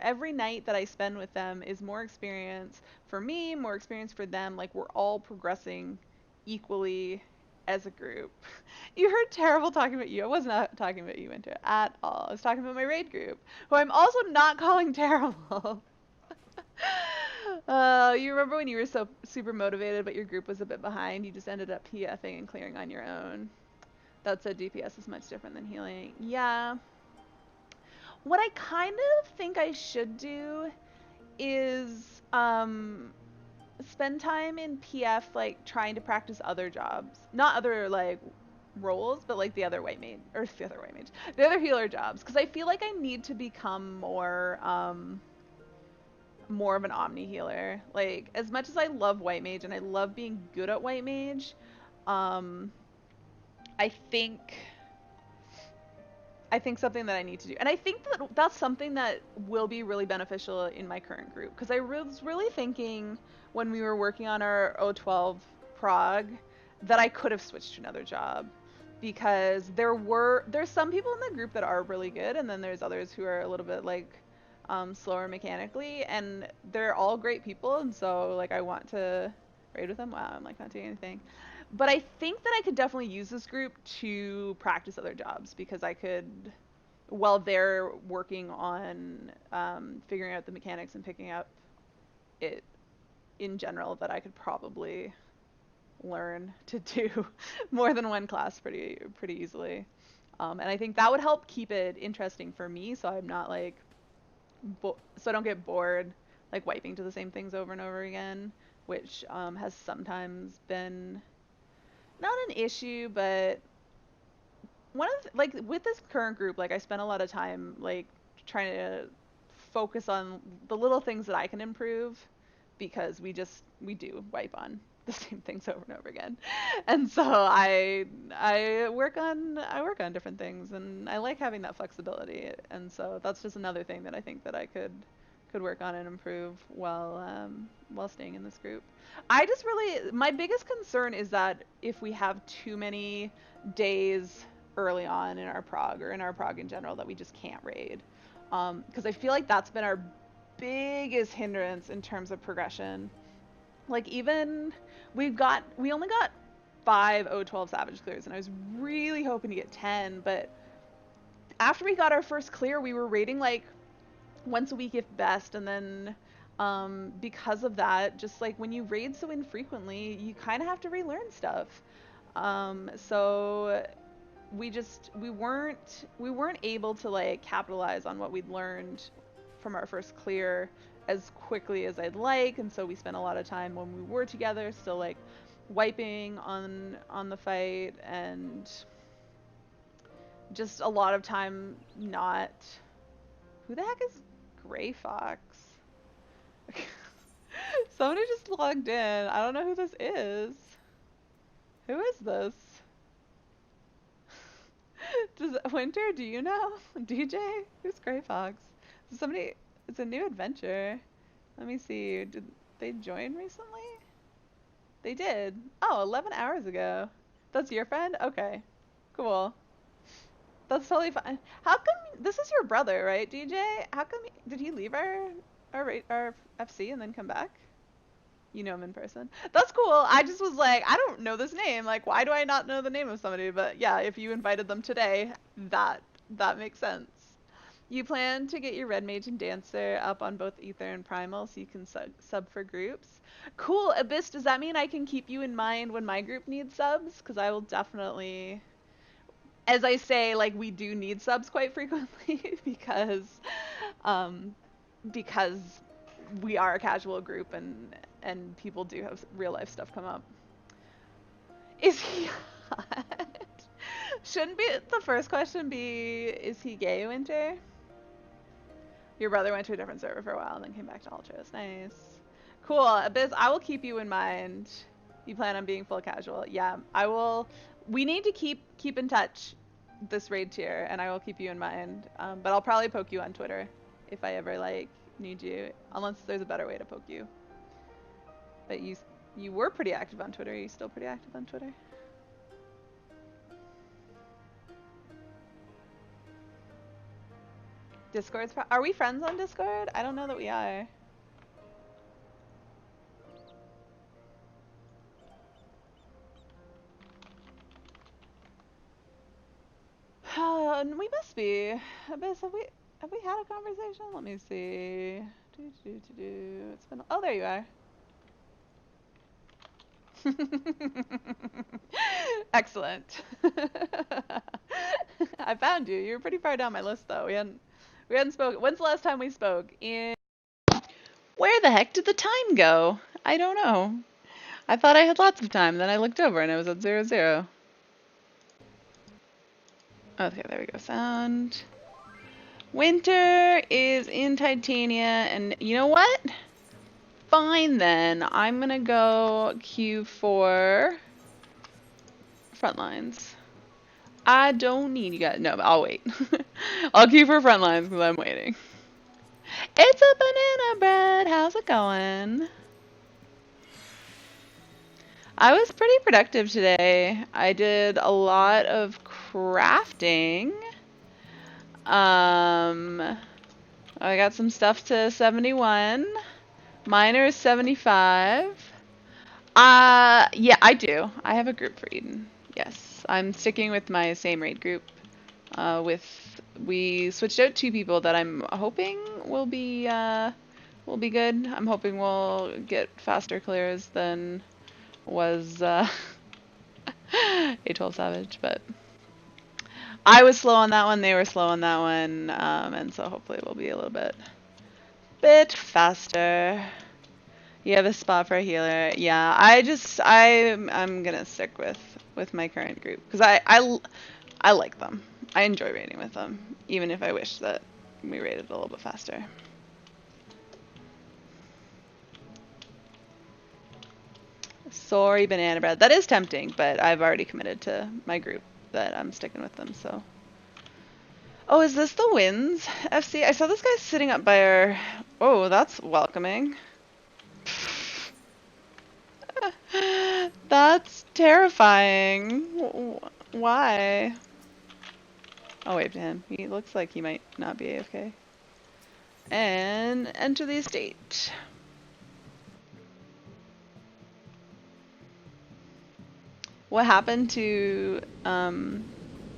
every night that I spend with them is more experience for me, more experience for them. Like we're all progressing equally as a group. You heard terrible talking about you. I was not talking about you, Winter, at all. I was talking about my raid group, who I'm also not calling terrible. You remember when you were so super motivated, but your group was a bit behind? You just ended up PFing and clearing on your own. That said, DPS is much different than healing. Yeah. What I kind of think I should do is spend time in PF like trying to practice other jobs, not other like roles, but like the other white mage or the other white mage, the other healer jobs, because I feel like I need to become more of an omni healer. Like as much as I love white mage and I love being good at white mage, um, I think I think something that I need to do. And I think that that's something that will be really beneficial in my current group. Because I was really thinking when we were working on our O12 prog that I could have switched to another job. Because there's some people in the group that are really good, and then there's others who are a little bit like slower mechanically, and they're all great people, and so like I want to raid with them. Wow, I'm like not doing anything. But I think that I could definitely use this group to practice other jobs because I could, while they're working on figuring out the mechanics and picking up it in general, that I could probably learn to do more than one class pretty easily. And I think that would help keep it interesting for me, so I'm not like, so I don't get bored like wiping to the same things over and over again, which has sometimes been not an issue, but one of like with this current group, like I spent a lot of time like trying to focus on the little things that I can improve because we do wipe on the same things over and over again. And so I work on different things and I like having that flexibility. And so that's just another thing that I think that I could work on and improve while staying in this group. I just really my biggest concern is that if we have too many days early on in our prog or in our prog in general that we just can't raid. Because I feel like that's been our biggest hindrance in terms of progression. Like even we only got 5 O12 Savage clears, and I was really hoping to get 10, but after we got our first clear, we were raiding like once a week if best, and then because of that, just like when you raid so infrequently, you kind of have to relearn stuff. So we weren't able to like capitalize on what we'd learned from our first clear as quickly as I'd like, and so we spent a lot of time when we were together still like wiping on the fight and just a lot of time not. Who the heck is Gray Fox? Somebody just logged in. I don't know who this is. Who is this? Does Winter, do you know? DJ? Who's Gray Fox? Somebody, it's a new adventure. Let me see. Did they join recently? They did. Oh, 11 hours ago. That's your friend? Okay. Cool. That's totally fine. How come this is your brother, right, DJ? How come did he leave our FC and then come back? You know him in person. That's cool. I just was like, I don't know this name. Like, why do I not know the name of somebody? But yeah, if you invited them today, that makes sense. You plan to get your Red Mage and Dancer up on both Ether and Primal so you can sub for groups. Cool. Abyss, does that mean I can keep you in mind when my group needs subs? Because I will definitely, as I say, like we do need subs quite frequently um, because we are a casual group and people do have real life stuff come up. Is he hot? Shouldn't be the first question be, is he gay, Winter? Your brother went to a different server for a while and then came back to Ultros. Nice. Cool. Abyss, I will keep you in mind. You plan on being full casual? Yeah, I will. We need to keep in touch this raid tier, and I will keep you in mind. But I'll probably poke you on Twitter if I ever like need you, unless there's a better way to poke you. But you were pretty active on Twitter. Are you still pretty active on Twitter? Discord's are we friends on Discord? I don't know that we are. We must be. Abyss, have we had a conversation? Let me see. It's been. Oh, there you are. Excellent. I found you. You're pretty far down my list, though. We hadn't spoken. When's the last time we spoke? Where the heck did the time go? I don't know. I thought I had lots of time. Then I looked over and I was at 0, 0. Okay, there we go. Sound. Winter is in Titania, and you know what? Fine then. I'm gonna go queue for Frontlines. I don't need you guys. No, I'll wait. I'll queue for Frontlines because I'm waiting. It's a banana bread. How's it going? I was pretty productive today. I did a lot of crafting. I got some stuff to 71. Miner is 75. Yeah, I do. I have a group for Eden. Yes, I'm sticking with my same raid group. We switched out 2 people that I'm hoping will be good. I'm hoping we'll get faster clears than was A12 Savage, but I was slow on that one. They were slow on that one, and so hopefully we'll be a little bit faster. You have a spot for a healer. Yeah, I'm gonna stick with my current group because I like them. I enjoy raiding with them, even if I wish that we raided a little bit faster. Sorry, banana bread. That is tempting, but I've already committed to my group that I'm sticking with them, so. Oh, is this the Winds FC? I saw this guy sitting up by our... Oh, that's welcoming. That's terrifying. Why? I'll wave to him. He looks like he might not be AFK. And enter the estate. What happened to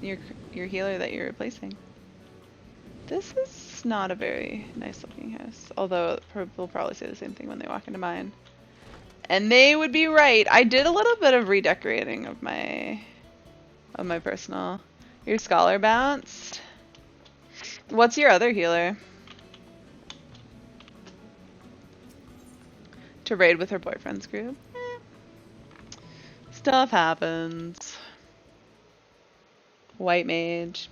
your healer that you're replacing? This is not a very nice looking house. Although people probably say the same thing when they walk into mine. And they would be right. I did a little bit of redecorating of my personal. Your scholar bounced. What's your other healer? To raid with her boyfriend's group. Stuff happens. White mage.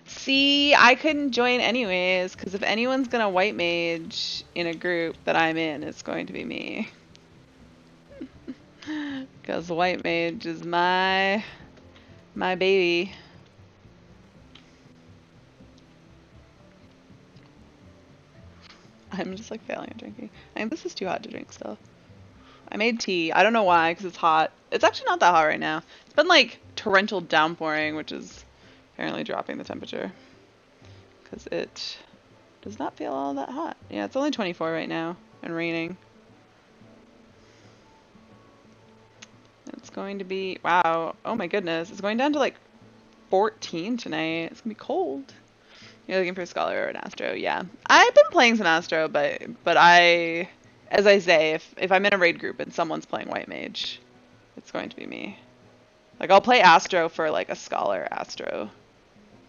See, I couldn't join anyways, because if anyone's gonna white mage in a group that I'm in, it's going to be me. Because white mage is my baby. I'm just like failing at drinking. I think this is too hot to drink still. I made tea. I don't know why, because it's hot. It's actually not that hot right now. It's been like torrential downpouring, which is apparently dropping the temperature. Because it does not feel all that hot. Yeah, it's only 24 right now and raining. It's going to be, wow, oh my goodness. It's going down to like 14 tonight. It's going to be cold. You're looking for a scholar or an astro? Yeah. I've been playing some astro, but as I say, if I'm in a raid group and someone's playing white mage, it's going to be me. Like, I'll play astro for like a scholar astro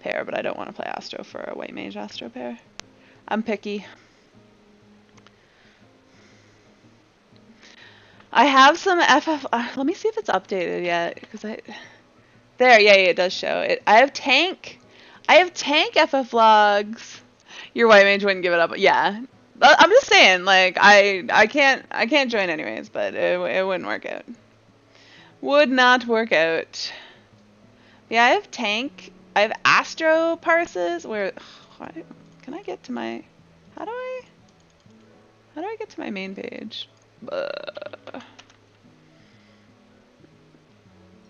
pair, but I don't want to play astro for a white mage astro pair. I'm picky. I have some FF. Let me see if it's updated yet, because there, yeah, it does show it. I have tank FF logs. Your white mage wouldn't give it up. Yeah, I'm just saying, like, I can't join anyways, but it wouldn't work out. Would not work out. Yeah, I have tank. I have astro parses. Where can I get to my? How do I get to my main page?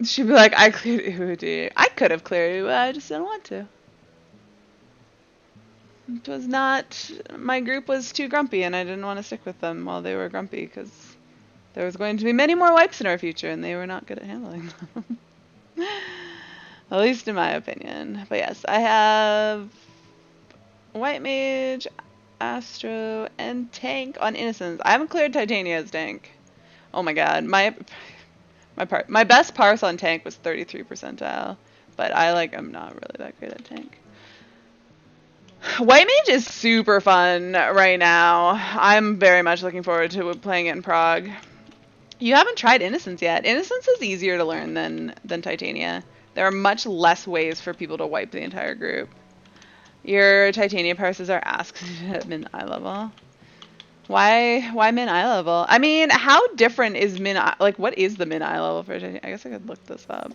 She'd be like, I cleared Uudi. I could have cleared Uudi, I just didn't want to. It was not, my group was too grumpy and I didn't want to stick with them while they were grumpy because there was going to be many more wipes in our future and they were not good at handling them. At least in my opinion. But yes, I have White Mage, Astro, and Tank on Innocence. I haven't cleared Titania as Tank. Oh my god, my best parse on Tank was 33 percentile, but I'm not really that great at Tank. White Mage is super fun right now. I'm very much looking forward to playing it in Prague. You haven't tried Innocence yet. Innocence is easier to learn than Titania. There are much less ways for people to wipe the entire group. Your Titania parses are asked at min eye level. Why min eye level? I mean, how different is min eye? Like, what is the min eye level for Titania? I guess I could look this up.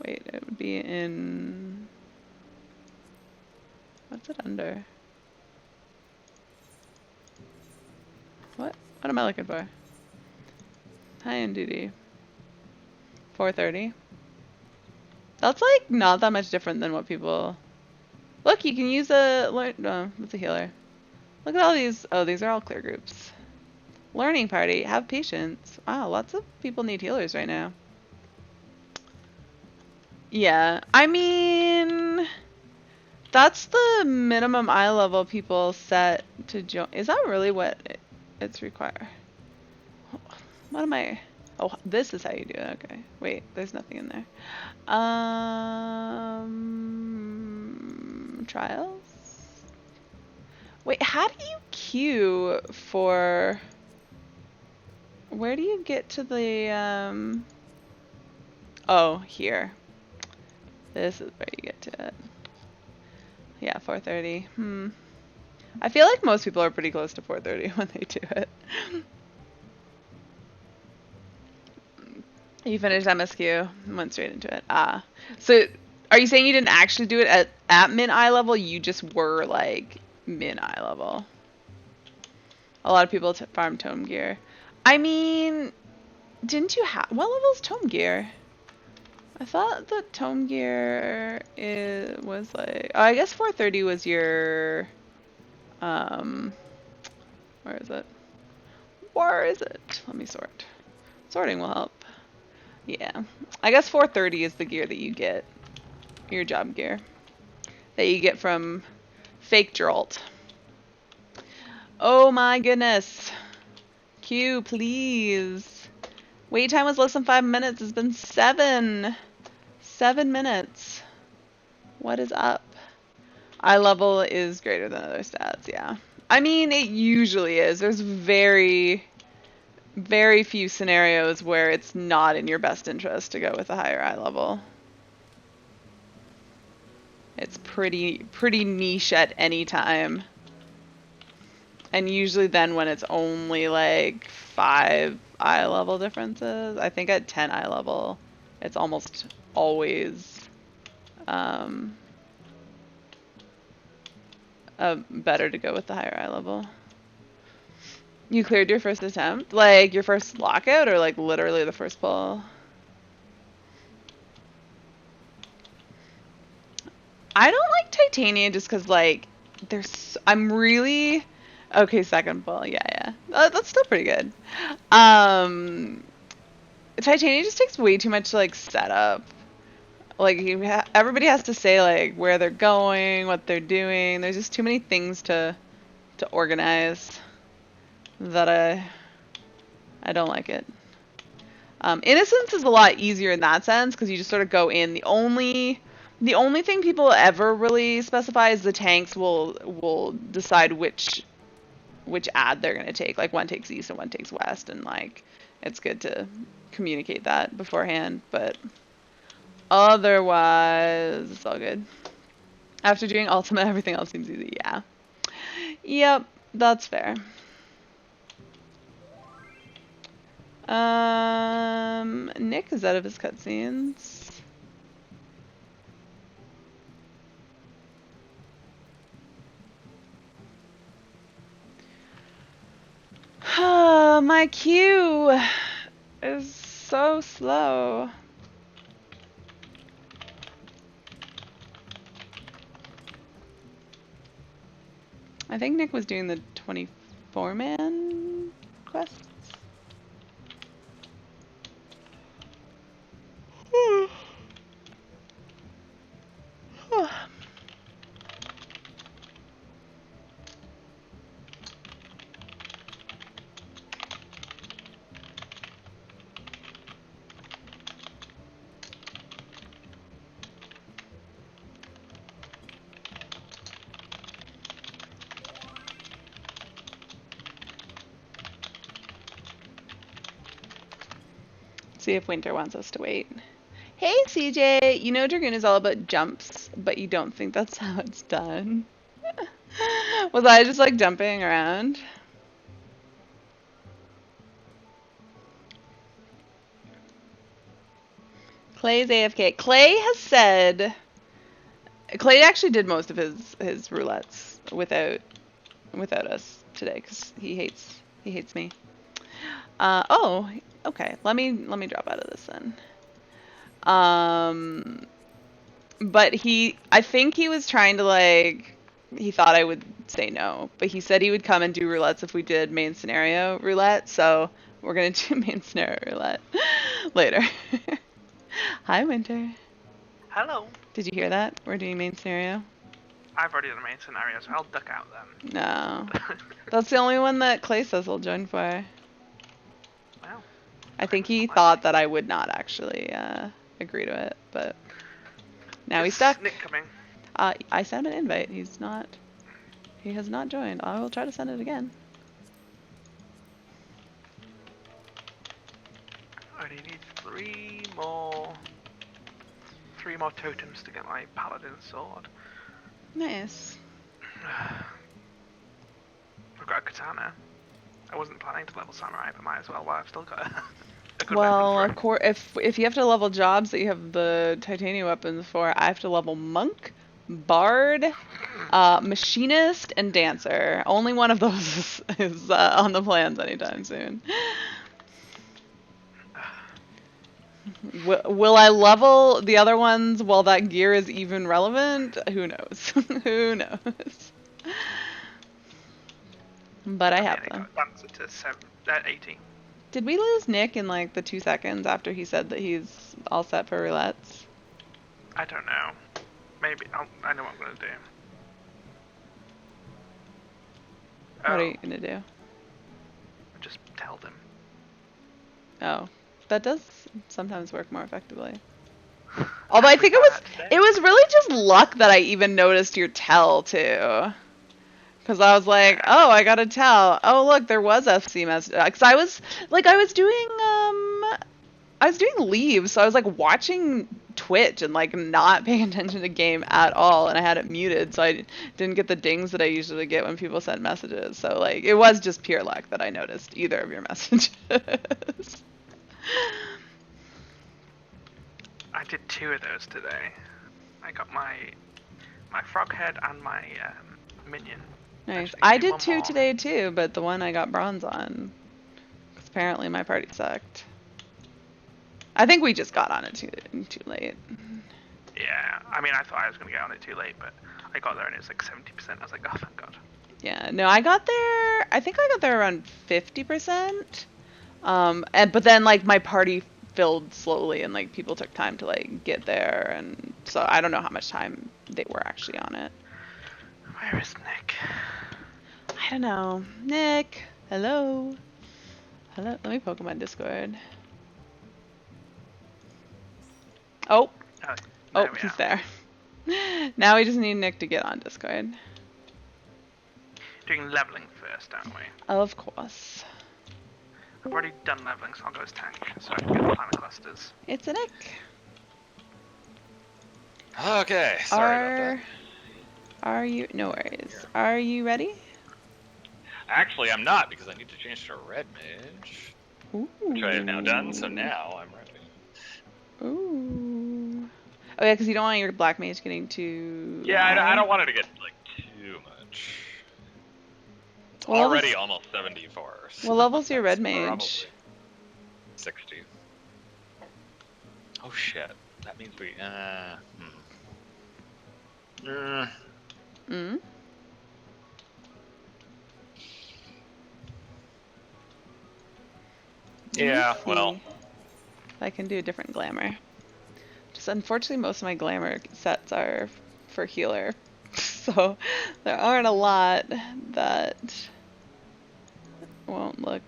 Wait, it would be in. What's it under? What? What am I looking for? High end duty. 430. That's like not that much different than what people. Look, you can use a no, it's a healer. Look at all these. Oh, these are all clear groups. Learning party. Have patience. Wow, lots of people need healers right now. Yeah, I mean, that's the minimum eye level people set to join. Is that really what it's required? What am I? Oh, this is how you do it. Okay. Wait, there's nothing in there. Trials? Wait, how do you queue for... Where do you get to the, Oh, here. This is where you get to it. Yeah, 4:30. I feel like most people are pretty close to 4:30 when they do it. You finished MSQ and went straight into it. Ah. So, are you saying you didn't actually do it at min eye level? You just were, like, min eye level? A lot of people farm tome gear. I mean, didn't you have... What level is tome gear? I thought the tome gear was like... Oh, I guess 4:30 was your... Where is it? Where is it? Let me sort. Sorting will help. Yeah. I guess 4:30 is the gear that you get. Your job gear. That you get from Fake Geralt. Oh my goodness. Q, please. Wait time was less than 5 minutes. It's been 7. 7 minutes. What is up? Eye level is greater than other stats, yeah. I mean, it usually is. There's very few scenarios where it's not in your best interest to go with a higher eye level. It's pretty niche at any time. And usually then when it's only like 5 eye level differences, I think at 10 eye level, it's almost always better to go with the higher eye level. You cleared your first attempt? Like your first lockout or like literally the first pull? I don't like Titania just because like I'm really... Okay, second pull. Yeah. That's still pretty good. Titania just takes way too much to like set up. Like everybody has to say like where they're going, what they're doing. There's just too many things to organize that I don't like it. Innocence is a lot easier in that sense because you just sort of go in. The only thing people ever really specify is the tanks will decide which ad they're gonna take. Like one takes east and one takes west, and like it's good to communicate that beforehand. But otherwise, it's all good. After doing Ultimate, everything else seems easy. Yeah. Yep, that's fair. Nick is out of his cutscenes. My queue is so slow. I think Nick was doing the 24-man quests. See if Winter wants us to wait. Hey CJ, you know Dragoon is all about jumps, but you don't think that's how it's done. Was I just like jumping around? Clay's AFK. Clay has said Clay actually did most of his roulettes without us today because he hates me. Oh, okay. Let me drop out of this then. But I think he was trying to like, he thought I would say no, but he said he would come and do roulettes if we did main scenario roulette. So we're gonna do main scenario roulette later. Hi, Winter. Hello. Did you hear that? We're doing main scenario. I've already done the main scenario, so I'll duck out then. No. That's the only one that Clay says he'll join for. Well, I think he thought that I would not actually agree to it, but now he's stuck. Nick coming? I sent him an invite. He has not joined. I will try to send it again. I only need three more totems to get my paladin sword. Nice. I've got a katana. I wasn't planning to level samurai, but might as well while I've still got a good Well, weapon of course, if you have to level jobs that you have the titanium weapons for, I have to level monk, bard, machinist, and dancer. Only one of those is on the plans anytime soon. Will I level the other ones while that gear is even relevant? Who knows? Who knows? But I have them. Dancer to 80. Did we lose Nick in like the 2 seconds after he said that he's all set for roulettes? I don't know. Maybe. I know what I'm going to do. What are you going to do? Just tell them. Oh, that does sometimes work more effectively. Although I think it was really just luck that I even noticed your tell too. Cause I was like, oh, I gotta tell. Oh, look, there was FC message. Cause I was doing leaves, so I was like watching Twitch and like not paying attention to game at all, and I had it muted, so I didn't get the dings that I usually get when people send messages. So like, it was just pure luck that I noticed either of your messages. I did 2 of those today. I got my frog head and my minion. Nice. I did 2 today too, but the one I got bronze on. Cause apparently my party sucked. I think we just got on it too late. Yeah, I mean, I thought I was gonna get on it too late, but I got there and it was like 70%. I was like, oh, thank God. Yeah, no, I think I got there around 50%. But then like my party filled slowly and like people took time to like get there, and so I don't know how much time they were actually on it. Where is Nick? I don't know. Nick, hello. Hello, let me poke him on Discord. Oh, he's there. Now we just need Nick to get on Discord. Doing leveling first, aren't we? Of course. I've already done leveling, so I'll go as tank, so I can get the planet clusters. It's a Nick. Okay, sorry about that. Are you, no worries. Are you ready? Actually, I'm not, because I need to change to red mage. Ooh. Which I have now done, so now I'm ready. Ooh. Oh yeah, because you don't want your black mage getting too... Yeah, I don't want it to get, like, too much. It's already almost 74. So what level's your red mage? 60. Oh shit. That means we, Yeah, Let me well, see if I can do a different glamour. Just unfortunately, most of my glamour sets are for healer, so there aren't a lot that won't look.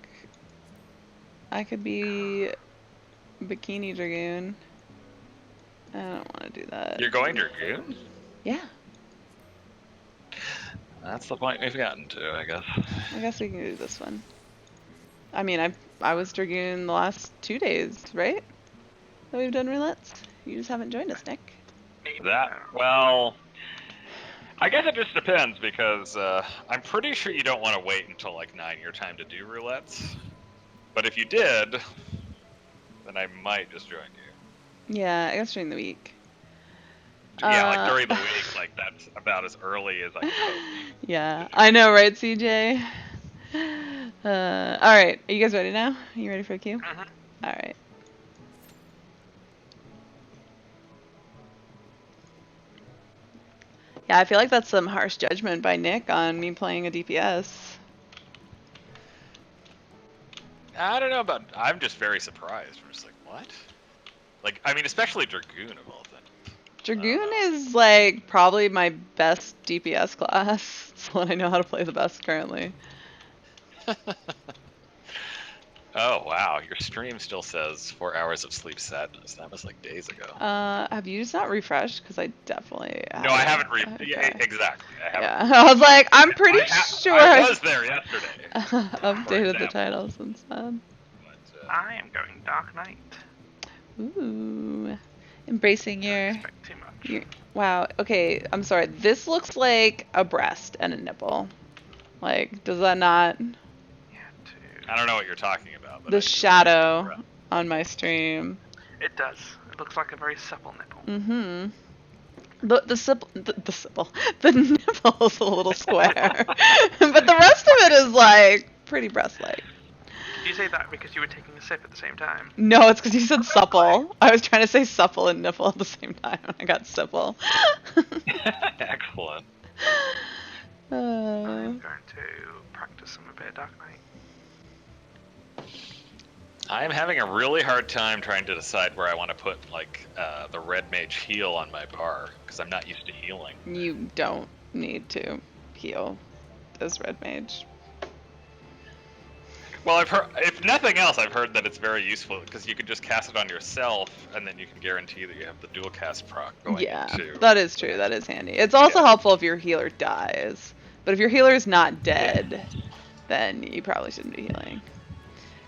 I could be Bikini Dragoon. I don't want to do that. you're going Dragoon? Yeah, That's the point we've gotten to, I guess. I guess we can do this one. I mean, I was Dragoon the last 2 days, right? That we've done roulettes. You just haven't joined us, Nick. Maybe. That, well, I guess it just depends because I'm pretty sure you don't want to wait until like 9 your time to do roulettes. But if you did, then I might just join you. Yeah, I guess during the week. Yeah, like during the week, like that's about as early as I can hope. Yeah, I know, right, CJ? All right, are you guys ready now? Are you ready for a queue? Mhm. All right. Yeah, I feel like that's some harsh judgment by Nick on me playing a DPS. I don't know about. I'm just very surprised. I'm just like, what? Like, I mean, especially Dragoon of all things. Dragoon is like probably my best DPS class. It's the one I know how to play the best currently. Oh wow, your stream still says 4 hours of sleep sadness. That was like days ago. Have you just not refreshed? Because I definitely No, I haven't Okay. Yeah, exactly. I haven't. Yeah, I was like, I'm pretty sure I was there yesterday. updated the title since then. But, I am going Dark Knight. Ooh, embracing Don't your expect too much. your. Wow. Okay, I'm sorry. This looks like a breast and a nipple. Like, does that not? Yeah, too. I don't know what you're talking about. But The shadow on my stream. It does. It looks like a very supple nipple. Mm-hmm. The nipple's a little square, but the rest of it is like pretty breast-like. Did you say that because you were taking a sip at the same time? No, it's because you said supple. I was trying to say supple and nipple at the same time, and I got supple. Excellent. I'm going to practice some a bit of Dark Knight. I'm having a really hard time trying to decide where I want to put like the red mage heal on my bar because I'm not used to healing. You don't need to heal as red mage. Well, I've heard, if nothing else, I've heard that it's very useful because you can just cast it on yourself, and then you can guarantee that you have the dual cast proc going Yeah, into. that is true. That is handy. It's also helpful if your healer dies. But if your healer is not dead, then you probably shouldn't be healing.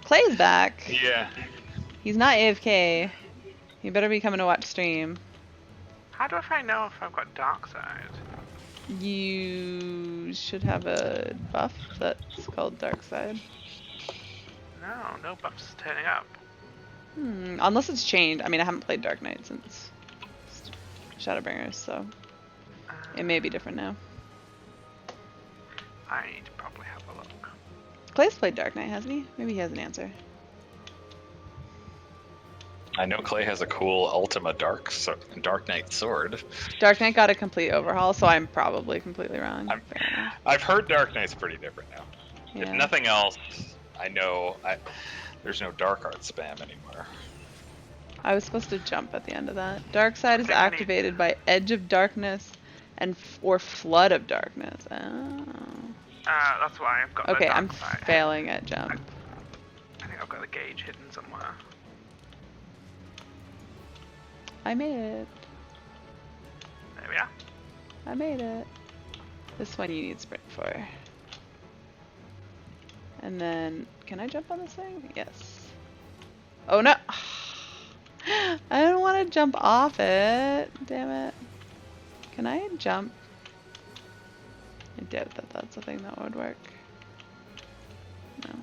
Clay's back. Yeah. He's not AFK. He better be coming to watch stream. How do I know if I've got Dark Side? You should have a buff that's called Dark Side. No buffs turning up. Unless it's changed. I mean, I haven't played Dark Knight since Shadowbringers, so it may be different now. I need to probably have a look. Clay's played Dark Knight, hasn't he? Maybe he has an answer. I know Clay has a cool Ultima Dark Knight sword. Dark Knight got a complete overhaul, so I'm probably completely wrong. I've heard Dark Knight's pretty different now. Yeah. If nothing else, I know there's no dark art spam anymore. I was supposed to jump at the end of that. Dark Side is activated by Edge of Darkness and or Flood of Darkness. Oh. That's why I've got Okay, the I'm Dark Side. failing at jump. I think I've got the gauge hidden somewhere. I made it. There we are. I made it. This one you need sprint for. And then, can I jump on this thing? Yes. Oh no! I don't want to jump off it. Damn it. Can I jump? I doubt that that's a thing that would work. No.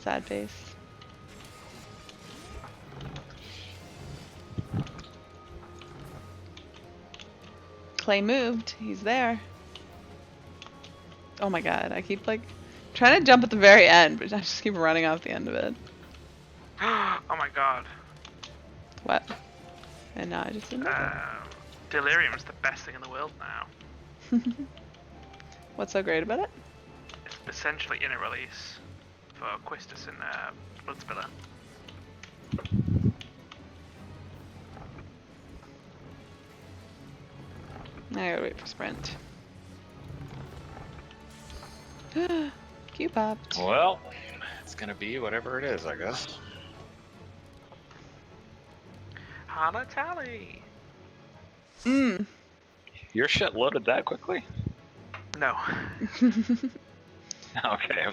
Sad face. Clay moved. He's there. Oh my god. I keep like trying to jump at the very end, but I just keep running off the end of it. Oh my god. What? And now I just didn't. Delirium is the best thing in the world now. What's so great about it? It's essentially in a release. for Quistis and Bloodspiller. I gotta wait for sprint. Q popped. Well, it's gonna be whatever it is, I guess. Hana Tally! Mmm. Your shit loaded that quickly? No. Okay.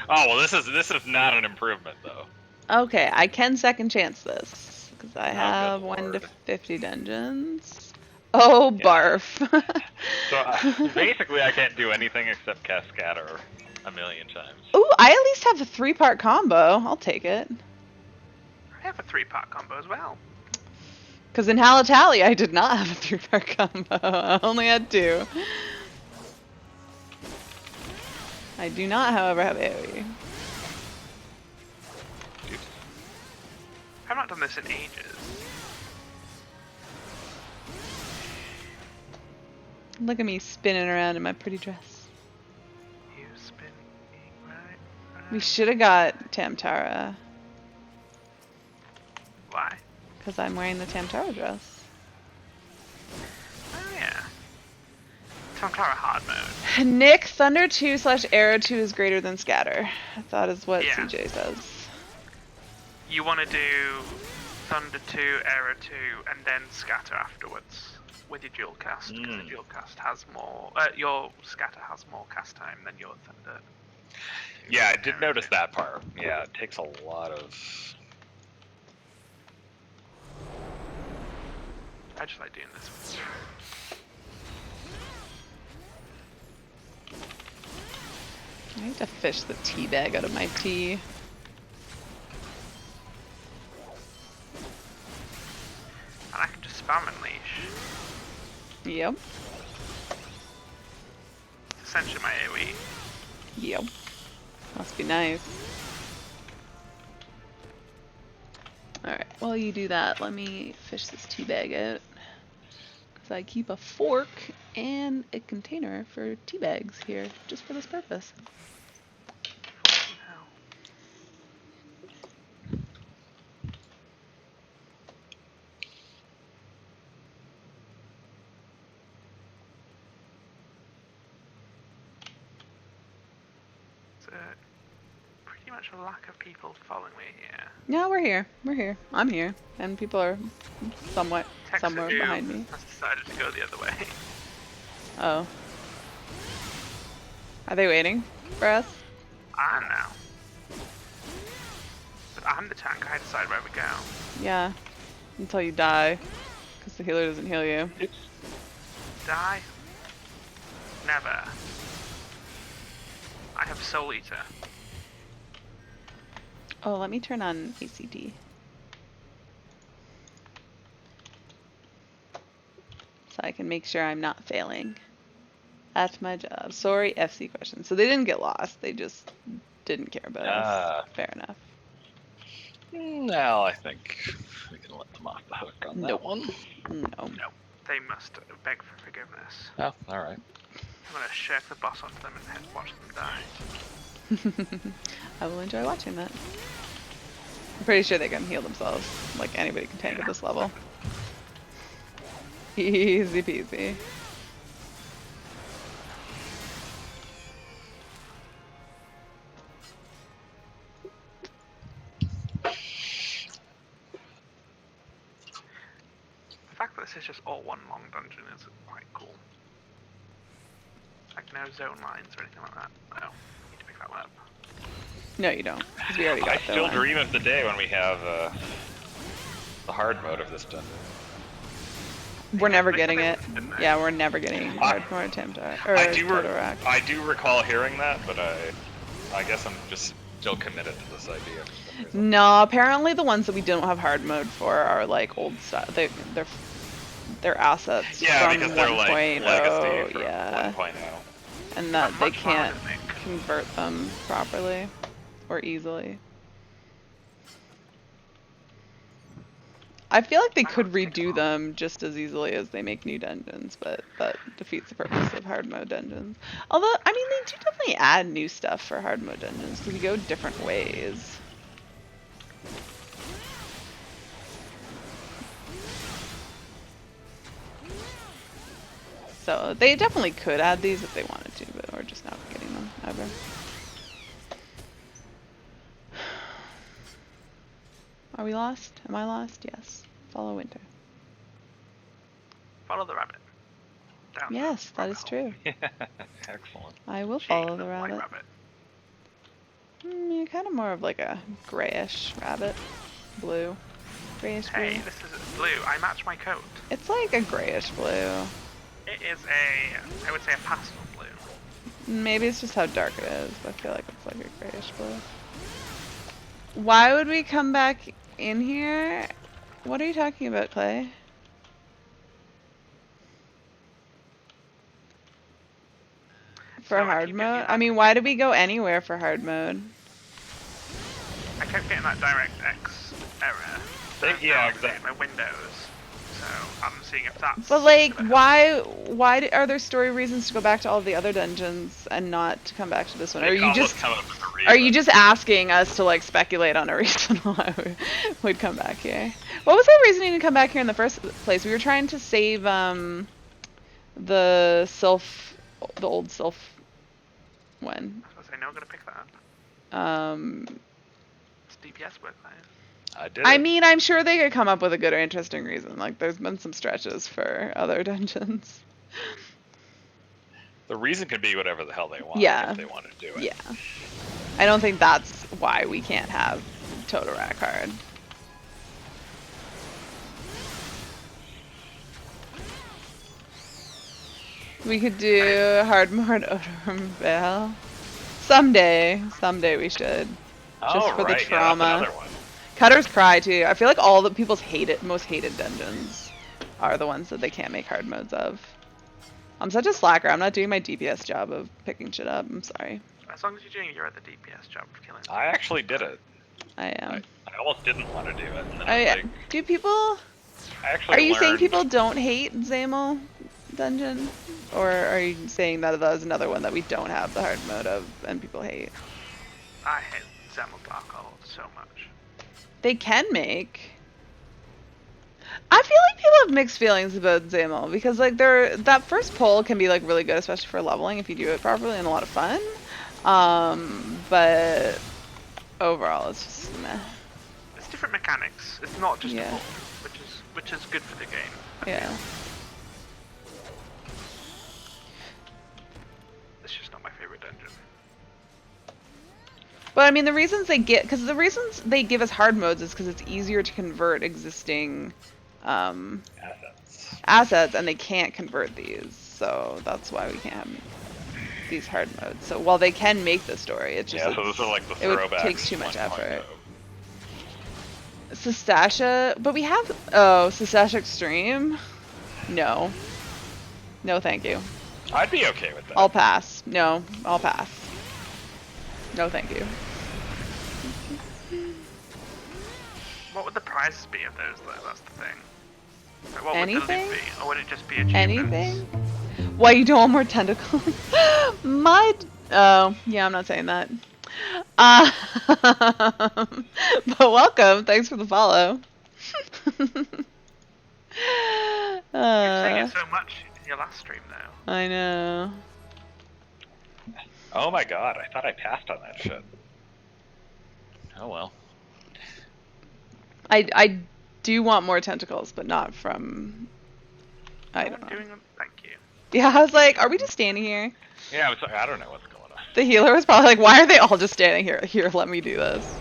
Oh well, this is not an improvement though. Okay, I can second chance this because I have good 1 to lord. 50 dungeons. Oh, Yeah. barf. So basically, I can't do anything except cast Scatter a million times. Ooh, I at least have a 3-part combo. I'll take it. I have a 3-part combo as well. Because in Halatali, I did not have a 3-part combo. I only had 2. I do not, however, have AoE. I've not done this in ages. Look at me spinning around in my pretty dress. You spin right. We should have got Tamtara. Why? Because I'm wearing the Tamtara dress. Oh yeah. Tamtara hard mode. Nick, Thunder 2/Arrow 2 is greater than Scatter. That is what Yeah. CJ says. You want to do Thunder 2, Arrow 2, and then Scatter afterwards with your dual cast, because the dual cast has more. Your Scatter has more cast time than your Thunder. Yeah, I did notice that part. Yeah, it takes a lot of. I just like doing this one. I need to fish the tea bag out of my tea. And I can just spam Unleash. Yep. It's essentially my AoE. Yep. Must be nice. Alright, while you do that, let me fish this tea bag out. Because I keep a fork and a container for tea bags here, just for this purpose. Fucking hell. It's pretty much a lack of people following me here. Yeah, we're here. We're here. I'm here. And people are somewhere Texas behind me. has decided to go the other way. Oh. Are they waiting for us? I don't know. But I'm the tank, I decide where we go. Yeah. Until you die. Because the healer doesn't heal you. Die? Never. I have Soul Eater. Oh, let me turn on ACT. So I can make sure I'm not failing at my job. Sorry, FC question. So they didn't get lost. They just didn't care about us. Fair enough. No, I think we can let them off the hook on Nope. that one. No. No. They must beg for forgiveness. Oh, alright. I'm gonna shirk the boss onto them and watch them die. I will enjoy watching that. I'm pretty sure they can heal themselves. Like anybody can tank at this level. Easy peasy. The fact that this is just all one long dungeon is quite cool. Like no zone lines or anything like that. No, need to pick that one up. No, you don't. Because we already got I that still one. dream of the day when we have the hard mode of this dungeon. We're never They getting said it. they wouldn't, didn't they? Yeah, we're never getting hard more attempt or I do Totorock. I do recall hearing that, but I guess I'm just still committed to this idea. For some reason. No, apparently the ones that we don't have hard mode for are like old stuff. They're assets Yeah, from because they're like 1.0, legacy from yeah, 1.0. and that But they much harder can't to make. convert them properly or easily. I feel like they Why could not take redo off? them just as easily as they make new dungeons, but that defeats the purpose of hard mode dungeons. Although, I mean, they do definitely add new stuff for hard mode dungeons because you go different ways. So they definitely could add these if they wanted to, but we're just not getting them ever. Are we lost? Am I lost? Yes. Follow Winter. Follow the rabbit. Down the Yes, that rabbit is hole. true. Excellent. I will She follow the the white rabbit. Kind of more of like a grayish rabbit. Blue. Grayish blue. Hey, this is blue. I match my coat. It's like a grayish blue. It is I would say a pastel blue. Maybe it's just how dark it is. But I feel like it's like a grayish blue. Why would we come back in here? What are you talking about, Clay? For So I hard keep getting mode? that- I mean, why did we go anywhere for hard mode? I kept getting that DirectX error. So Yeah, now I'm exactly. getting my Windows. So I'm seeing if that's. But like, gonna help. why are there story reasons to go back to all the other dungeons and not to come back to this one? Or They are you almost just come up with a are you reason. just asking us to like speculate on a reason why we would come back here? What was our reasoning to come back here in the first place? We were trying to save the old Sylph one. I was gonna say no, I'm gonna pick that up. Um, It's DPS work, that is. I did. I it. mean, I'm sure they could come up with a good or interesting reason. Like, there's been some stretches for other dungeons. The reason could be whatever the hell they want. Yeah. If they want to do it. Yeah. I don't think that's why we can't have Totorak hard. We could do hard mode Odom Vale. Someday we should. Just Oh, for the right. Yeah, trauma. that's another one. Cutter's Cry too. I feel like all the people's most hated dungeons are the ones that they can't make hard modes of. I'm such a slacker. I'm not doing my DPS job of picking shit up. I'm sorry. As long as you're doing your other DPS job of killing. I actually did it. I am. I almost didn't want to do it. And then I, like, do people? I actually Are you saying learned- people don't hate Zamel dungeon, or are you saying that that is another one that we don't have the hard mode of and people hate? I hate Zamel Darkhold so much. They can make. I feel like people have mixed feelings about Zamel because like that first pull can be like really good, especially for leveling if you do it properly and a lot of fun. But overall it's just meh. It's different mechanics. It's not just Yeah. a pull, which is good for the game. Yeah. It's just not my favorite dungeon. But I mean the reasons they give us hard modes is because it's easier to convert existing assets and they can't convert these, so that's why we can't have these hard modes. So while they can make the story, it's just Yeah, so those are like the it would throwbacks. take too much 1.0. effort. Sastasha, but we have Sastasha Extreme. No, thank you. I'd be okay with that. I'll pass. No, I'll pass. No, thank you. What would the prizes be of those though? That's the thing. Like, what would the Anything? loot be? Or would it just be achievements? Anything? Why you don't want more tentacles? Oh, yeah, I'm not saying that. But welcome. Thanks for the follow. You're saying it so much in your last stream though. I know. Oh my god, I thought I passed on that shit. Oh well. I do want more tentacles, but not from. I don't know. Thank you. Yeah, I was like, are we just standing here? Yeah, I don't know what's going on. The healer was probably like, why are they all just standing here? Here, let me do this.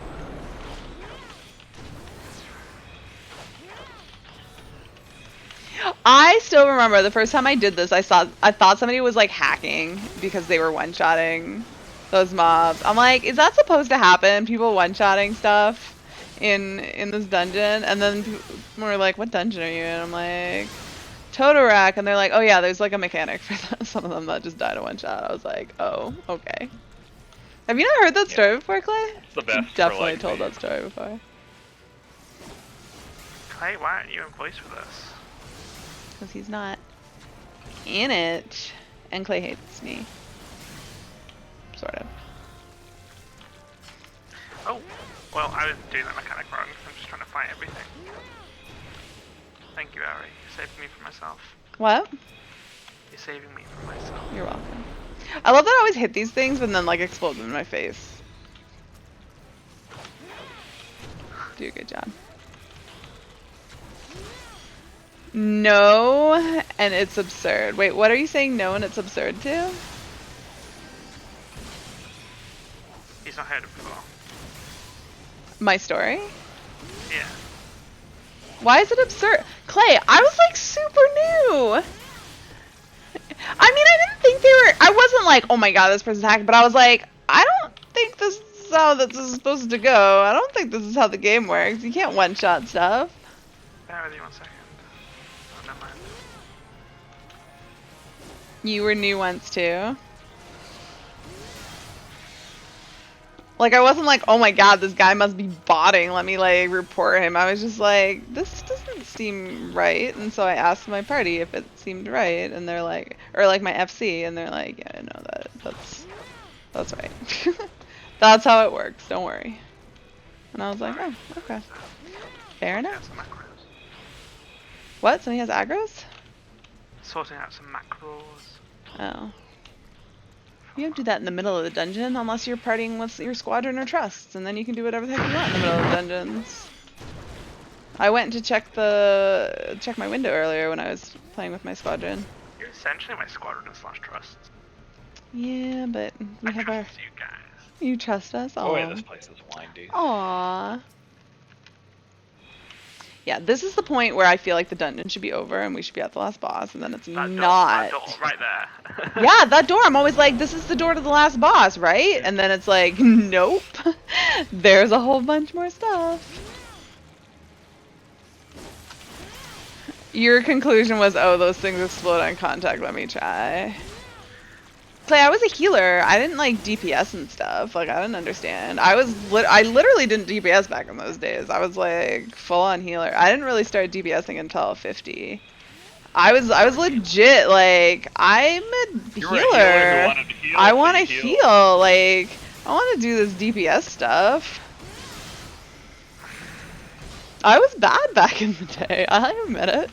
I still remember the first time I did this, I thought somebody was like hacking because they were one-shotting those mobs. I'm like, is that supposed to happen? People one-shotting stuff in this dungeon? And then people were like, what dungeon are you in? I'm like, Totorak, and they're like, oh yeah, there's like a mechanic for some of them that just died in one shot. I was like, oh, okay. Have you not heard that story before, Clay? It's the best. Definitely for, like, told the- that story before. Clay, why aren't you in voice for this? Because he's not in it. And Clay hates me. Sort of. Oh, well, I was doing that mechanic wrong. I'm just trying to fight everything. Thank you, Ari. You saved me from myself. What? You're saving me from myself. You're welcome. I love that I always hit these things and then like explode them in my face. Do a good job. No, and it's absurd. Wait, what are you saying no and it's absurd to? He's not heard it before. My story? Yeah. Why is it absurd? Clay, I was like super new. I mean, I didn't think they were. I wasn't like, oh my god, this person's hacked, but I was like, I don't think this is how this is supposed to go. I don't think this is how the game works. You can't one-shot stuff. Bear with me 1 second. Oh, never mind. You were new once too. Like, I wasn't like, oh my god, this guy must be botting. Let me like report him. I was just like, this doesn't seem right. And so I asked my party if it seemed right, and they're like, or like my FC, and they're like, yeah, no, that's right. That's how it works. Don't worry. And I was like, oh, okay, fair Sorting enough. out some macros. What? Somebody has aggros? Sorting out some macros. Oh. You don't do that in the middle of the dungeon unless you're partying with your squadron or trusts, and then you can do whatever the heck you want in the middle of the dungeons. I went to check my window earlier when I was playing with my squadron. You're essentially my squadron / trust. Yeah, but we I have trust our. you guys. You trust us? Aw. Boy, this place is windy. Aww. Yeah, this is the point where I feel like the dungeon should be over and we should be at the last boss, and then it's That not. door right there. Yeah, that door. I'm always like, this is the door to the last boss, right? And then it's like, nope. There's a whole bunch more stuff. Your conclusion was, oh, those things explode on contact. Let me try. Clay, I was a healer. I didn't like DPS and stuff. Like, I didn't understand. I literally didn't DPS back in those days. I was like full on healer. I didn't really start DPSing until 50. I was legit like, I'm a You healer. were a healer who wanted to heal, I so want to you healed. heal. Like, I want to do this DPS stuff. I was bad back in the day. I admit it.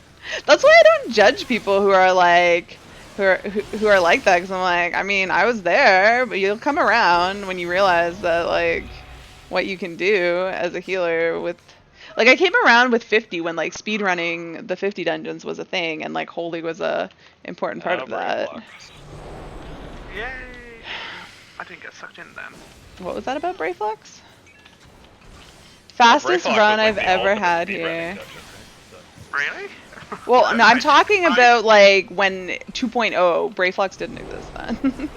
That's why I don't judge people who are like, who are like that, because I'm like, I mean, I was there, but you'll come around when you realize that like what you can do as a healer with. Like, I came around with 50 when like speedrunning the 50 dungeons was a thing, and like holy was a important part of that. Yay! I didn't get sucked in then. What was that about Brayflux? Fastest Brayflux run was, like, I've the ever ultimate had speedrunning here. dungeon, right? Really? Well, no, I'm talking I- about like when 2.0, Brayflux didn't exist then.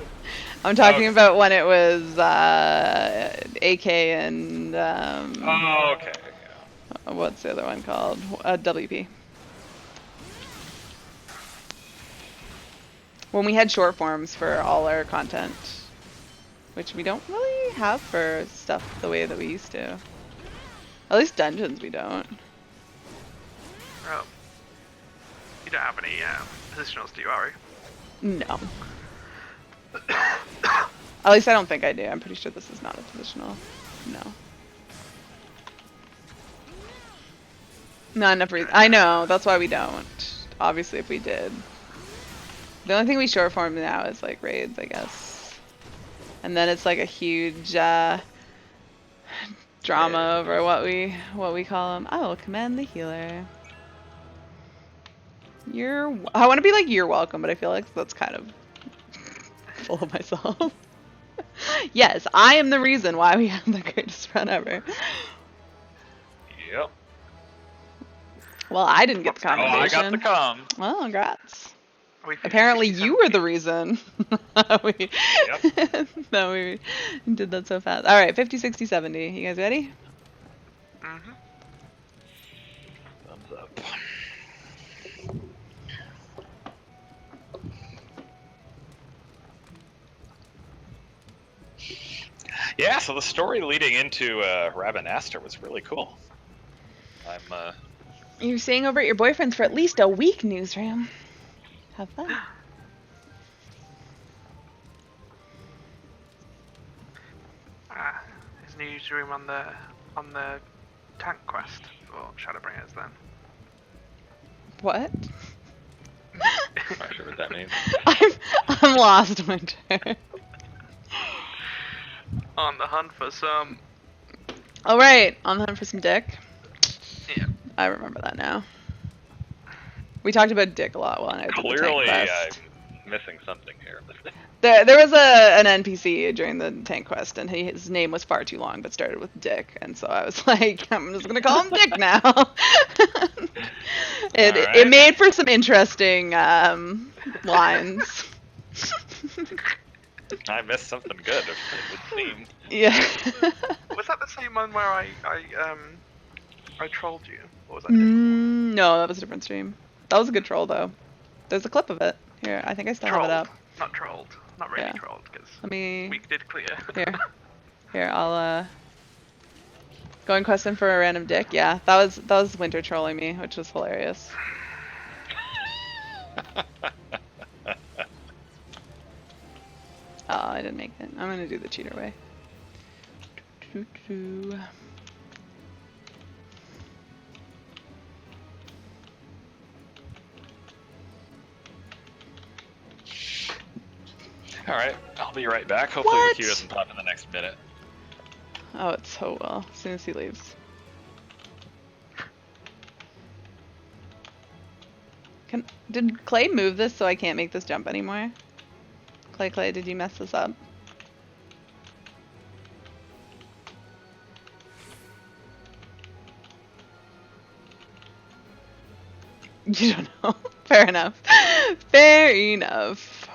I'm talking Okay. about when it was AK and Oh, okay. Yeah. what's the other one called? WP. When we had short forms for all our content, which we don't really have for stuff the way that we used to. At least dungeons we don't. Oh. You don't have any positionals, do you, Ari? No. At least I don't think I do. I'm pretty sure this is not a positional. No. Not enough reason. I know. That's why we don't. Obviously, if we did. The only thing we short form now is like raids, I guess. And then it's like a huge drama over what we call them. I will command the healer. I want to be like, you're welcome, but I feel like that's kind of full of myself. Yes, I am the reason why we have the greatest run ever. Yep. Well, I didn't get the Oh, I commendation. got the com. Well, congrats. Are we 50, Apparently 60, you were the reason we, that we did that so fast. All right, 50, 60, 70. You guys ready? Mm-hmm. Thumbs up. Yeah, so the story leading into Rabanastre was really cool. I'm You're staying over at your boyfriend's for at least a week, Newsroom. Have fun. Is Newsroom on the tank quest for Shadowbringers then? What? I'm not sure what that means. I'm lost, Winter. On the hunt for some. All right, on the hunt for some dick. Yeah. I remember that now. We talked about dick a lot when I did the tank Clearly, quest. I'm missing something here. There was an NPC during the tank quest, and his name was far too long, but started with Dick, and so I was like, I'm just gonna call him Dick now. It made for some interesting lines. I missed something good. It would seem. Yeah. Was that the same one where I trolled you, or was that a different one? No, that was a different stream. That was a good troll though. There's a clip of it. Here, I think I still have it up. Not trolled. Not really Yeah. trolled, because Let me. we did clear. Here, I'll go and quest him for a random dick. Yeah, that was Winter trolling me, which was hilarious. Oh, I didn't make it. I'm gonna do the cheater way. Alright, I'll be right back. Hopefully What? the queue doesn't pop in the next minute. Oh, it so will. As soon as he leaves. Did Clay move this so I can't make this jump anymore? Clay, did you mess this up? You don't know. Fair enough. Fair enough.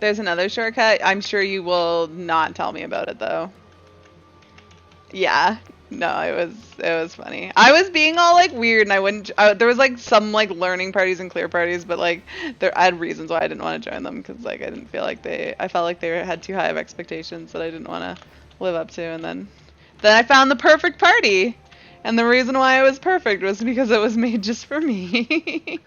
There's another shortcut. I'm sure you will not tell me about it though. Yeah. No, it was funny. I was being all like weird, and I wouldn't. There was like some like learning parties and clear parties, but like I had reasons why I didn't want to join them because like I didn't feel like I felt like they had too high of expectations that I didn't want to live up to, and then I found the perfect party, and the reason why it was perfect was because it was made just for me.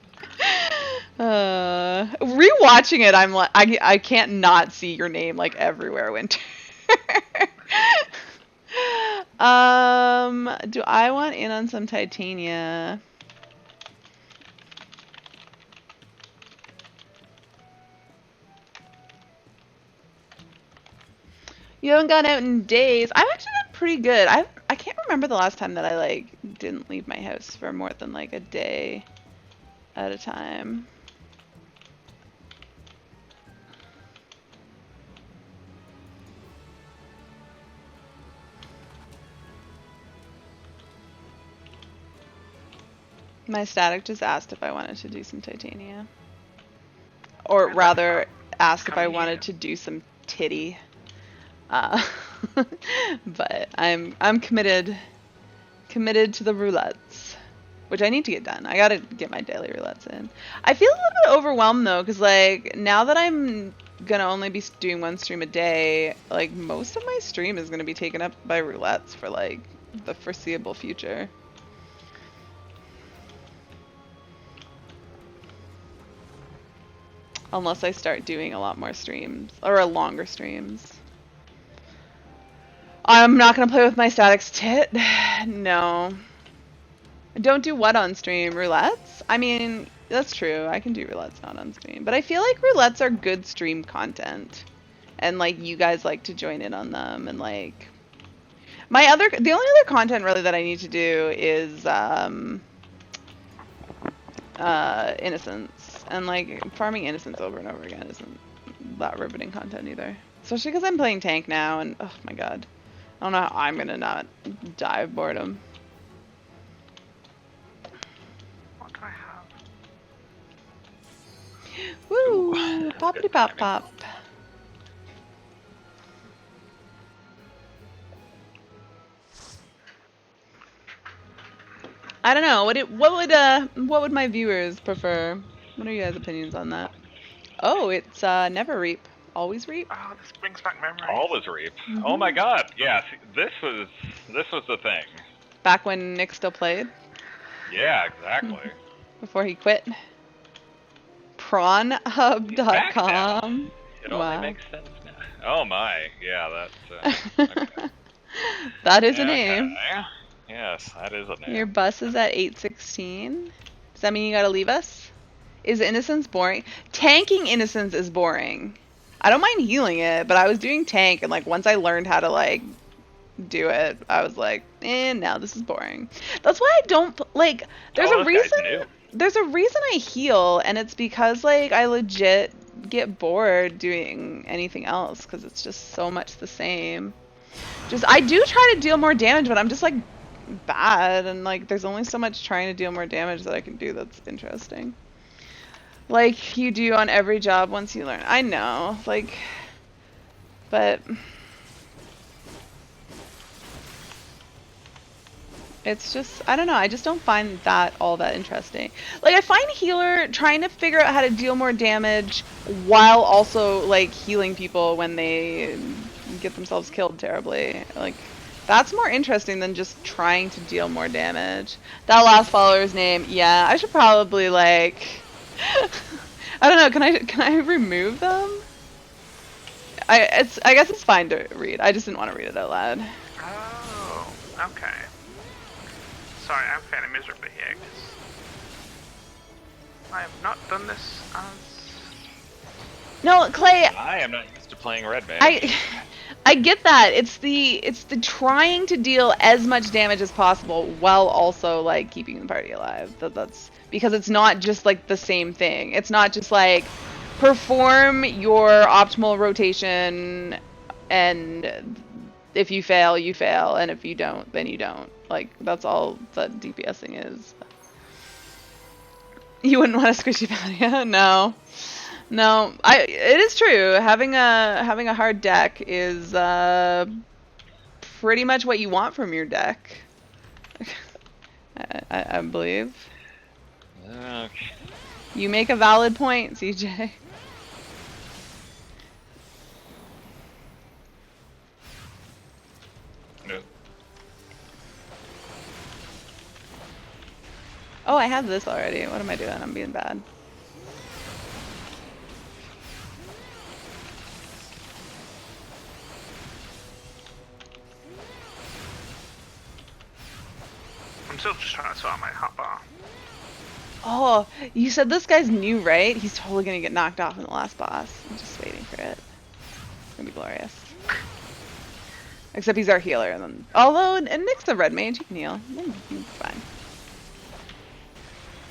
Rewatching it, I'm like I can't not see your name like everywhere, Winter. Do I want in on some Titania? You haven't gone out in days. I've actually been pretty good. I can't remember the last time that I like didn't leave my house for more than like a day at a time. My static just asked if I wanted to do some Titania. Or rather, asked if I wanted to do some titty. But I'm committed to the roulettes, which I need to get done. I gotta get my daily roulettes in. I feel a little bit overwhelmed though, because like now that I'm gonna only be doing one stream a day, like most of my stream is gonna be taken up by roulettes for like the foreseeable future. Unless I start doing a lot more streams, or longer streams. I'm not gonna play with my statics tit. No. Don't do what on stream? Roulettes? I mean, that's true. I can do roulettes not on stream. But I feel like roulettes are good stream content. And like you guys like to join in on them, and like the only other content really that I need to do is innocence. And like farming innocence over and over again isn't that riveting content either. Especially because I'm playing tank now, and oh my god. I don't know how I'm gonna not die of boredom. What do I have? Woo! Poppity pop pop. I don't know. What would my viewers prefer? What are you guys' opinions on that? Oh, it's never reap, always reap. Oh, this brings back memories. Always reap. Oh my god, yeah, see, this was the thing. back when Nick still played, Yeah, exactly. before he quit. He's back now. Prawnhub.com. It only Wow. makes sense now. Oh my, yeah, that's okay. That is a Okay. name. Yes, that is a name. Your bus is at 8:16. Does that mean you gotta leave us? Is Innocence boring? Tanking Innocence is boring. I don't mind healing it, but I was doing tank, and like once I learned how to like do it, I was like, no, this is boring. That's why I don't like. There's a Those guys reason. knew. There's a reason I heal, and it's because like I legit get bored doing anything else because it's just so much the same. Just I do try to deal more damage, but I'm just like bad, and like there's only so much trying to deal more damage that I can do that's interesting. Like you do on every job once you learn. I know, like, but it's just, I don't know, I just don't find that all that interesting. Like I find healer trying to figure out how to deal more damage while also like healing people when they get themselves killed terribly. Like that's more interesting than just trying to deal more damage. That last follower's name, yeah, I should probably like I don't know, can I remove them? I guess it's fine to read. I just didn't want to read it out loud. Oh, okay. Sorry, I'm failing miserably here, 'cause I have not done this as... No, Clay, I am not used to playing red man. I get that. It's the trying to deal as much damage as possible while also like keeping the party alive. That's because it's not just like the same thing. It's not just like perform your optimal rotation, and if you fail, you fail, and if you don't, then you don't. Like that's all that DPSing is. You wouldn't want a squishy bounty, no. No, it is true. Having a hard deck is pretty much what you want from your deck. I believe. Okay. You make a valid point, CJ. No. Oh, I have this already. What am I doing? I'm being bad. I'm still just trying to sort out my hotbar. Oh, you said this guy's new, right? He's totally gonna get knocked off in the last boss. I'm just waiting for it. It's gonna be glorious. Except he's our healer, and then although Nick's a red mage, he can heal. He'll be fine.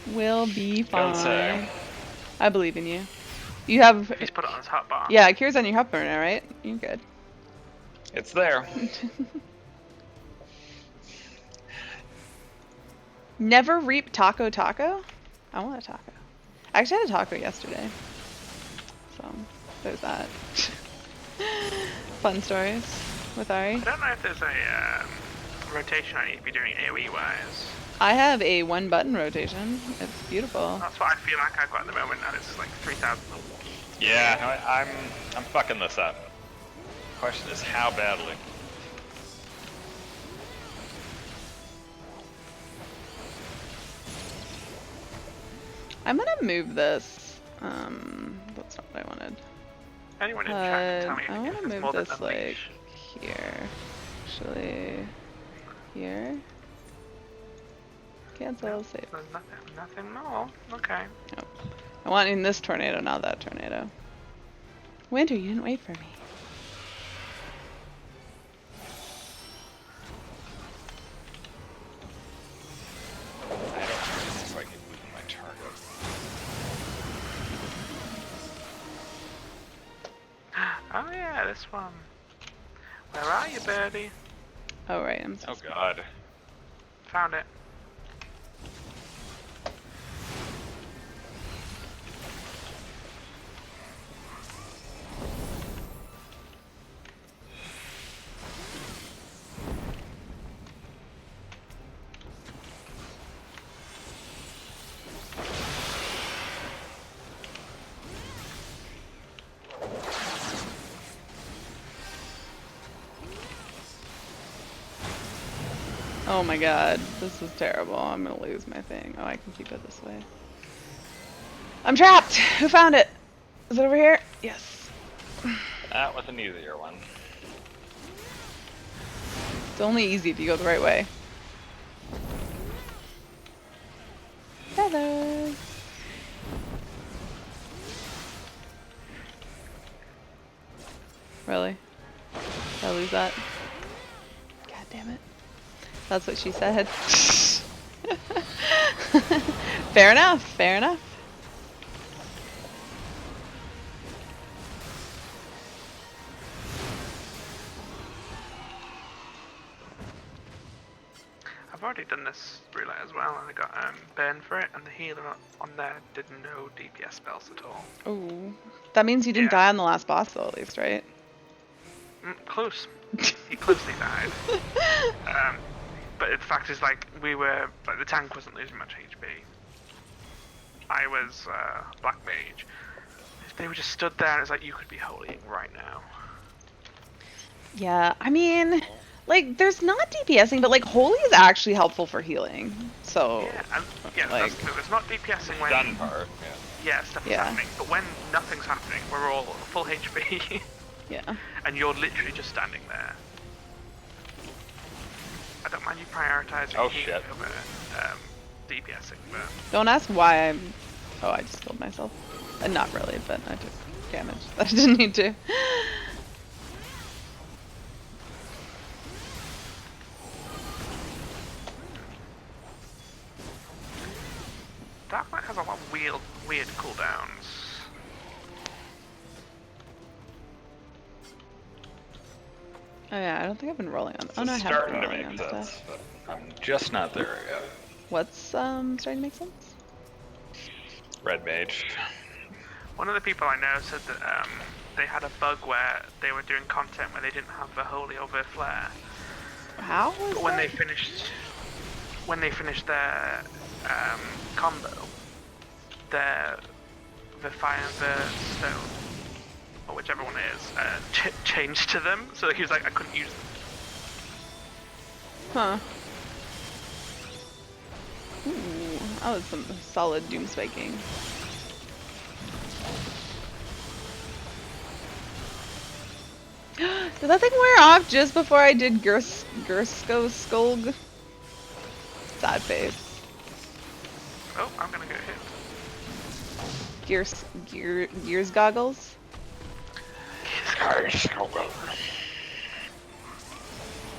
We'll be Don't say. fine. I believe in you. You have He's put it on his hotbar. yeah, Cure's on your hot burner, right? You're good. It's there. Never reap taco taco? I want a taco. I actually had a taco yesterday. So, there's that. Fun stories with Ari. I don't know if there's a rotation I need to be doing AoE wise. I have a one button rotation. It's beautiful. That's what I feel like I've got at the moment, and it's like 3,000. Yeah, I'm fucking this up. Question is how badly. I'm gonna move this. That's not what I wanted. Anyone in chat can tell me I if wanna there's move more than this a like leash. here. Actually, here. Cancel, save. There's nothing more. Okay. I want in this tornado, not that tornado. Winter, you didn't wait for me. I don't know if I can move my target. Oh yeah, this one. Where are you, birdie? Oh right, I'm Oh so god. Found it. Oh my god, this is terrible. I'm gonna lose my thing. Oh, I can keep it this way. I'm trapped! Who found it? Is it over here? Yes. That was an easier one. It's only easy if you go the right way. Feathers. Really? Did I lose that? God damn it. That's what she said. Fair enough, fair enough. I've already done this roulette as well, and I got burn for it, and the healer on there did no DPS spells at all. Oh, that means you didn't die on the last boss though, at least, right? Close. He closely died. But the fact is, like, the tank wasn't losing much HP. I was black mage. They were just stood there, and it's like, you could be holying right now. Yeah, I mean, like, there's not DPSing, but like, holy is actually helpful for healing. So, Yeah, like, that's true. It's not DPSing when Done part. yeah, stuff is happening, but when nothing's happening, we're all full HP. yeah. And you're literally just standing there. I don't mind you prioritizing healing over DPSing, but... Don't ask why I'm... Oh, I just killed myself. Not really, but I took damage that I didn't need to. Dark Knight has a lot of weird cooldowns. Oh yeah, I don't think I've been rolling on... Oh no, I have been starting to rolling make on sense, stuff. but I'm just not there yet. What's starting to make sense? Red mage. One of the people I know said that they had a bug where they were doing content where they didn't have the holy or the flare. How was But when that? they finished their combo, the fire and the stone, or whichever one it is, changed to them. So he was like, I couldn't use them. Huh. Ooh, that was some solid doom spiking. Did that thing wear off just before I did Gursko Skulg? Sad face. Oh, I'm gonna get hit. Gears goggles?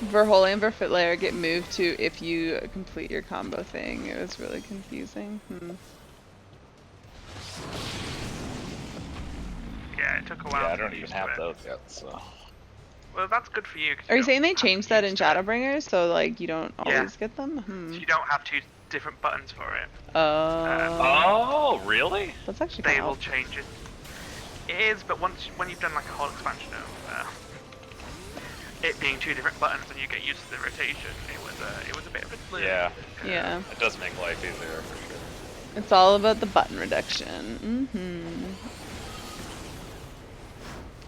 Verholy and Verfitlayer get moved to if you complete your combo thing. It was really confusing. Yeah, it took a while. Yeah, I to don't get even used to have it. those yet, so... Well, that's good for you. Are you saying they don't have changed to that in use that. Shadowbringers so like you don't Yeah. always get them? So you don't have two different buttons for it. Oh, really? That's actually They kind will of change it. It is, but when you've done like a whole expansion of it being two different buttons and you get used to the rotation, it was a bit of a blur. Yeah. yeah. It does make life easier, for sure. It's all about the button reduction.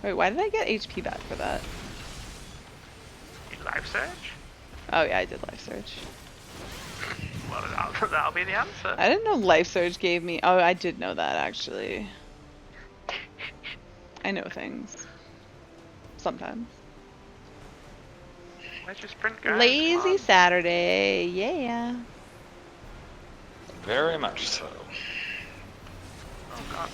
Wait, why did I get HP back for that? Life search? Oh yeah, I did life surge. Well, that'll be the answer. I didn't know life surge gave me. Oh, I did know that actually. I know things. Sometimes. Where's your sprint, guys? Lazy Come on. Saturday, yeah. Very much so. Oh god.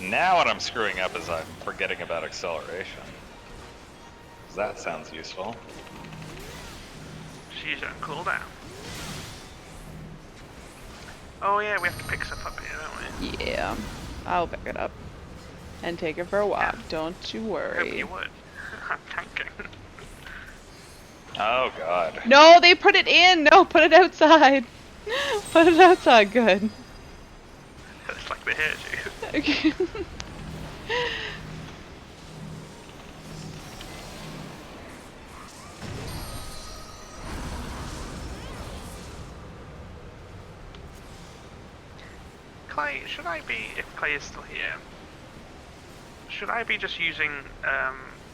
Now what I'm screwing up is I'm forgetting about acceleration. That sounds useful. She's on cooldown. Oh yeah, we have to pick stuff up here, don't we? Yeah. I'll pick it up. And take it for a walk. Don't you Hope worry. you would. I'm tanking. Oh god. No, they put it in! No, put it outside! Put it outside, good. It's like they heard you. Okay. Clay, should I be, if Clay is still here, Should I be just using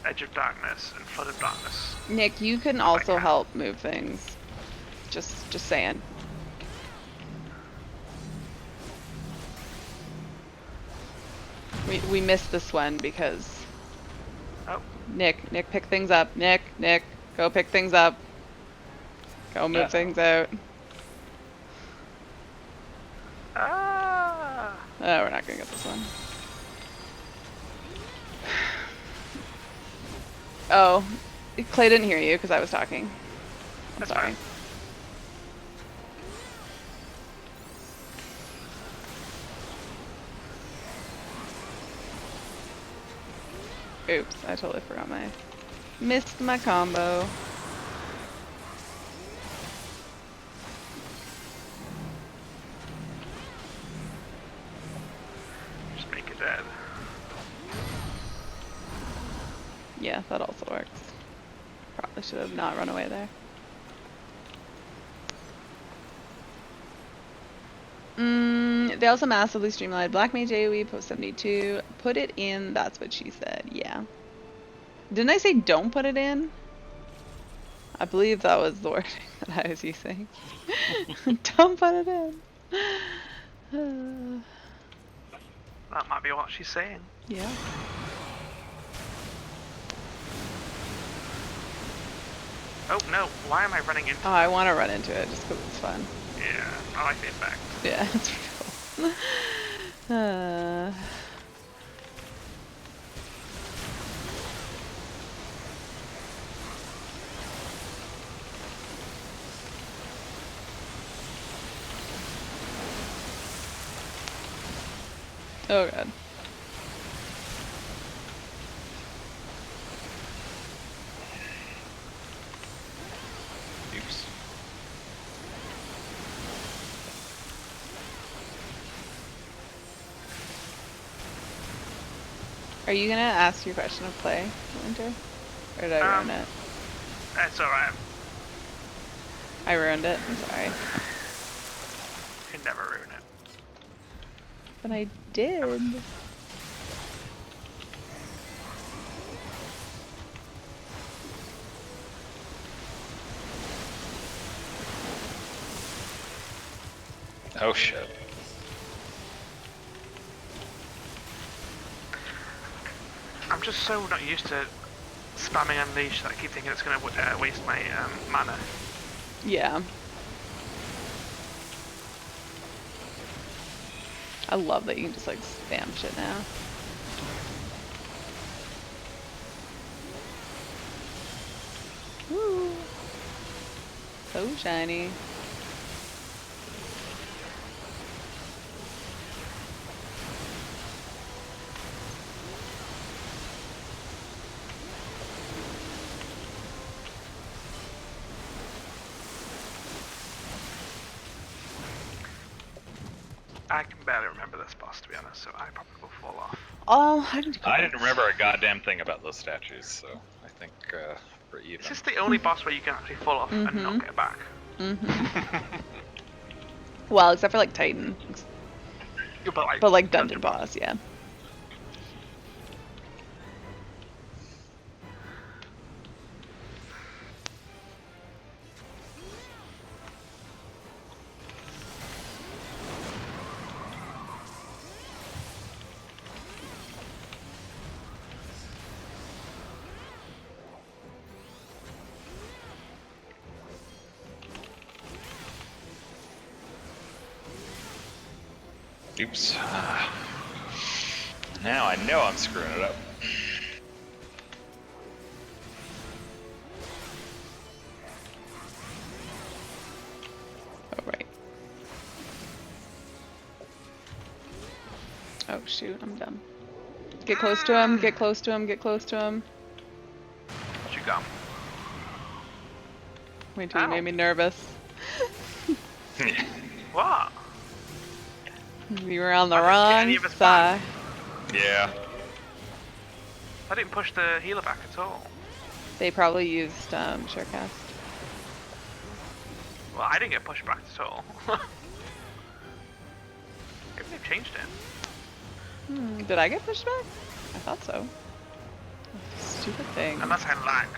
Edge of Darkness and Flood of Darkness? Nick, you can also help move things. Just saying. We missed this one because Nick, pick things up. Nick, go pick things up. Go move things out. Ah! Oh, we're not gonna get this one. Oh, Clay didn't hear you because I was talking. I'm sorry. Fine. Oops, I totally forgot missed my combo. Just make it dead. Yeah, that also works. Probably should have not run away there. They also massively streamlined Black Mage AoE post 72. Put it in, that's what she said, yeah. Didn't I say don't put it in? I believe that was the wording that I was using. Don't put it in. That might be what she's saying. Yeah. Oh no, why am I running into Oh, I want to run into it just because it's fun. Yeah, I like the effect. Yeah, it's pretty cool. Oh god. Oops. Are you gonna ask your question of play, Winter? Or did I ruin it? It's alright. I ruined it, I'm sorry. You can never ruin it. But I did. Oh shit. I'm just so not used to spamming Unleash that I keep thinking it's going to waste my mana. Yeah. I love that you can just like spam shit now. Woo! So shiny. I can barely remember this boss, to be honest, so I probably will fall off. Oh, I didn't remember a goddamn thing about those statues, so I think we're even. It's just the only boss where you can actually fall off and not get back. Well, except for like Titan. But like dungeon boss, yeah. Oops. Now I know I'm screwing it up. Oh, right. Oh, shoot, I'm dumb. Get close to him, get close to him, get close to him. What you got? Wait till you made me nervous. What? You were on the I didn't get any wrong of his side. Yeah. I didn't push the healer back at all. They probably used Surecast. Well, I didn't get pushed back at all. Maybe they've changed it. Did I get pushed back? I thought so. Stupid thing. Unless I lagged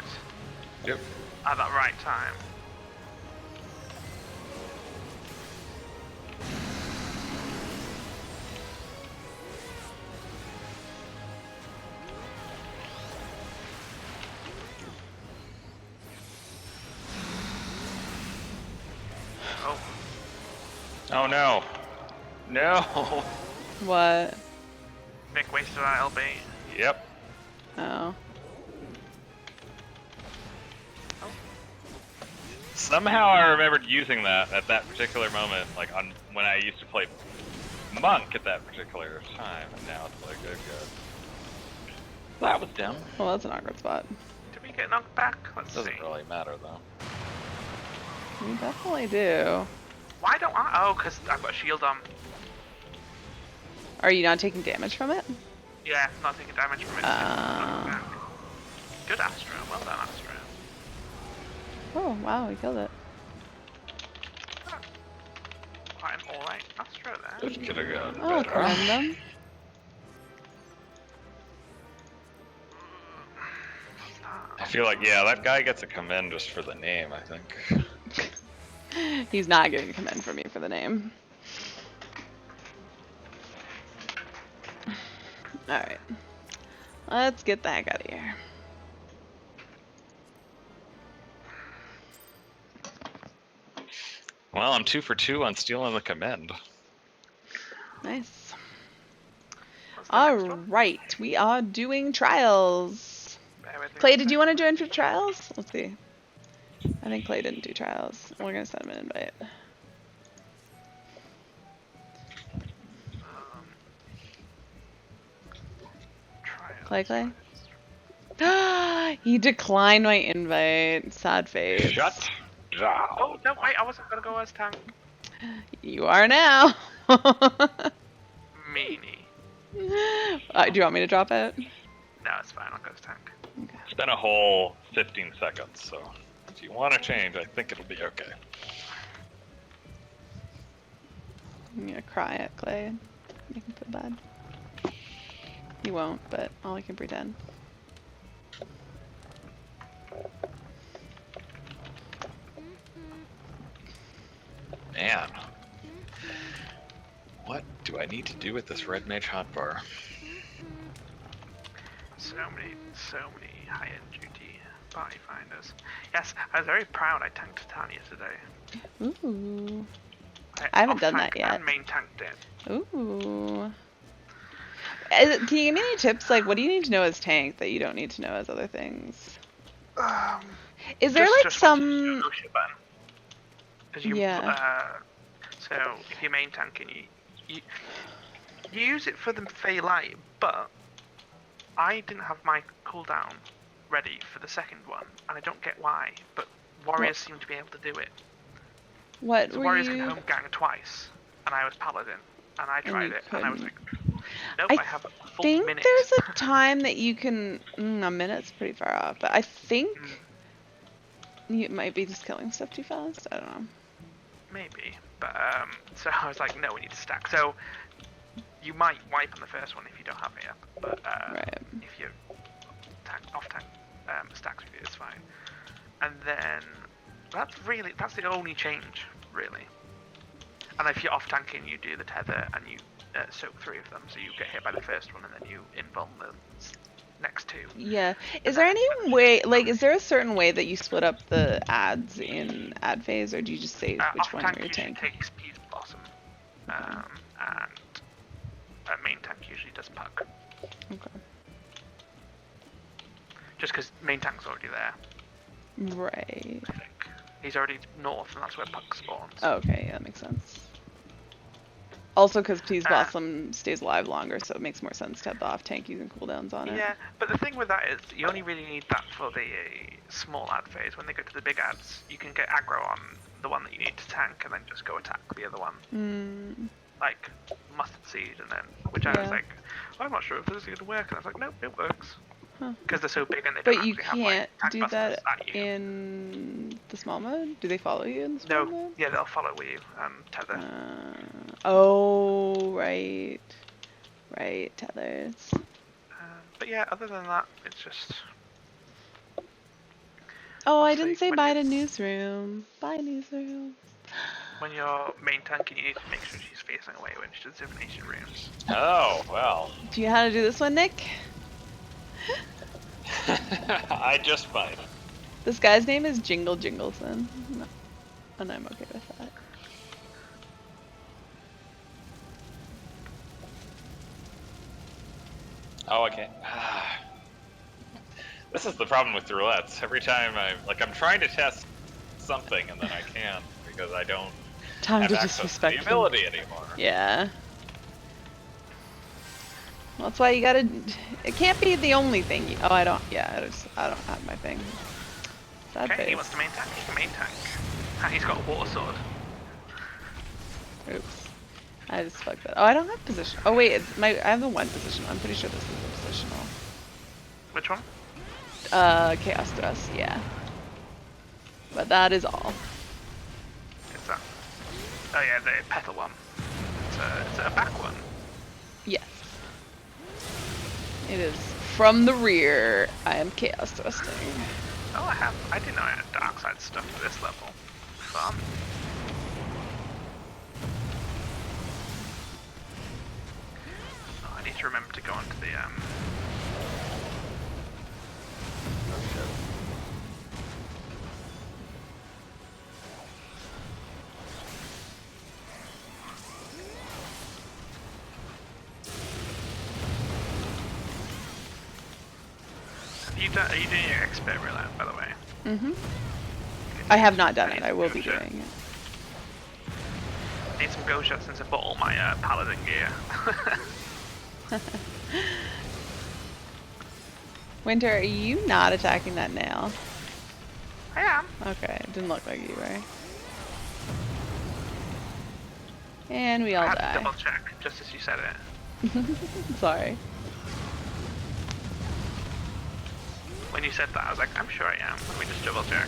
Yep. at that right time. Oh, Oh no. No. What? Nick wasted that LB. Yep. Oh. Somehow I remembered using that at that particular moment, like on when I used to play Monk at that particular time, and now it's like, oh god. That was dumb. Well, that's an awkward spot. Did we get knocked back? Let's Doesn't see. really matter though. We definitely do. Why don't I? Oh, because I've got a shield on. Are you not taking damage from it? Yeah, not taking damage from it. Knocked back. Good Astro. Well done, Astro. Oh, wow, we killed it. Quite an alright Astro there. This could have gone Oh, better. Corundum. I feel like, yeah, that guy gets a commend just for the name, I think. He's not getting a commend from me for the name. Alright. Let's get the heck out of here. Well, I'm 2 for 2 on stealing the commend. Nice. What's the next one? Alright, we are doing trials. Bear with me Clay, one did you sec. want to join for trials? Let's see. I think Clay didn't do trials. We're gonna send him an invite. Trials. Clay? He declined my invite. Sad face. Shut down. Oh, no, wait, I wasn't gonna go as tank. You are now. Meanie. Do you want me to drop it? No, it's fine, I'll go as tank. Okay. It's been a whole 15 seconds, so if you want to change, I think it'll be okay. I'm gonna cry at Clay. Make him feel bad. You won't, but I can pretend. Man. What do I need to do with this red mage hotbar? So many high-end duty party finders. Yes, I was very proud I tanked Titania today. Ooh. I haven't done that off-tanked yet. And main tanked it. Ooh. Can you give me any tips? Like, what do you need to know as tank that you don't need to know as other things? Is there like Just some? Because you, Yeah. so if you're main tanking, you use it for the Fey Light, but I didn't have my cooldown ready for the second one, and I don't get why, but warriors seem to be able to do it. What So were warriors you? can home gang twice, and I was paladin, and I tried you it, and I was couldn't. like, nope, I I have a full think minute. there's a time that you can. A minute's pretty far off, but I think you might be just killing stuff too fast. I don't know. Maybe, but so I was like, no, we need to stack. So you might wipe on the first one if you don't have it yet, but Right. if you off tank stacks with you, it's fine. And then that's the only change really. And if you're off tanking, you do the tether and you soak 3 of them, so you get hit by the first one and then you invuln the next 2. Yeah. Is there any way? Like, is there a certain way that you split up the ads in ad phase, or do you just say which Off one tank you're usually tanking? takes Peas Blossom, and main tank usually does Puck. Okay. Just because main tank's already there, Right. I think. He's already north, and that's where Puck spawns. Okay, yeah, that makes sense. Also, because Peas Blossom stays alive longer, so it makes more sense to have the off tank using cooldowns on it. Yeah, but the thing with that is, you only really need that for the small ad phase. When they go to the big ads, you can get aggro on the one that you need to tank, and then just go attack the other one. Mm, Like, Mustard Seed, and then, which I was Yeah. like, I'm not sure if this is going to work, and I was like, nope, it works. Huh. Because they're so big and they But don't you actually can't have, like, tank do busters that at you. in the small mode? Do they follow you in the small No, mode? yeah, they'll follow with you and tether. Oh, right. Right, tethers. But yeah, other than that, it's just. Oh, I Obviously, didn't say when bye you- to newsroom. Bye, newsroom. When you're main tanking, you need to make sure she's facing away when she does divination runes. Oh, well. Do you know how to do this one, Nick? I just might. This guy's name is Jingle Jingleson. No. And I'm okay with that. Oh, okay. This is the problem with the roulettes. Every time I'm trying to test something and then I can't because I don't Time have to access to disrespect the him. ability anymore. Yeah. Well, that's why you gotta. It can't be the only thing. Oh, I don't. Yeah, I don't have my thing. Sad Okay, he face. wants to main tank. He can main tank. And he's got a water sword. Oops. I just fucked that. Oh, I don't have position. Oh wait, I have the one position. I'm pretty sure this is the positional. Which one? Chaos Thrust. Yeah. But that is all. Is that? Oh yeah, the petal one. It's a back one. Yes. It is from the rear. I am chaos thrusting. Oh, I didn't know I had dark side stuff at this level. Fun. Oh, I need to remember to go onto the Are you doing your expert roulette, by the way? Mm-hmm. I have not done it. I will be doing it. I need some go shots since I bought all my paladin gear. Winter, are you not attacking that nail? I am. Okay, it didn't look like you were. And we all I had to die. double check just as you said it. Sorry. When you said that, I was like, I'm sure I am. Let me just double check.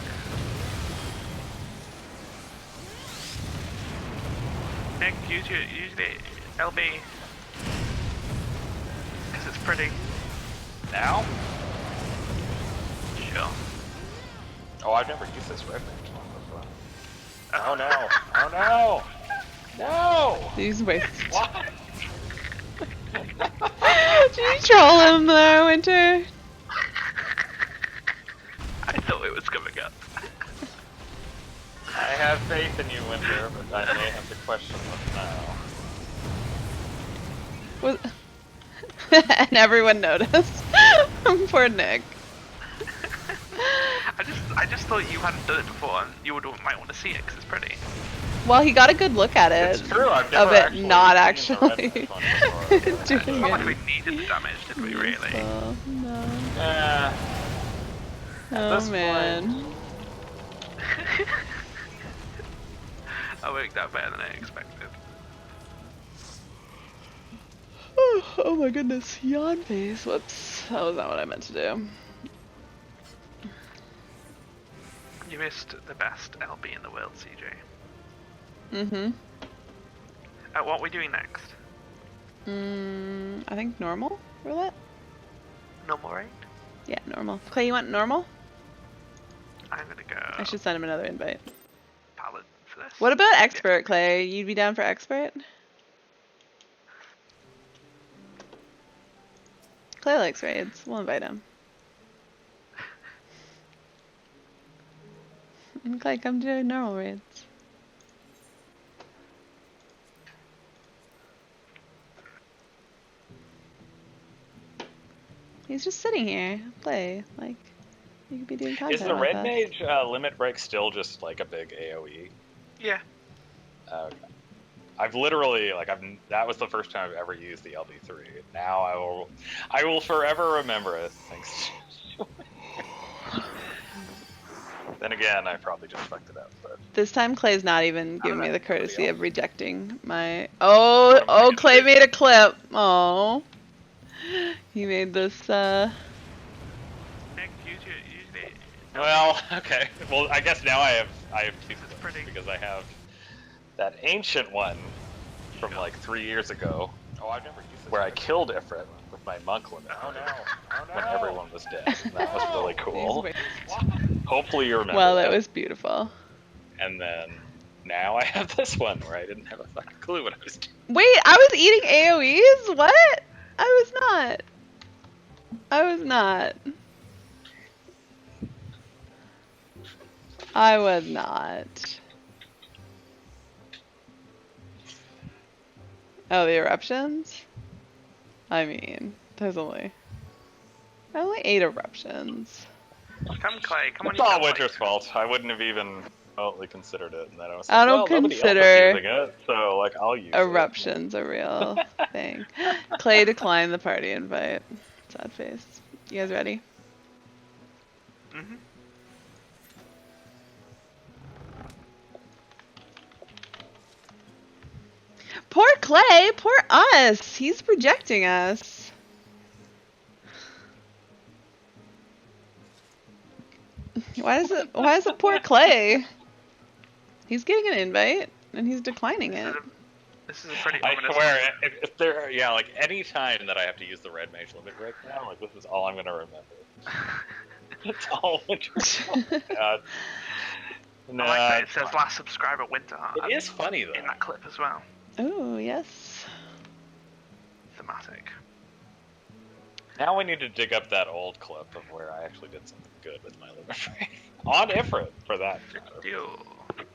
Nick, use the LB. Because it's pretty. Now? Sure. Oh, I've never used this red range one before. Oh no! Oh no! No! These waste. What? Did you troll him there, Winter? I thought it was coming up. I have faith in you, Winter, but I may have to question them now. And everyone noticed. Poor Nick. I just thought you hadn't done it before, and you might want to see it because it's pretty. Well, he got a good look at it. It's true, I've Of never it actually not seen the red actually range one before. It's doing not like it. we needed the damage, did we really? So, no. At Oh this man. point, I worked out better than I expected. Oh my goodness, yawn face. Whoops. That was not what I meant to do. You missed the best LB in the world, CJ. Mm-hmm. What are we doing next? I think normal roulette? Normal rate? Yeah, normal. Clay, you want normal? I'm gonna go I should send him another invite. paladin for this. What about expert, Clay? You'd be down for expert? Clay likes raids. We'll invite him. Clay, come do normal raids. He's just sitting here. Play. Like, you could be doing content is the with red us. mage limit break still just like a big AoE? Yeah. Okay. I've literally that was the first time I've ever used the LB3. Now I will forever remember it. Thanks. Then again, I probably just fucked it up. But This time Clay's not even giving me know. the courtesy Somebody of else? rejecting my. What am I Oh, gonna Clay do? made a clip. Oh, he made this. Nick, use the well, okay. Well, I guess now I have two This is pretty. because I have that ancient one from like 3 years ago. Oh, I've never used where I killed Ifrit with my monk limit. Oh no! Oh no! When everyone was dead. And that was really cool. Hopefully you remember Well, that. that was beautiful. And then now I have this one where I didn't have a fucking clue what I was doing. Wait, I was eating AoEs? What? I was not. I was not. I was not. Oh, the eruptions? I mean, there's only 8 eruptions. Come, Clay. Come on. It's all Winter's fault. I wouldn't have even remotely considered it, and then I was like, I don't well, nobody else consider is using it, so like I'll use eruptions a real thing. Clay declined the party invite. Sad face. You guys ready? Mhm. Poor Clay, poor us. He's projecting us. Why is it poor Clay? He's getting an invite and he's declining it. This is a pretty I ominous swear, one. if there, yeah, like any time that I have to use the red mage limit right now, like this is all I'm gonna remember. It's all Winter's fault. God. I like that it says last subscriber Winter. It is funny though. In that clip as well. Oh, yes. Thematic. Now we need to dig up that old clip of where I actually did something good with my limit break. On Ifrit, for that matter. Deal.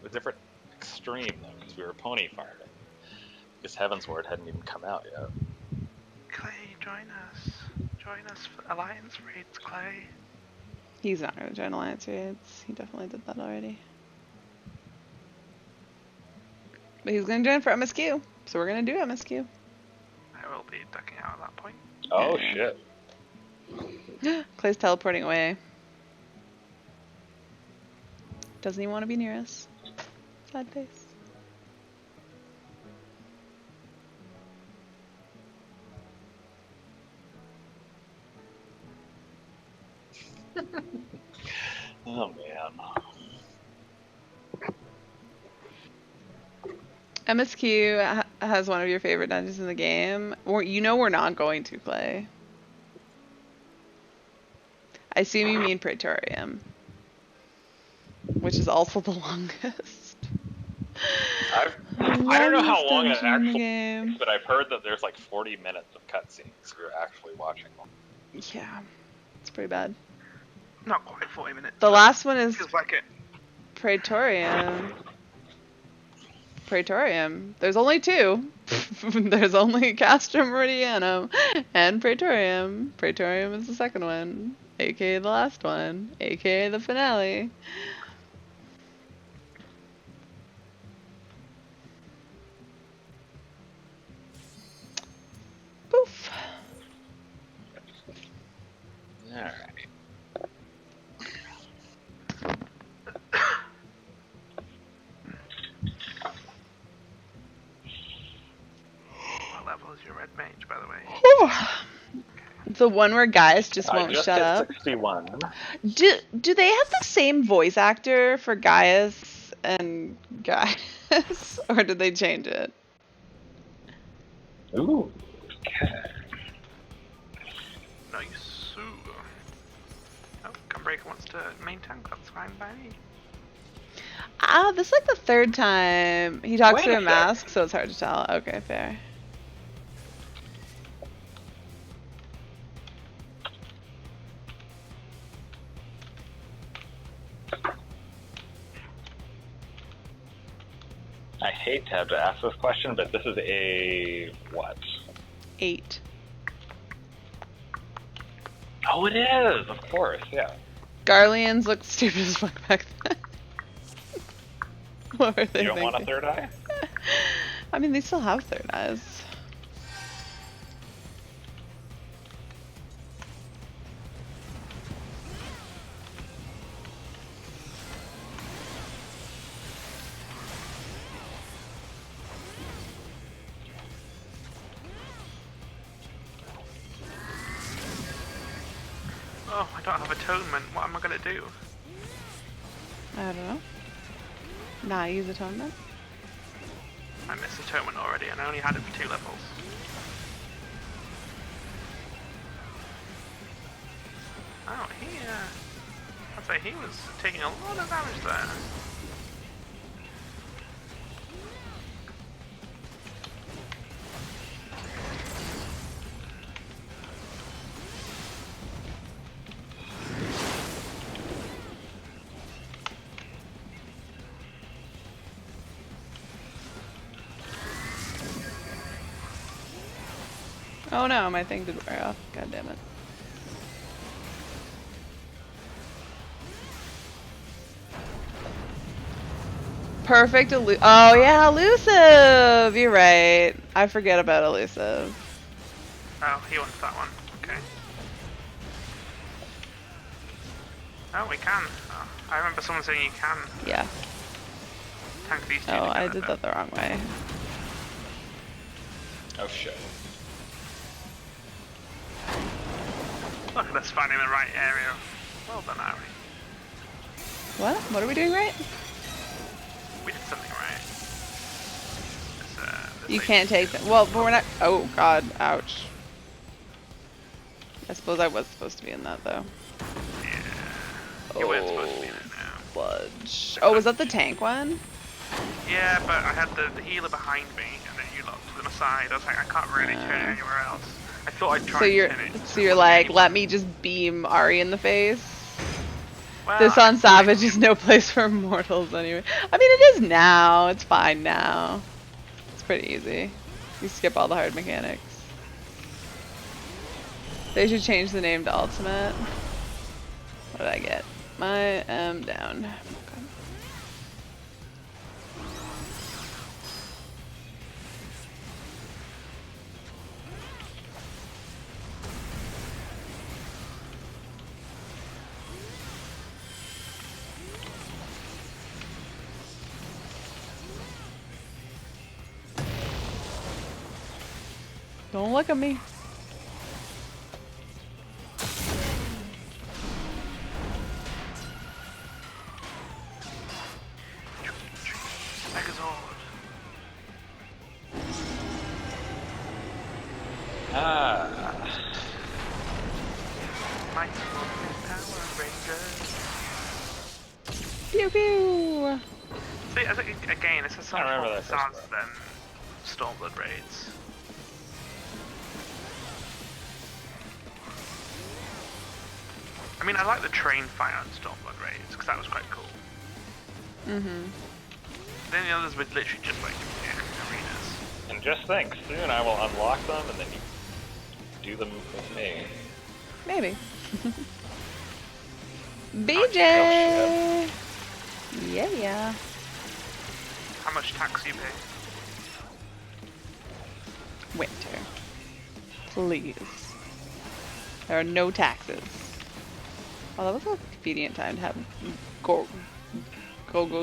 A different extreme though, because we were pony farming. Because Heaven's Word hadn't even come out yet. Clay, join us. Join us for Alliance raids, Clay. He's not going to join Alliance raids. He definitely did that already. But he's going to join for MSQ. So we're going to do MSQ. I will be ducking out at that point. Oh Yeah. shit. Clay's teleporting away. Doesn't even want to be near us. Sad face. Oh man. MSQ has one of your favorite dungeons in the game. You know we're not going to, Clay. I assume you mean Praetorium. Which is also the longest. I don't know how long it actually game. is, but I've heard that there's like 40 minutes of cutscenes if you're actually watching them. Yeah, it's pretty bad. Not quite 40 minutes. The last one is Feels like it. Praetorium. Praetorium. There's only 2. There's only Castrum Meridianum and Praetorium. Praetorium is the second one, aka the last one, aka the finale. Poof. Alright. What level is your red mage, by the way? The one where Gaius just won't I just shut hit up. 61. Do they have the same voice actor for Gaius and Gaius, or did they change it? Ooh. Okay. Nice. Ooh. Oh, Gunbreaker wants to main tank. That's fine by me. This is like the 3rd time he talks Wait through a a sec. mask, so it's hard to tell. Okay, fair. I hate to have to ask this question, but this is a what? 8. Oh, it is. Of course, yeah. Garleans looked stupid as fuck back then. What were they You don't want a thinking? third eye? I mean, they still have 3rd eyes. Oh, I don't have atonement. What am I gonna do? I don't know. Not use atonement. I missed atonement already, and I only had it for 2 levels. Oh, I'd say he was taking a lot of damage there. Oh no, my thing didn't wear off. God damn it. Perfect oh yeah, elusive! You're right. I forget about elusive. Oh, he wants that one. Okay. Oh, we can. Oh, I remember someone saying you can Yeah. tank these two Oh, I together, did that the wrong way. Oh shit. Look at us finding the right area. Well done, Ari. What? What are we doing right? We did something right. This You lady- can't take them. Well, but we're not. Oh god, ouch. I suppose I was supposed to be in that though. Yeah. You weren't supposed to be in it now. Fudge. Oh, was that the tank one? Yeah, but I had the healer behind me, and then you locked to the side. I was like, I can't really turn it anywhere else. I thought I'd try So and you're, turn it. so you're like, let me just beam Ari in the face. Well, This on Savage is no place for mortals anyway. I mean, it is now. It's fine now. It's pretty easy. You skip all the hard mechanics. They should change the name to Ultimate. What did I get? I am down. Okay. Don't look at me. Megazord. Ah. Mighty Morphin Power Rangers. Pew pew. See, I think, again, it's a so I much remember more that first facades part. than Stormblood raids. I mean, I like the train fight on Stormblood raids because that was quite cool. Mm-hmm. Then the others were literally just like arenas. And just think, soon I will unlock them and then you do them with me. Maybe. Oh, BJ. Yeah. How much tax you pay? Winter. Please. There are no taxes. Oh, that was a convenient time to have go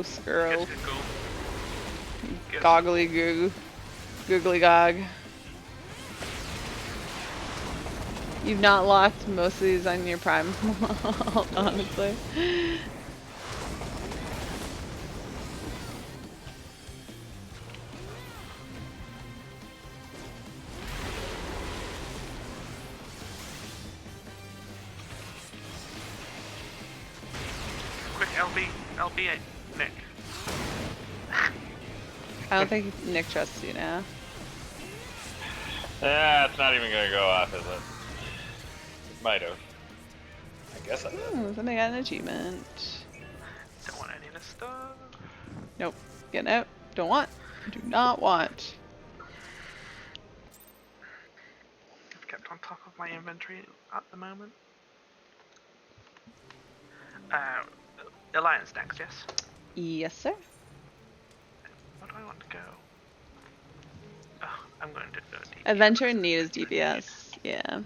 squirrel. Yes, go. Yes. Goggly goo. Googly gog. You've not locked most of these on your prime, honestly. Quick LB, Nick. I don't think Nick trusts you now. Yeah, it's not even gonna go off, is it? Might have. I guess I did. Somebody got an achievement. Don't want any of this stuff. Nope. Getting out. Don't want. Do not want. I've kept on top of my inventory at the moment. Alliance next, yes? Yes, sir. Where do I want to go? Oh, I'm going to go DPS. Adventure and need is DPS. Yeah.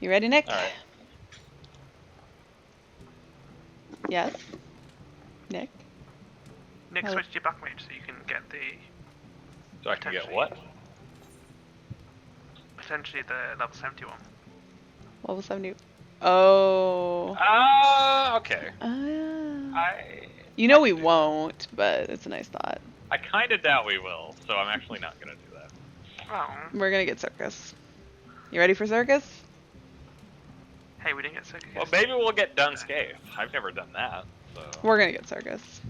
You ready, Nick? Alright. Yes. Nick? Nick, Hello. switch to your back mage so you can get the So I can get what? potentially the level 71. Level 70. Oh. Ah, okay. You know we won't, but it's a nice thought. I kind of doubt we will, so I'm actually not gonna do that. Oh, We're gonna get circus. You ready for circus? Hey, we didn't get circus. Well, maybe we'll get Dunscape. I've never done that. So. We're gonna get circus.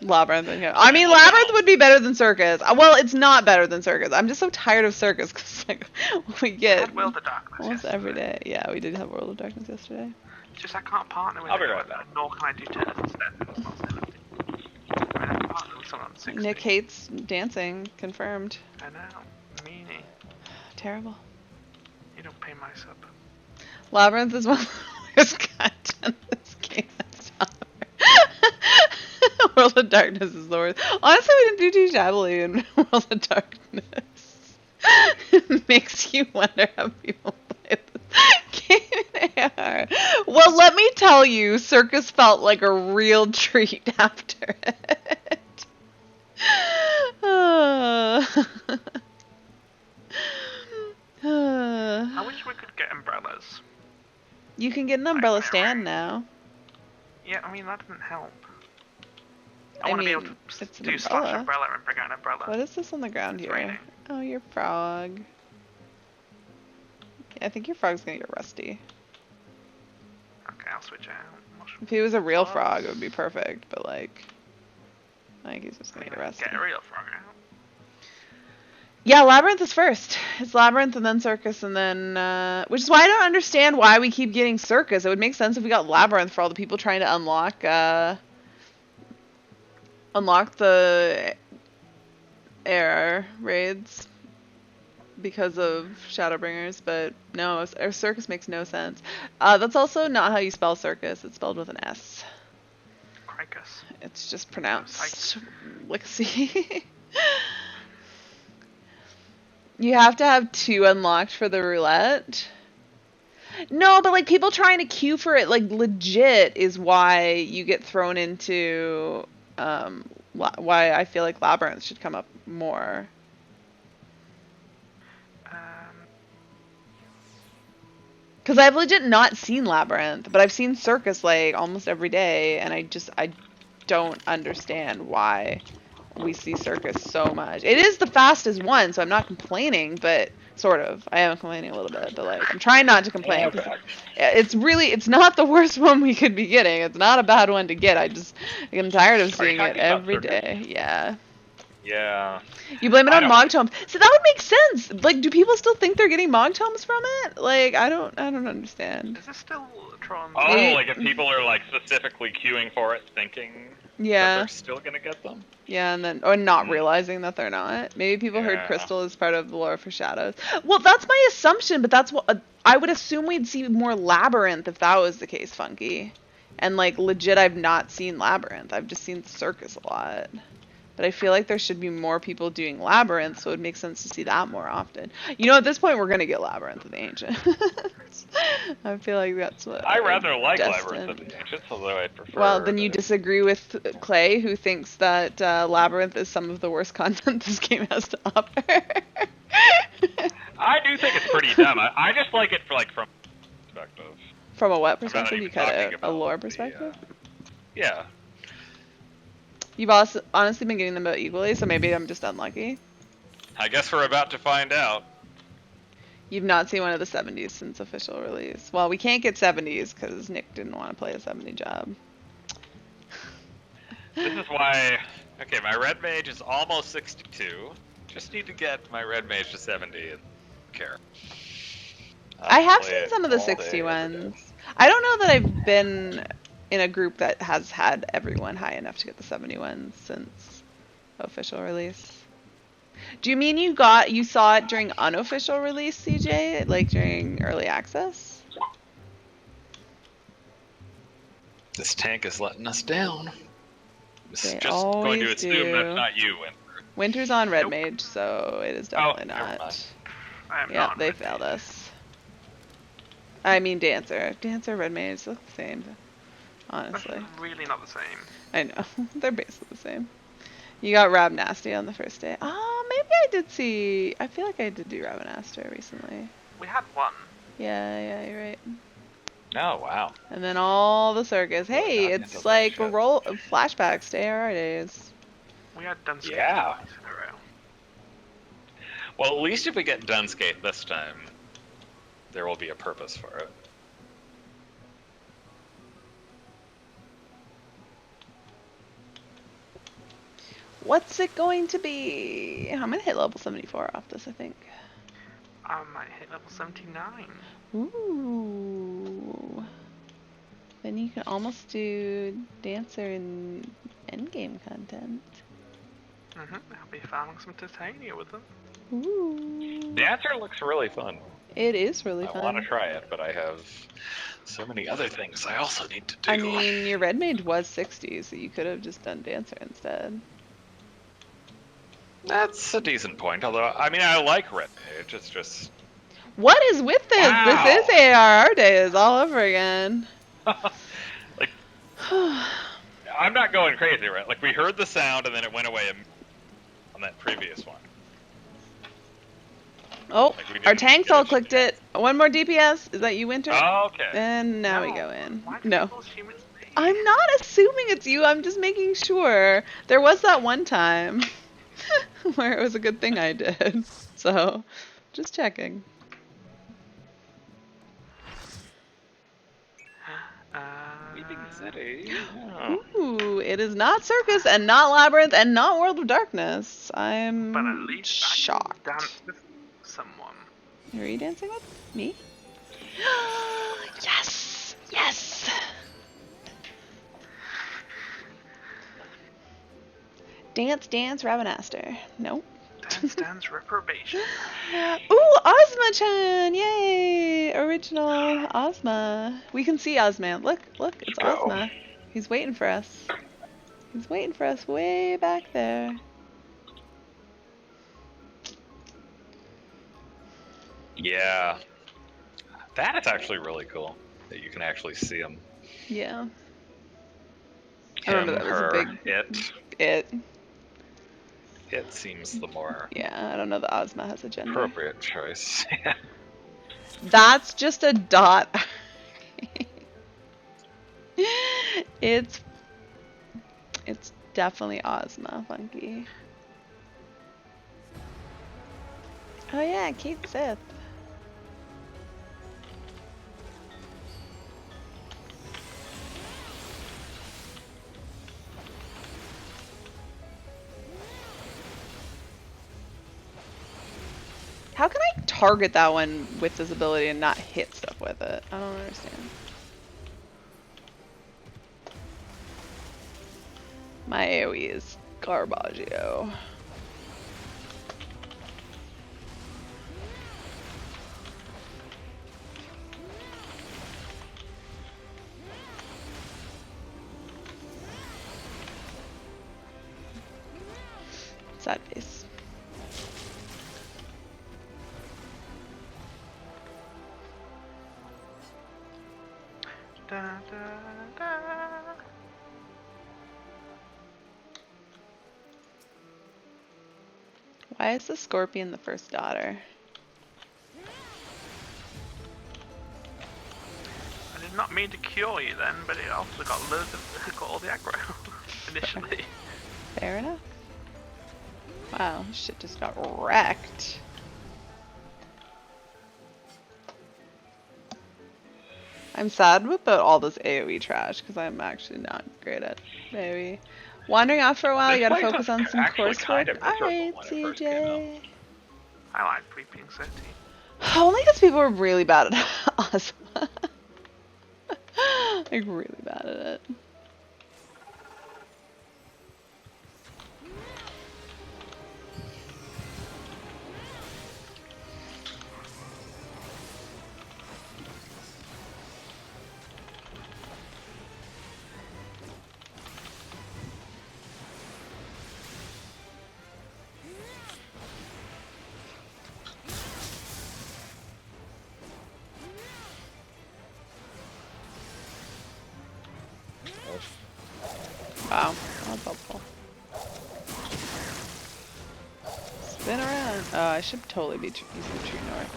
Labyrinth. Yeah. I mean, Labyrinth would be better than circus. Well, it's not better than circus. I'm just so tired of circus because like we We get had World of Darkness almost every yesterday. day. Yeah, we did have World of Darkness yesterday. Just I can't partner with I'll be anyone, right back. nor can I do tennis instead. It's not 70. I mean, I can partner with someone on 60. Nick hates dancing. Confirmed. I know. Meanie. Terrible. You don't pay my sub. Labyrinth is one of the worst content this game has to offer. World of Darkness is the worst. Honestly, we didn't do too shabbily in World of Darkness. It makes you wonder how people play this game in AR. Well, let me tell you, Circus felt like a real treat after it. I wish we could get umbrellas. You can get an umbrella stand now. Yeah, I mean, that doesn't help. I I want to be able mean, to it's an do umbrella. slash umbrella and bring out an umbrella. What is this on the ground It's here? raining. Oh, your frog. I think your frog's gonna get rusty. Okay, I'll switch out. Mushroom. If he was a real Frogs. frog, it would be perfect, but like, I think he's just I gonna mean, get I rusty. can get a real frog out. Yeah, Labyrinth is first. It's Labyrinth and then Circus and then, which is why I don't understand why we keep getting Circus. It would make sense if we got Labyrinth for all the people trying to unlock the air raids because of Shadowbringers, but no, our Circus makes no sense. That's also not how you spell Circus. It's spelled with an S. Cricus. It's just pronounced Lixie. You have to have 2 unlocked for the roulette. No, but like people trying to queue for it, like legit, is why you get thrown into why I feel like Labyrinth should come up more. Because I've legit not seen Labyrinth, but I've seen Circus like almost every day, and I don't understand why we see Circus so much. It is the fastest one, so I'm not complaining, but sort of. I am complaining a little bit, but like I'm trying not to complain. 'Cause it's not the worst one we could be getting. It's not a bad one to get. I'm tired of seeing it every day. Yeah. Yeah. You blame it I on don't- Mog Tomes. So that would make sense. Like, do people still think they're getting Mog Tomes from it? Like, I don't understand. Is this still Tron? Oh, Maybe- like if people are like specifically queuing for it, thinking that Yeah. they're still gonna get them. Yeah, and then or not realizing that they're not. Maybe people heard Yeah. Crystal is part of the lore for Shadows. Well, that's my assumption, but that's what I would assume we'd see more Labyrinth if that was the case, Funky. And like legit, I've not seen Labyrinth. I've just seen Circus a lot. But I feel like there should be more people doing Labyrinth, so it makes sense to see that more often. You know, at this point, we're gonna get Labyrinth of the Ancient. I feel like that's what I rather like destined. Labyrinth of the Ancients, although I prefer. Well, then you the- disagree with Clay, who thinks that Labyrinth is some of the worst content this game has to offer. I do think it's pretty dumb. I just like it for like from perspective. From a what I'm not perspective? even You cut talking it a about lore the, perspective? Yeah. You've also honestly been getting them about equally, so maybe I'm just unlucky. I guess we're about to find out. You've not seen one of the 70s since official release. Well, we can't get 70s because Nick didn't want to play a 70 job. This is why. Okay, my red mage is almost 62. Just need to get my red mage to 70 and care. I have play seen it some of the all day, 60 every day. ones. I don't know that I've been in a group that has had everyone high enough to get the 70 ones since official release. Do you mean you saw it during unofficial release, CJ? Like during early access? This tank is letting us down. They Just going to always assume do. that's not you, Winter. Winter's on red Nope. mage, so it is Oh, definitely never not. mind. I am Yeah, not they ready. failed us. I mean Dancer. Dancer, red mage, look the same. Honestly. That's really not the same. I know. They're basically the same. You got Rab Nasty on the first day. Oh, maybe I did see. I feel like I did do Rabanaster recently. We had one. Yeah, you're right. Oh, wow. And then all the circus. Well, Hey, not it's into like that shit. roll flashbacks to ARR days. We had done skate Yeah. twice in a row. Well, at least if we get Dunscape this time, there will be a purpose for it. What's it going to be? I'm gonna hit level 74 off this, I think. I might hit level 79. Ooh. Then you can almost do Dancer and endgame content. I'll be farming some titania with them. Ooh. Dancer looks really fun. It is really I fun. want to try it, but I have so many other things I also need to do. I mean, your red mage was 60, so you could have just done Dancer instead. That's a decent point. Although, I mean, I like red mage. It's just What is with this? Wow. This is ARR days all over again. like I'm not going crazy, right? Like we heard the sound and then it went away on that previous one. Oh, Like our tanks all clicked it. One more DPS. Is that you, Winter? Oh, okay. And now we No. go in. Why do No. people assume it's me? I'm not assuming it's you. I'm just making sure. There was that one time where it was a good thing I did. So, just checking. Weeping City. Ooh, it is not Circus and not Labyrinth and not World of Darkness. I'm But at least shocked. I can dance with someone. Are you dancing with me? Yes! Yes! Dance, dance, Ravenaster. Nope. Dance reprobation. Ooh, Ozma-chan! Yay! Original Ozma. We can see Ozma. Look, it's Let's go. Ozma. He's waiting for us. He's waiting for us way back there. Yeah. That is actually really cool that you can actually see him. Yeah. I remember that was a her, big It seems the more Yeah, I don't know that Ozma has a gender. appropriate choice. That's just a dot. It's definitely Ozma, Funky. Oh yeah, Kate Sith. How can I target that one with this ability and not hit stuff with it? I don't understand. My AoE is Garbaggio. Sad face. Da, da, da. Why is the scorpion the first daughter? I did not mean to cure you then, but it also got loads of got all the aggro initially. Fair enough. Wow, shit just got wrecked. I'm sad about all this AoE trash because I'm actually not great at AoE. Wandering off for a while, you This gotta place focus was on some actually kind coursework. of miserable Alright, when it first came out. CJ. I like Weeping City. Only because people were really bad at Ozma. Like, really bad at it. Wow, that's helpful. Spin around. Oh, I should totally be using True North.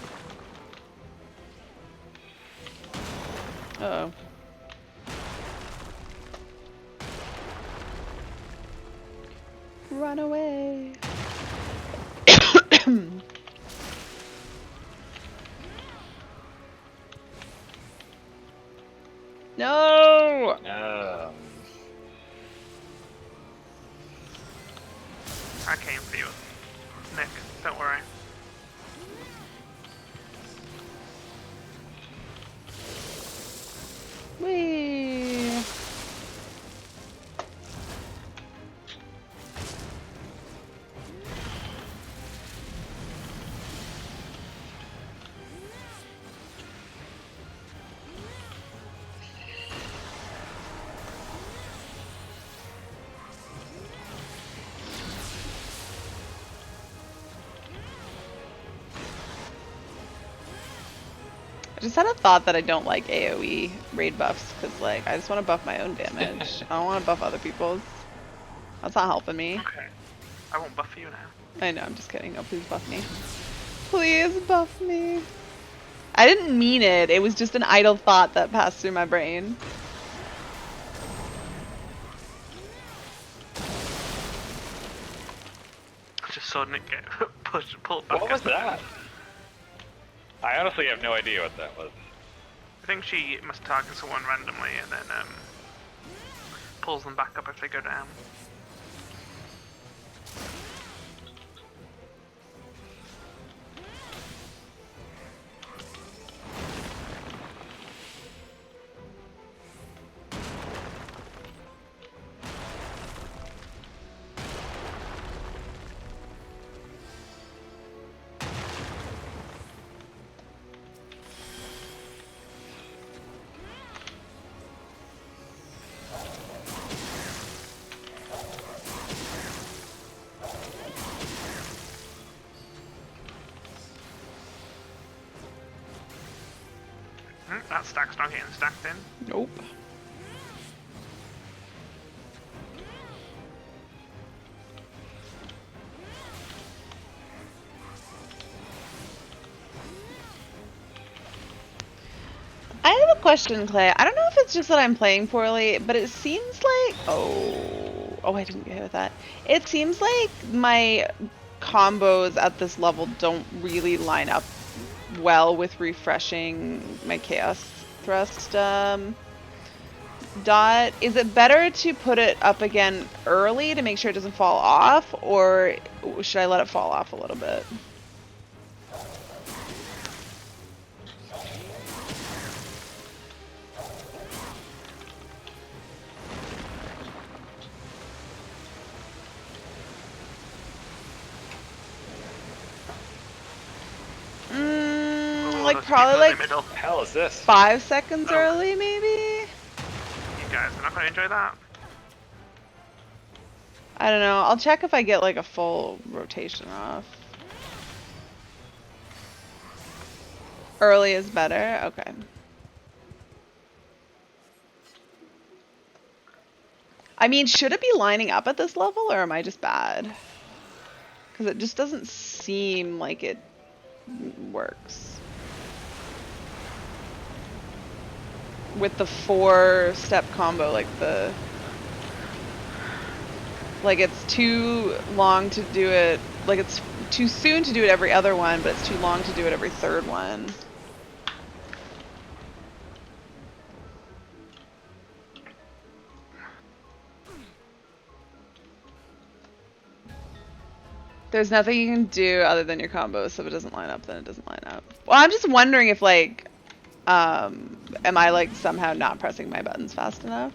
Uh-oh. Run away. No! I came for you, Nick. Don't worry. Whee! I just had a thought that I don't like AoE raid buffs, because, like, I just want to buff my own damage. I don't want to buff other people's. That's not helping me. Okay. I won't buff you now. I know, I'm just kidding. No, please buff me. Please buff me. I didn't mean it. It was just an idle thought that passed through my brain. I just saw Nick get pulled back. What was that? I honestly have no idea what that was. I think she must target someone randomly and then pulls them back up if they go down. That stack's not getting stacked in. Nope. I have a question, Clay. I don't know if it's just that I'm playing poorly, but it seems like... Oh, I didn't get hit with that. It seems like my combos at this level don't really line up well with refreshing my Chaos Thrust dot. Is it better to put it up again early to make sure it doesn't fall off, or should I let it fall off a little bit? Like probably like middle. What the hell is this? 5 seconds Oh. early, maybe? You guys are not going to enjoy that. I don't know. I'll check if I get like a full rotation off. Early is better? Okay. I mean, should it be lining up at this level, or am I just bad? Because it just doesn't seem like it works. With the 4-step combo, like it's too long to do it, like it's too soon to do it every other one, but it's too long to do it every third one. There's nothing you can do other than your combos, so if it doesn't line up, then it doesn't line up. Well, I'm just wondering if, like, am I, like, somehow not pressing my buttons fast enough?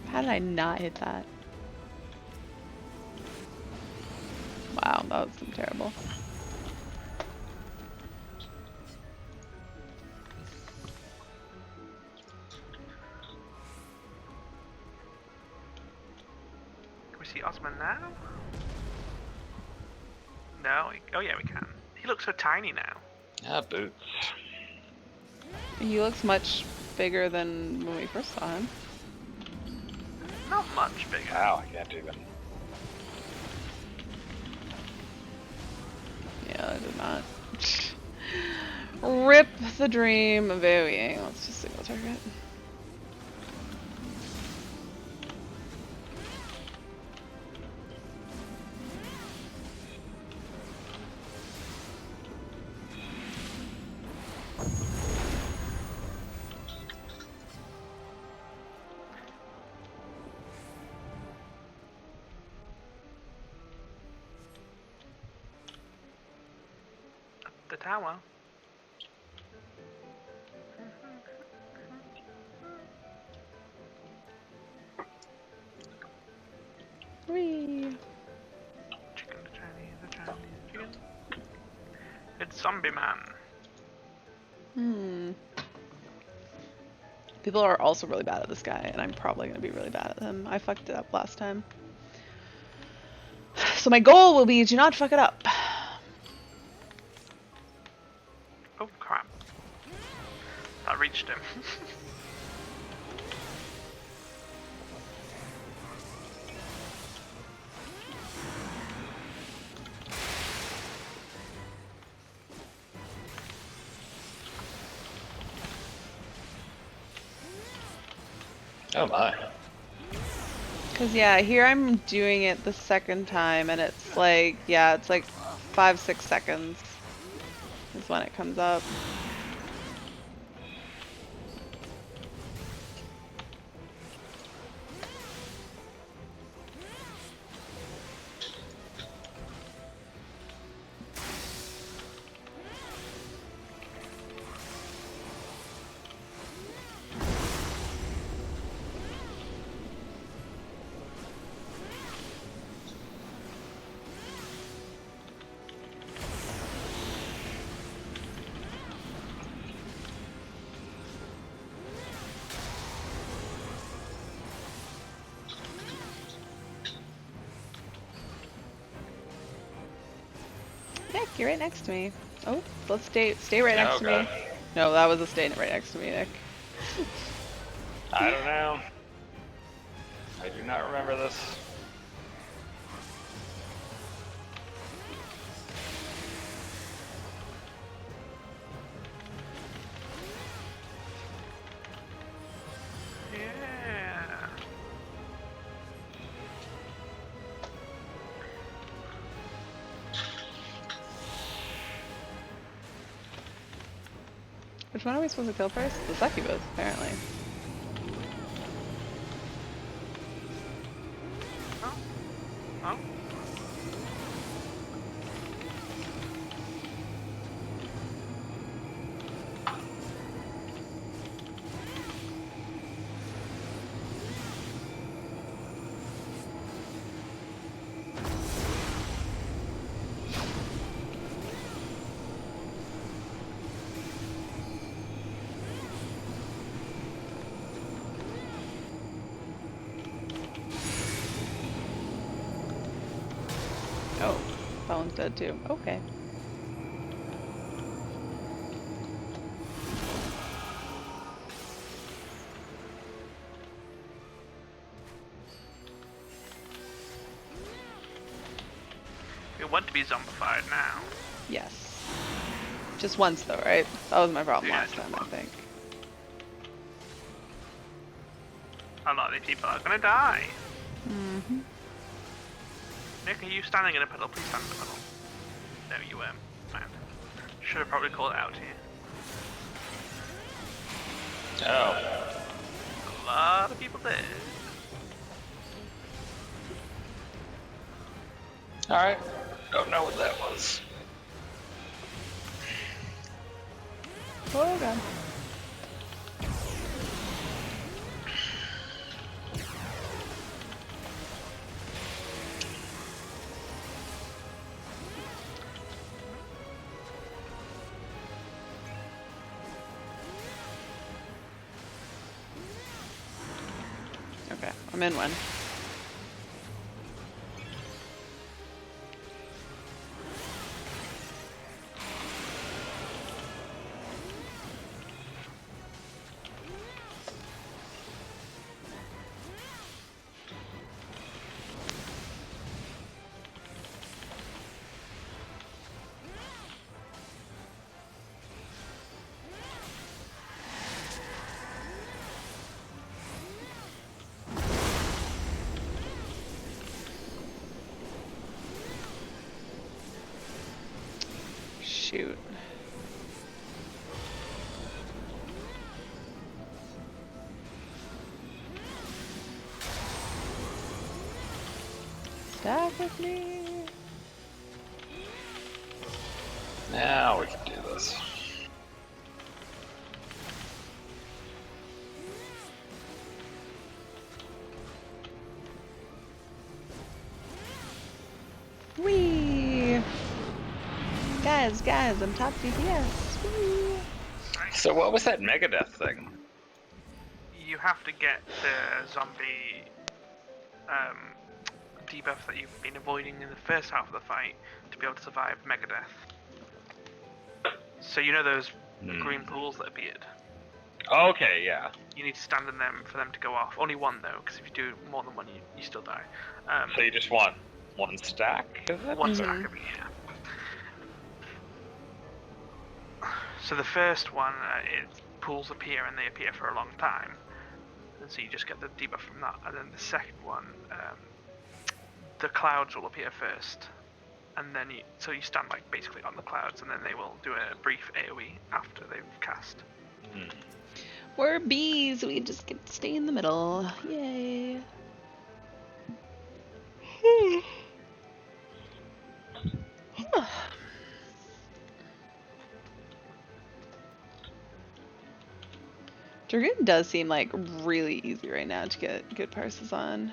How did I not hit that? Wow, that was terrible. Can we see Osman now? No? Oh yeah, we can. He looks so tiny now. Ah, boots. He looks much bigger than when we first saw him. Not much bigger. Wow, I can't even. Yeah, I did not. Rip the dream of AoEing. Let's just single target. the tower. Whee! Chicken, the Chinese chicken. It's Zombie Man. People are also really bad at this guy, and I'm probably gonna be really bad at him. I fucked it up last time. So my goal will be to not fuck it up. Oh crap. That reached him. Oh my. Cause yeah, here I'm doing it the second time, and it's like, yeah, it's like 5-6 seconds is when it comes up. Nick, you're right next to me. Oh, let's stay right next to me. No, that was a stay right next to me, Nick. I don't know. I do not remember this. Yeah. Which one are we supposed to kill first? The succubus, apparently. Oh. Oh. Oh, that one's dead too. Okay. We want to be zombified now. Yes. Just once though, right? That was my problem Yeah, last just time, I once. think. A lot of these people are gonna die. Mm-hmm. Nick, are you standing in a puddle? Please stand in a puddle. No, you weren't. Man. Should have probably called it out here. Oh. A lot of people dead. Alright. Don't know what that was. Oh god. Okay, I'm in one. Shoot. Stack with me. Now we can do this. Whee! Guys, I'm top DPS. Whee! So what was that Megadeth thing? You have to get the zombie debuff that you've been avoiding in the first half of the fight to be able to survive Megadeth. So you know those green pools that appeared? Okay, yeah. You need to stand in them for them to go off. Only one though, because if you do more than one, you still die. So you just want one stack, is it? One stack of it, yeah. So the first one, pools appear and they appear for a long time. And so you just get the debuff from that. And then the second one, the clouds will appear first. And then you stand like basically on the clouds and then they will do a brief AoE after they've cast. We're bees, we just get to stay in the middle. Yay. Dragoon does seem like really easy right now to get good parses on.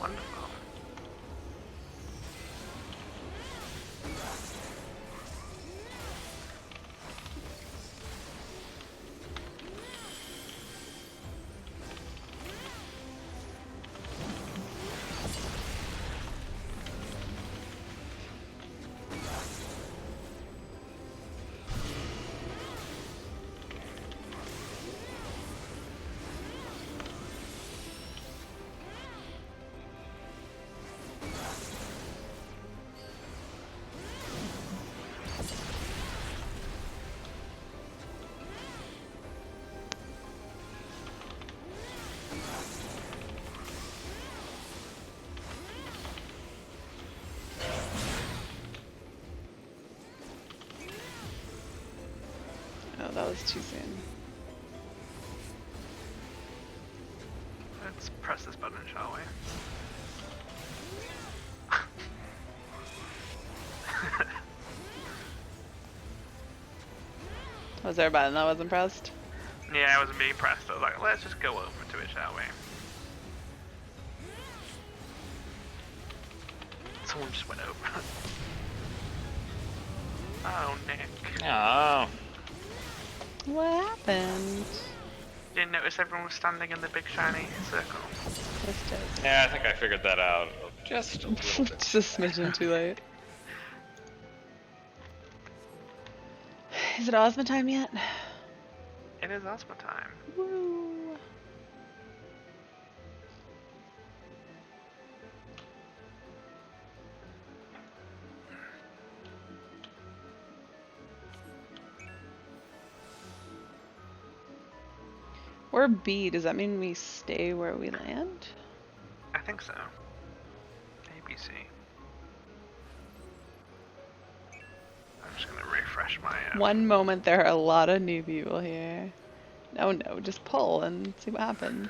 Wonderful. Oh, that was too soon. Let's press this button, shall we? Was there a button that wasn't pressed? Yeah, I wasn't being pressed. I was like, let's just go over to it, shall we? Someone just went over. Oh, Nick. Oh. What happened? Didn't notice everyone was standing in the big shiny circle. Just Yeah, I think I figured that out just a little bit. just a smidgen too late. Is it Ozma time yet? It is Ozma time. Woo! We're B. Does that mean we stay where we land? I think so. ABC. I'm just gonna refresh my. One moment there are a lot of new people here. No, just pull and see what happens.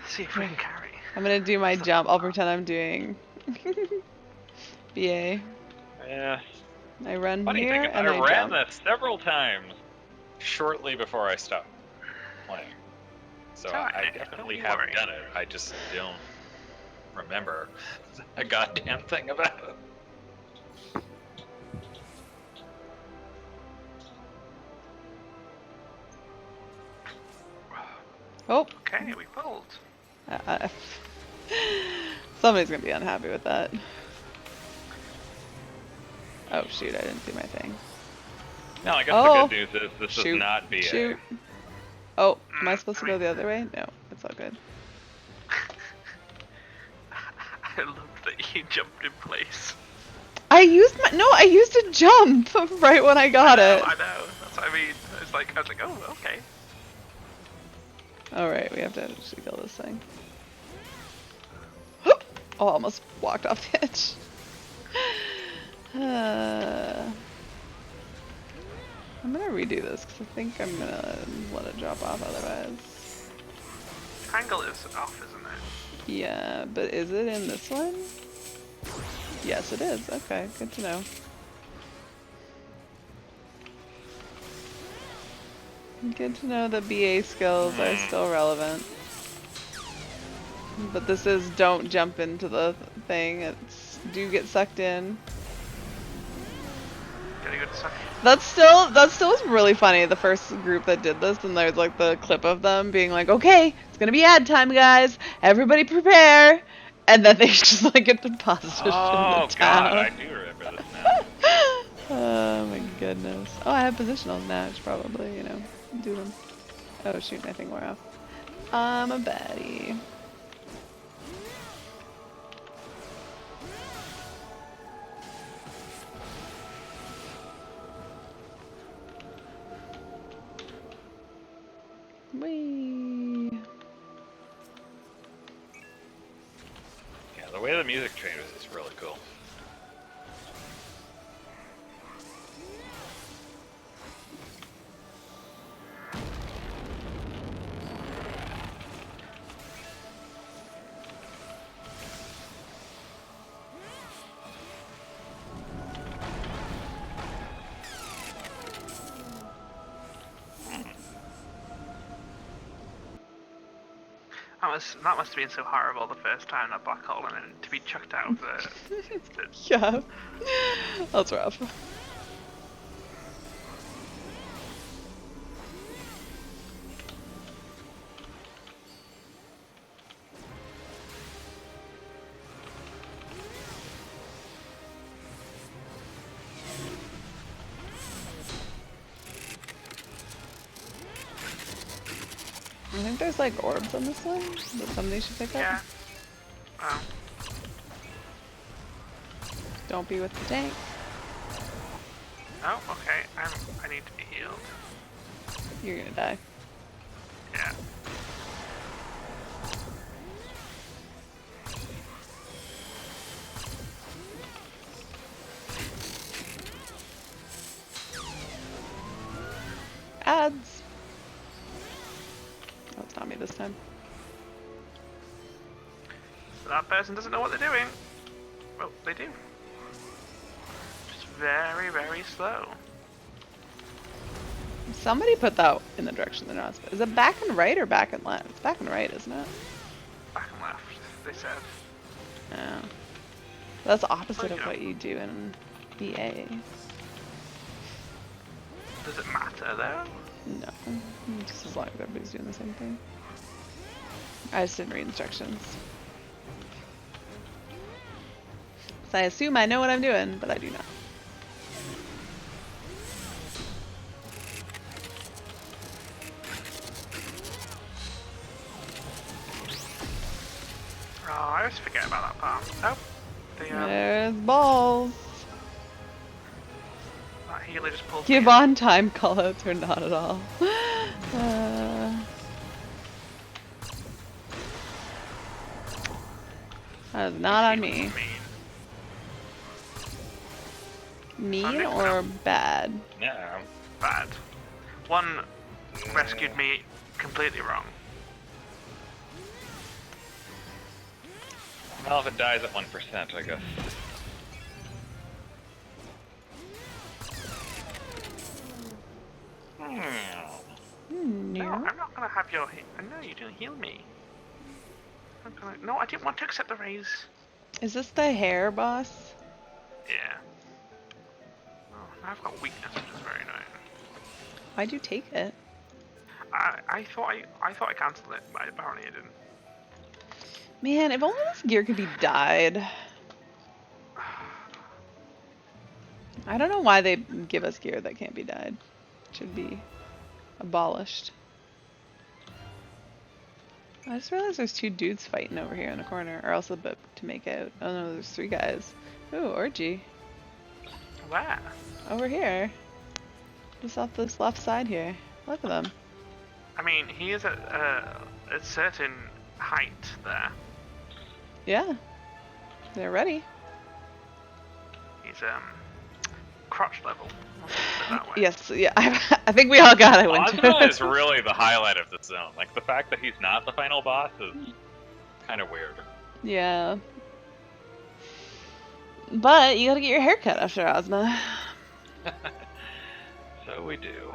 See if we can carry. I'm gonna do my jump. I'll pretend I'm doing BA. Yeah. I run Funny here thing, and I I ran jump. that several times shortly before I stopped playing. So It's alright, I Nick, definitely don't have worry. done it. I just don't remember a goddamn thing about it. Oh, Okay, we pulled. uh, somebody's gonna be unhappy with that. Oh shoot, I didn't see my thing. No, I guess Oh. the good news is this Shoot. is not BA. Shoot. Oh, am I supposed to I go mean- the other way? No, it's all good. I love that you jumped in place. I used a jump right when I got it. I know. That's what I mean. It's like I was like, oh, okay. Alright, we have to actually kill this thing. Oh, I almost walked off the edge. I'm gonna redo this because I think I'm gonna let it drop off otherwise. Angle is off, isn't it? Yeah, but is it in this one? Yes, it is. Okay, good to know. Good to know that BA skills are still relevant. But this is don't jump into the thing. It's do get sucked in. Gotta go to second. That still was really funny. The first group that did this, and there's like the clip of them being like, "Okay, it's gonna be ad time, guys. Everybody prepare." And then they just like get deposited in the Oh town. god, I do remember this now. Oh my goodness. Oh, I have positionals now. I should probably, do them. Oh shoot, I think we're off. I'm a baddie. Whee. Yeah, the way the music changes is really cool. That must have been so horrible the first time, that black hole, and then to be chucked out of the Yeah. That's rough. I think there's like orbs on this one that somebody should pick up. Yeah. Oh. Don't be with the tank. Oh, okay. I need to be healed. You're gonna die. Yeah. Ads. Oh, it's not me this time. So that person doesn't know what they're doing. Well, they do. Just very, very slow. Somebody put that in the direction they're not supposed. Is it back and right or back and left? It's back and right, isn't it? Back and left, they said. Yeah. That's opposite Oh, of yeah. what you do in BA. Does it matter though? No. Just as long as everybody's doing the same thing. I just didn't read instructions. So I assume I know what I'm doing, but I do not. Oh, I always forget about that part. Oh, There's balls. that healer just pulled Give me in. on time callouts or not at all. That is not on me. Mean. Mean or bad? Yeah. Bad. One rescued me completely wrong. Well, if it dies at 1%, I guess. No, I'm not gonna have your. No, you didn't heal me. No, I didn't want to accept the raise. Is this the hair boss? Yeah. Oh, now I've got weakness, which is very annoying. Why'd you take it? I thought I cancelled it, but apparently I didn't. Man, if only this gear could be dyed. I don't know why they give us gear that can't be dyed. It should be abolished. I just realized there's two dudes fighting over here in the corner, or else a bit to make out. Oh no, there's three guys. Ooh, orgy. Where? Over here. Just off this left side here. Look at them. I mean, he is at a certain height there. Yeah. They're ready. He's crotch level. that way. Yes, yeah. I think we all got it, Winter. Ozma is really the highlight of this zone. Like, the fact that he's not the final boss is kind of weird. Yeah. But you gotta get your hair cut after Ozma. So we do.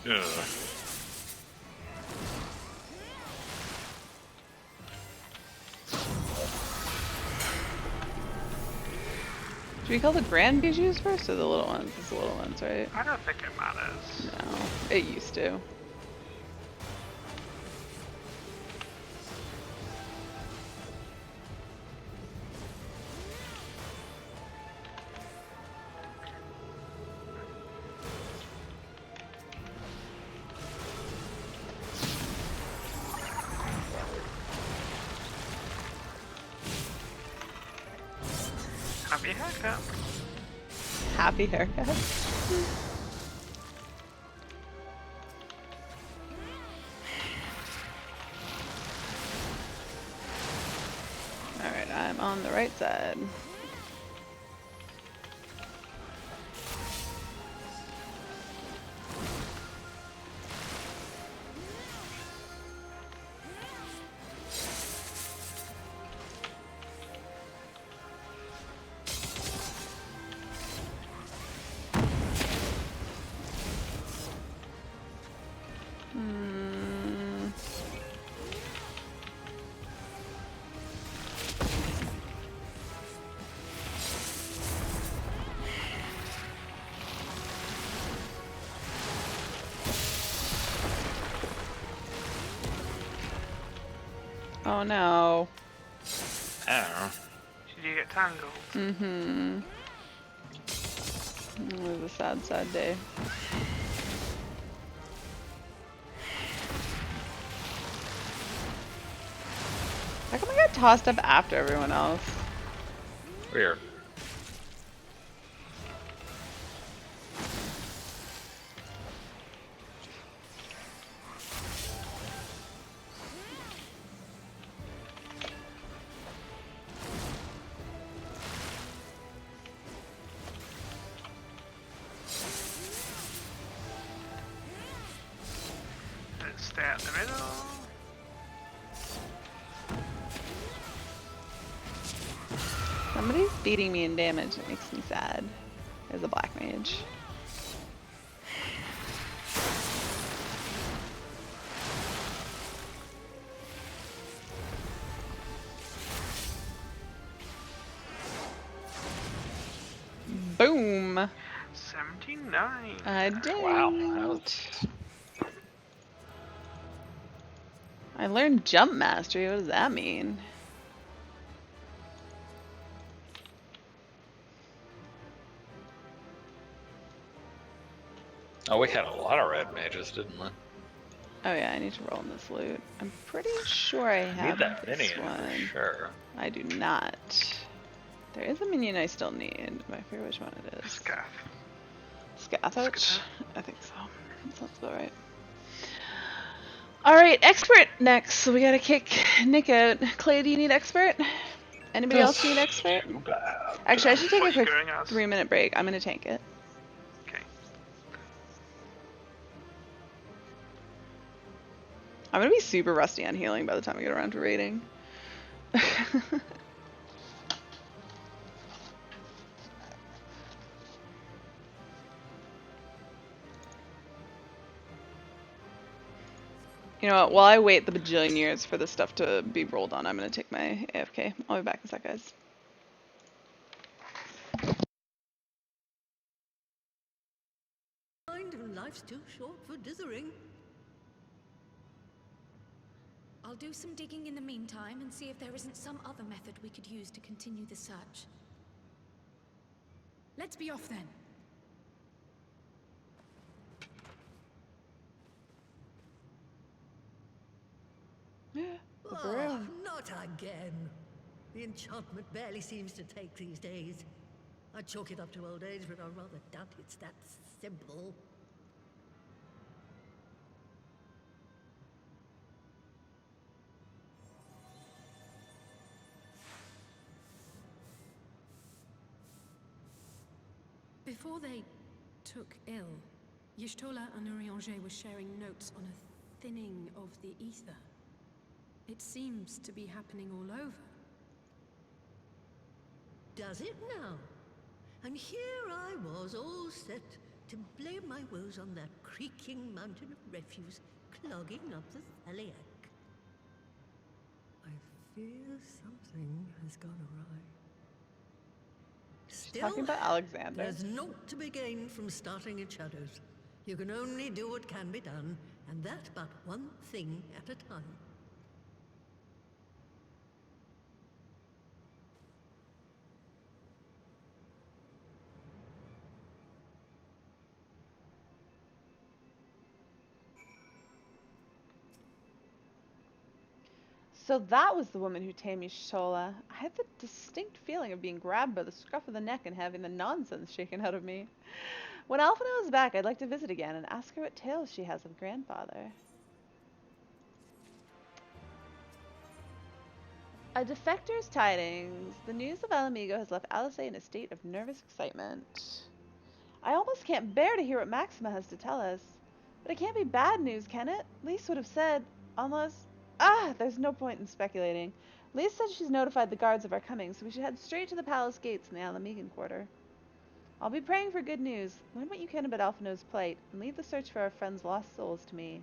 Ugh. Should we call the grand bijous first or the little ones? It's the little ones, right? I don't think it matters. No, it used to. Happy haircut. Happy haircut. Alright, I'm on the right side. Oh no. I don't know. Did you get tangled? Mm-hmm. It was a sad, sad day. How come I got tossed up after everyone else? Weird. Let's stay out the middle. Somebody's beating me in damage. It makes me sad. As a black mage. Boom! 79. I did. Wow. That was... I learned jump mastery. What does that mean? Oh, we had a lot of red mages, didn't we? Oh yeah, I need to roll in this loot. I'm pretty sure I Need have that this minion one. for sure. I do not. There is a minion I still need. I forget which one it is. Scaff. Scathach? I think so. That sounds about right. Alright, expert next. So we gotta kick Nick out. Clay, do you need expert? Anybody else need expert? Too bad. Actually, I should take What a are you quick going as? 3-minute break. I'm gonna tank it. Okay. I'm gonna be super rusty on healing by the time we get around to raiding. You know what? While I wait the bajillion years for this stuff to be rolled on, I'm gonna take my AFK. I'll be back in a sec, guys. Life's too short for dithering. I'll do some digging in the meantime and see if there isn't some other method we could use to continue the search. Let's be off then. The broom. Not again. The enchantment barely seems to take these days. I chalk it up to old age, but I rather doubt it's that simple. Before they took ill, Y'shtola and Urianger were sharing notes on a thinning of the ether. It seems to be happening all over. Does it now? And here I was, all set to blame my woes on that creaking mountain of refuse clogging up the Thaliac. I fear something has gone awry. Still, Talking about Alexander. there's naught to be gained from starting in shadows. You can only do what can be done, and that but one thing at a time. So that was the woman who tamed Y'shtola. I had the distinct feeling of being grabbed by the scruff of the neck and having the nonsense shaken out of me. When Alphinaud is back, I'd like to visit again and ask her what tales she has of grandfather. A defector's tidings. The news of Alamigo has left Alice in a state of nervous excitement. I almost can't bear to hear what Maxima has to tell us. But it can't be bad news, can it? Lise would have said, unless... there's no point in speculating. Lise said she's notified the guards of our coming, so we should head straight to the palace gates in the Alamigan quarter. I'll be praying for good news. Learn what you can about Alphinaud's plight, and leave the search for our friends' lost souls to me.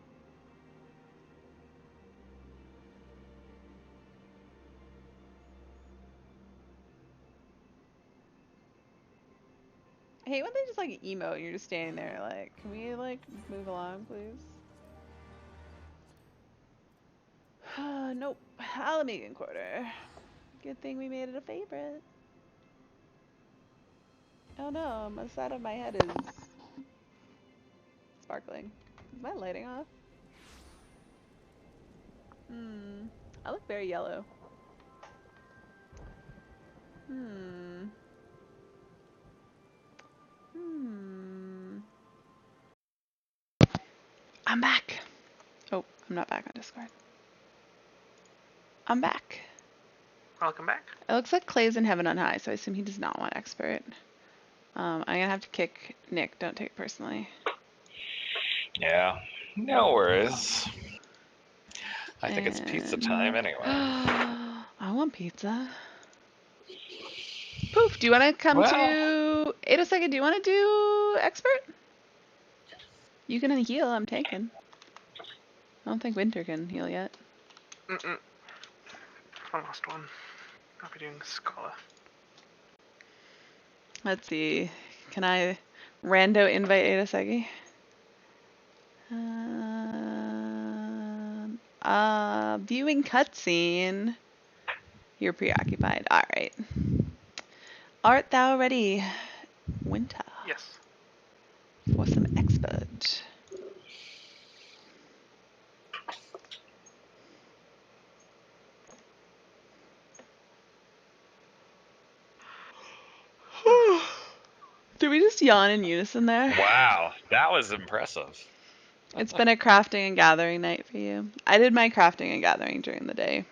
I hate when they just like emote and you're just standing there like, can we like move along, please? Nope. Alamigan quarter. Good thing we made it a favorite. Oh no, my side of my head is sparkling. Is my lighting off? I look very yellow. I'm back. Oh, I'm not back on Discord. I'm back. Welcome back. It looks like Clay's in heaven on high, so I assume he does not want expert. I'm gonna have to kick Nick. Don't take it personally. Yeah, no worries. I think it's pizza time anyway. I want pizza. Poof, do you want to come to 802nd? Do you want to do expert? You can heal, I'm taking. I don't think Winter can heal yet. One last one. I'll be doing Scholar. Let's see. Can I rando invite Adasegi? Viewing cutscene. You're preoccupied. Alright. Art thou ready, Winter? Yes. For some expert. Did we just yawn in unison there? Wow, that was impressive. It's been a crafting and gathering night for you. I did my crafting and gathering during the day.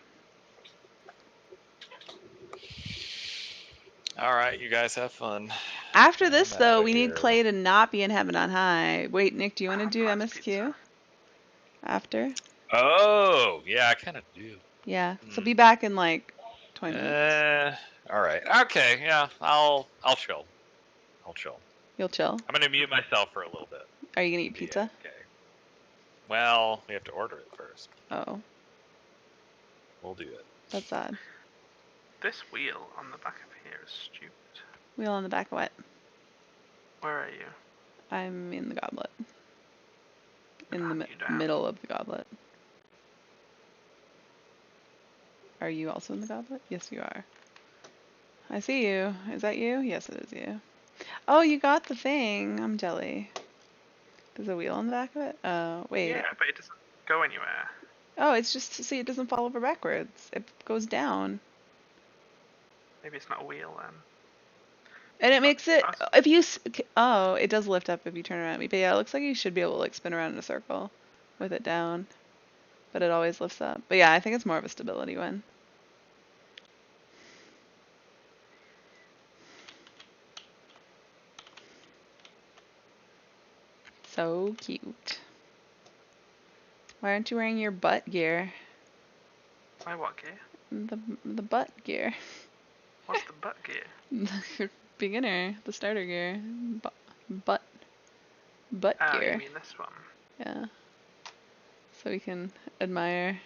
Alright, you guys have fun. After this, though, we need Clay to not be in heaven on high. Wait, Nick, do you want to do MSQ? Pizza. After? Oh, yeah, I kind of do. Yeah. So be back in, like, 20 minutes. All right. Okay. Yeah. I'll chill. I'll chill. You'll chill. I'm gonna mute myself for a little bit. Are you gonna eat Be pizza? okay. Well, we have to order it first. Oh, We'll do it. that's sad. This wheel on the back of here is stupid. Wheel on the back of what? Where are you? I'm in the goblet. In the Hunt you down. middle of the goblet. Are you also in the goblet? Yes, you are. I see you. Is that you? Yes, it is you. Oh, you got the thing. I'm jelly. There's a wheel on the back of it? Oh, wait. Yeah, but it doesn't go anywhere. Oh, it's just to see it doesn't fall over backwards. It goes down. Maybe it's not a wheel then. And it makes it, Us. if you, oh, it does lift up if you turn around me. But yeah, it looks like you should be able to like spin around in a circle with it down. But it always lifts up. But yeah, I think it's more of a stability one. So cute. Why aren't you wearing your butt gear? My what gear? The butt gear. What's the butt gear? The beginner, the starter gear. Butt Oh, gear. you mean this one? Yeah. So we can admire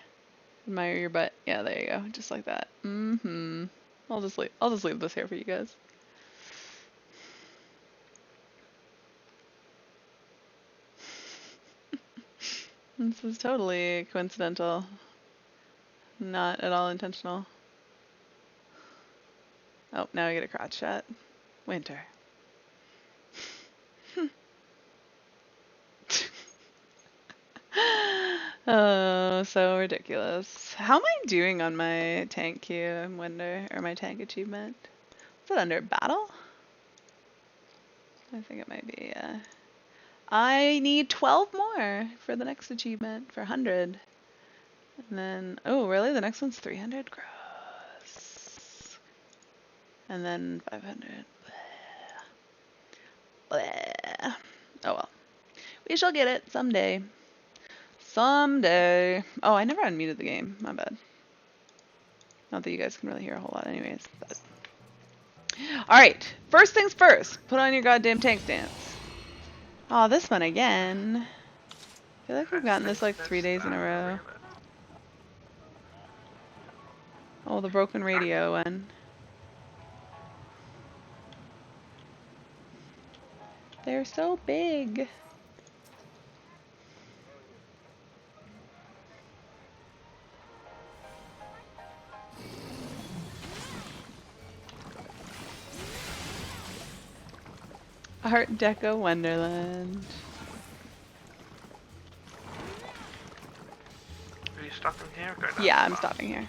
your butt. Yeah, there you go. Just like that. Mm-hmm. I'll just leave this here for you guys. This is totally coincidental. Not at all intentional. Oh, now I get a crotch shot. Winter. Oh, so ridiculous. How am I doing on my tank queue, I wonder, or my tank achievement? Is it under battle? I think it might be, yeah. I need 12 more for the next achievement, for 100. And then, oh, really? The next one's 300? Gross. And then 500. Bleh. Bleh. Oh well. We shall get it someday. Someday. Oh, I never unmuted the game. My bad. Not that you guys can really hear a whole lot anyways. But. Alright. First things first. Put on your goddamn tank stance. Oh, this one again. I feel like we've gotten this like 3 days in a row. Oh, the broken radio one. They're so big. Art Deco Wonderland. Are you stopping here or going down Yeah, the I'm path? stopping here.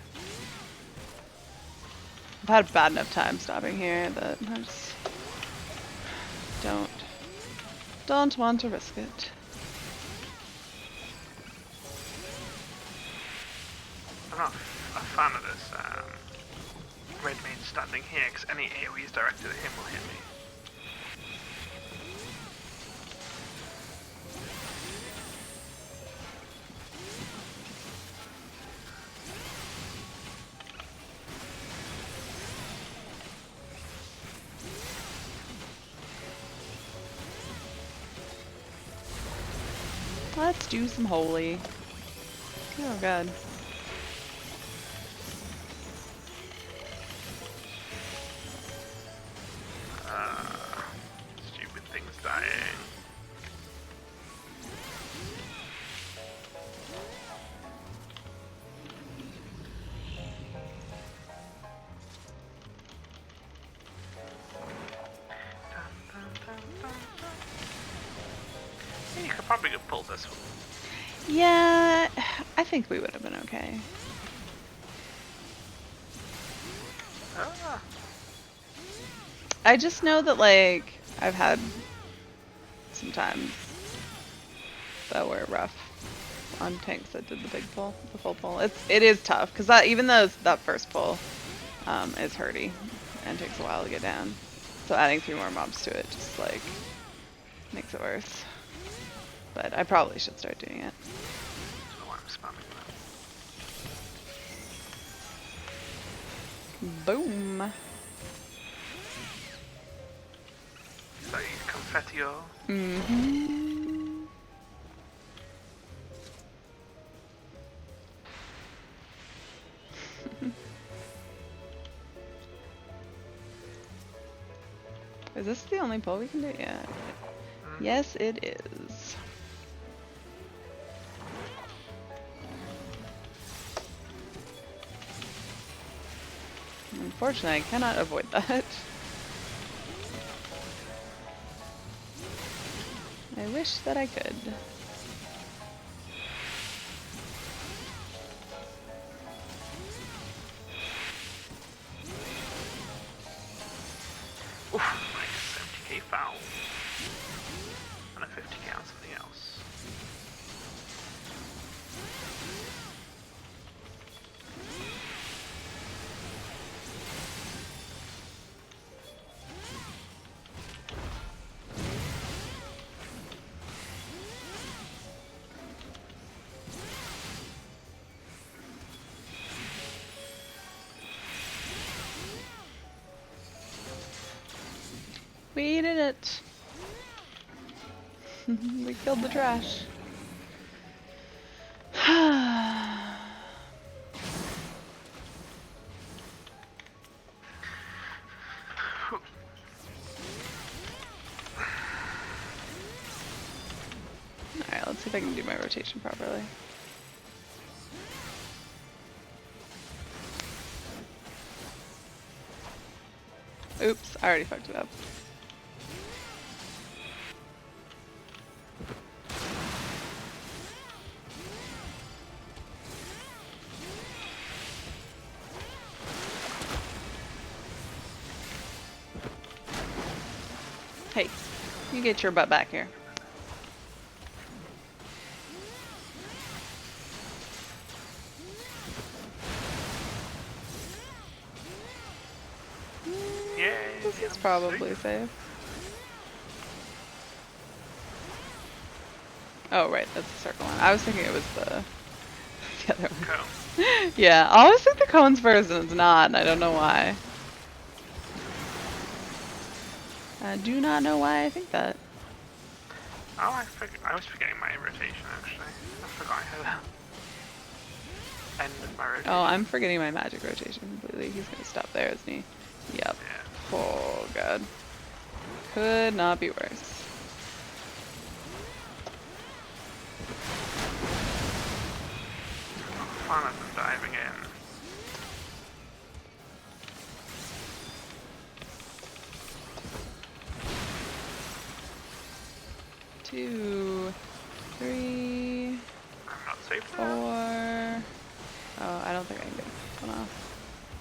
I've had a bad enough time stopping here that I just don't want to risk it. I'm not a fan of this red main standing here because any AoEs directed at him will hit me. Let's do some holy. Oh god. Stupid things dying. Yeah, you could probably have pulled this one. Yeah, I think we would have been okay. Ah, I just know that like I've had some times that were rough on tanks that did the big pull, the full pull. It is tough because that even though that first pull is hurty and takes a while to get down. So adding 3 more mobs to it just like makes it worse. But I probably should start doing it. I don't know why I'm spamming that. Boom. Is that your confetti or? Mm-hmm. Is this the only pull we can do? Yeah. Yes, it is. Unfortunately, I cannot avoid that. I wish that I could. Oof, minus 70k foul. And a 50k on something else. We did it. We killed the trash. Alright, let's see if I can do my rotation properly. Oops, I already fucked it up. Hey, you get your butt back here. Yay! This is probably safe. Oh, right, that's the circle one. I was thinking it was the other one. Cone. Yeah, I always think the cone's first and it's not, and I don't know why. I do not know why I think that. Oh, I was forgetting my rotation actually. I forgot I had ended my rotation. Oh, I'm forgetting my magic rotation completely. He's gonna stop there, isn't he? Yep. Yeah. Oh, God. Could not be worse. Fun of them diving in. 2, 3, I'm not safe 4. now. Oh, I don't think I can get a fifth one off.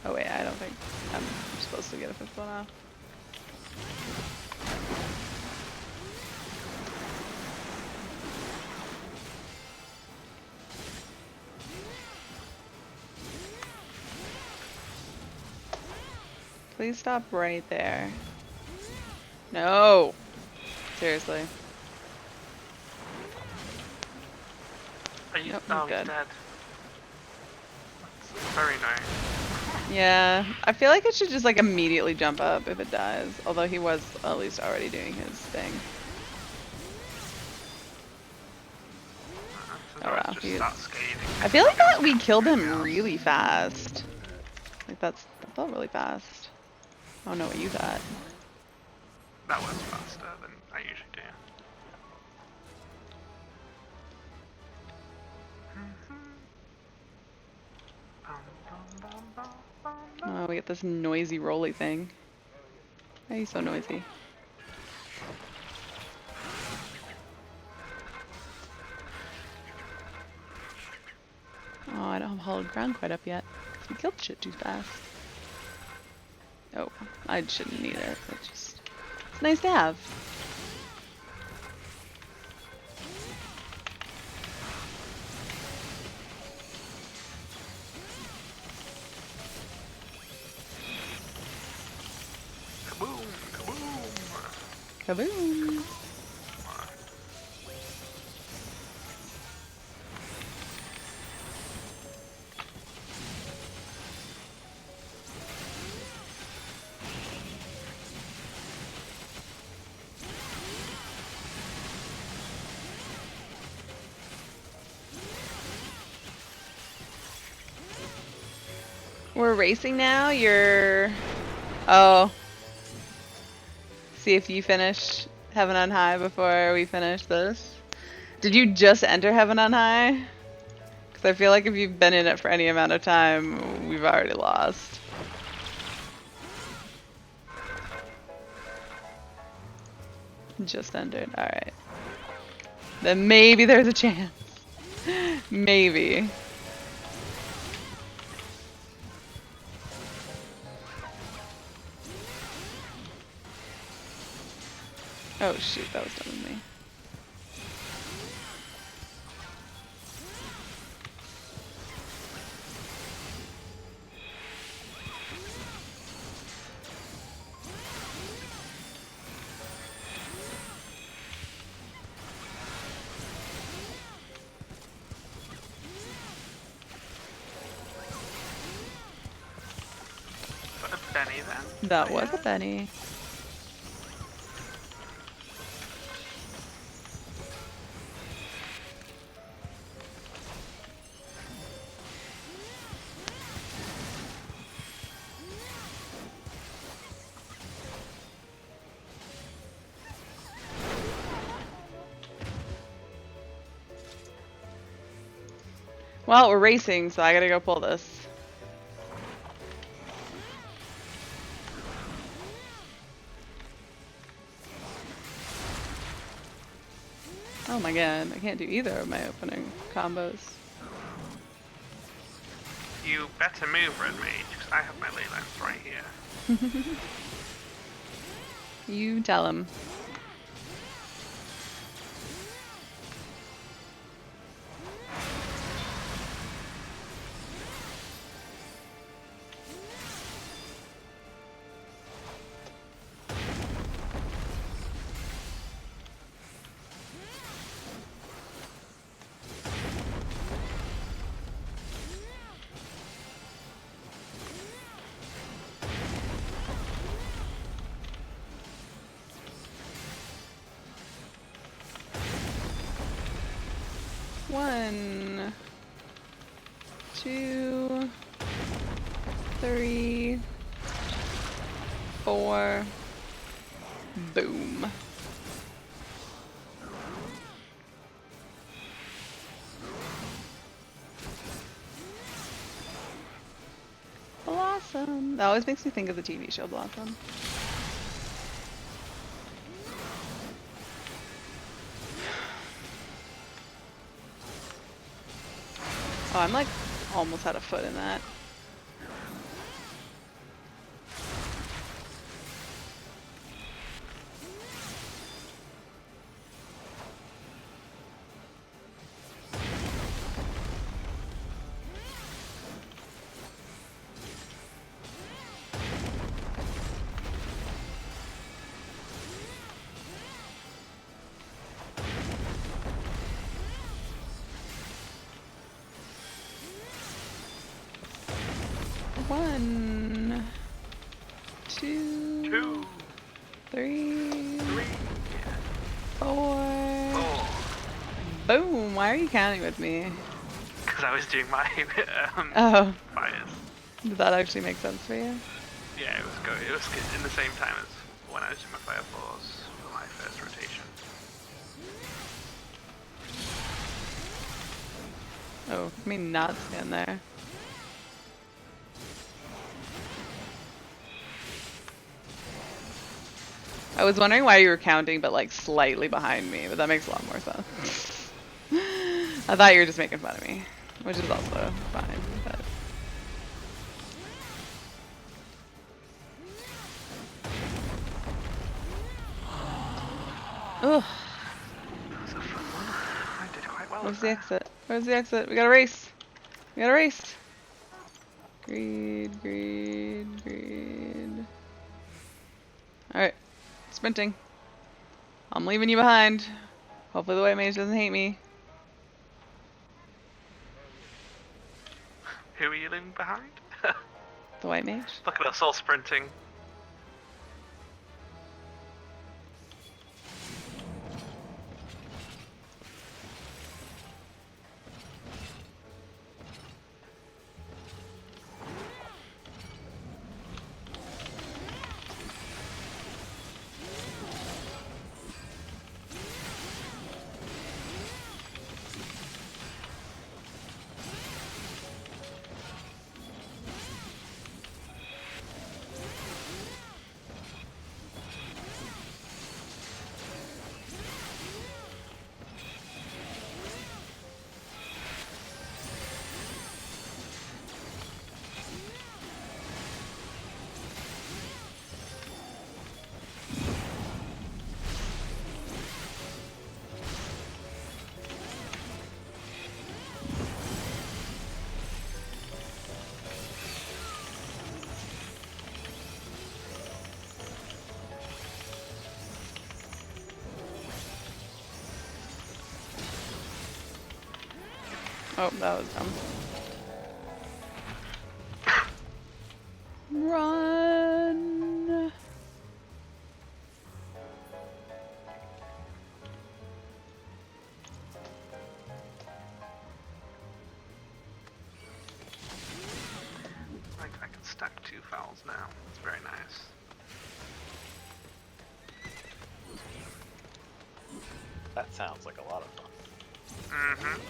Oh wait, I don't think I'm supposed to get a fifth one off. Please stop right there. No! Seriously. Are you? Nope, Oh, he's he's dead. dead. That's very nice. Yeah, I feel like it should just like immediately jump up if it dies. Although he was at least already doing his thing. Oh wow, Just he's... start scathing. I feel like that we killed him really fast. Like that felt really fast. I don't know what you thought. That was faster than I usually do. Oh, we get this noisy rolly thing. Why are you so noisy? Oh, I don't have hallowed ground quite up yet. We killed shit too fast. Oh, I shouldn't either. It's nice to have. Kaboom! Kaboom! Kaboom! We're racing now. You're. Oh. See if you finish Heaven on High before we finish this. Did you just enter Heaven on High? Because I feel like if you've been in it for any amount of time, we've already lost. Just entered. Alright. Then maybe there's a chance. Maybe. Oh shoot, that was done with me. A Benny then? That was a Benny. Well, we're racing, so I gotta go pull this. Oh my god, I can't do either of my opening combos. You better move, Red Mage, because I have my ley lines right here. You tell him. One, two, three, four, boom. Blossom. That always makes me think of the TV show Blossom. Oh, I'm like almost had a foot in that. One, two, three, four. Boom! Why are you counting with me? Because I was doing my Oh, fires. did that actually make sense for you? Yeah, it was good. It was good in the same time as when I was doing my fireballs for my first rotation. Oh, I mean not stand there. I was wondering why you were counting but like slightly behind me, but that makes a lot more sense. I thought you were just making fun of me, which is also fine, but... Ugh. That was a fun one. I did quite well. Where's the exit? Where's the exit? We gotta race! We gotta race! Greed, greed, greed. Alright. Sprinting. I'm leaving you behind. Hopefully the white mage doesn't hate me. Who are you leaving behind? The white mage? Look at us all sprinting. Oh, that was dumb. Run! Like I can stack 2 fouls now. That's very nice. That sounds like a lot of fun. Mm-hmm.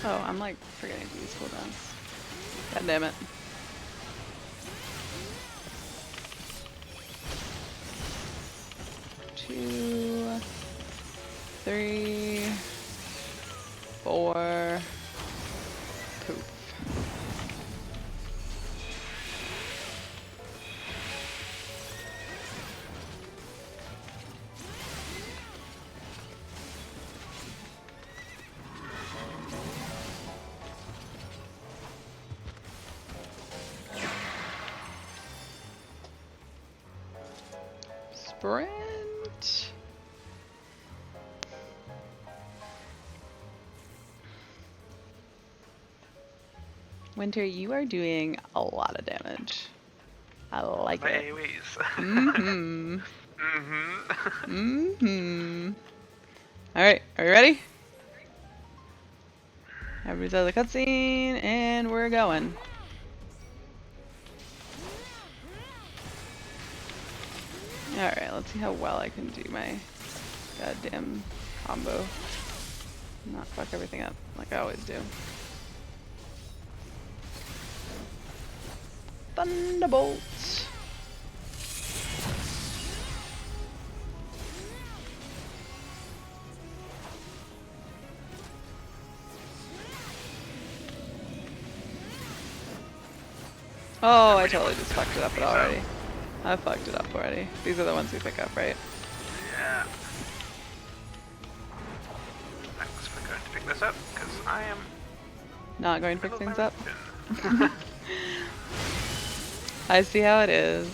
Oh, I'm like forgetting these cooldowns. God damn it. Two, 3, 4. Poof. Sprint. Winter, you are doing a lot of damage. I like The it. AoEs. Mm-hmm. Mm-hmm. Mm-hmm. Alright, are you ready? Everybody's out of the cutscene, and we're going. Alright, let's see how well I can do my goddamn combo. Not fuck everything up, like I always do. Thunderbolt! Oh, I totally just fucked it up already. I fucked it up already. These are the ones we pick up, right? Yeah. Thanks for going to pick this up, because I am Not going to pick middle things up? direction. I see how it is.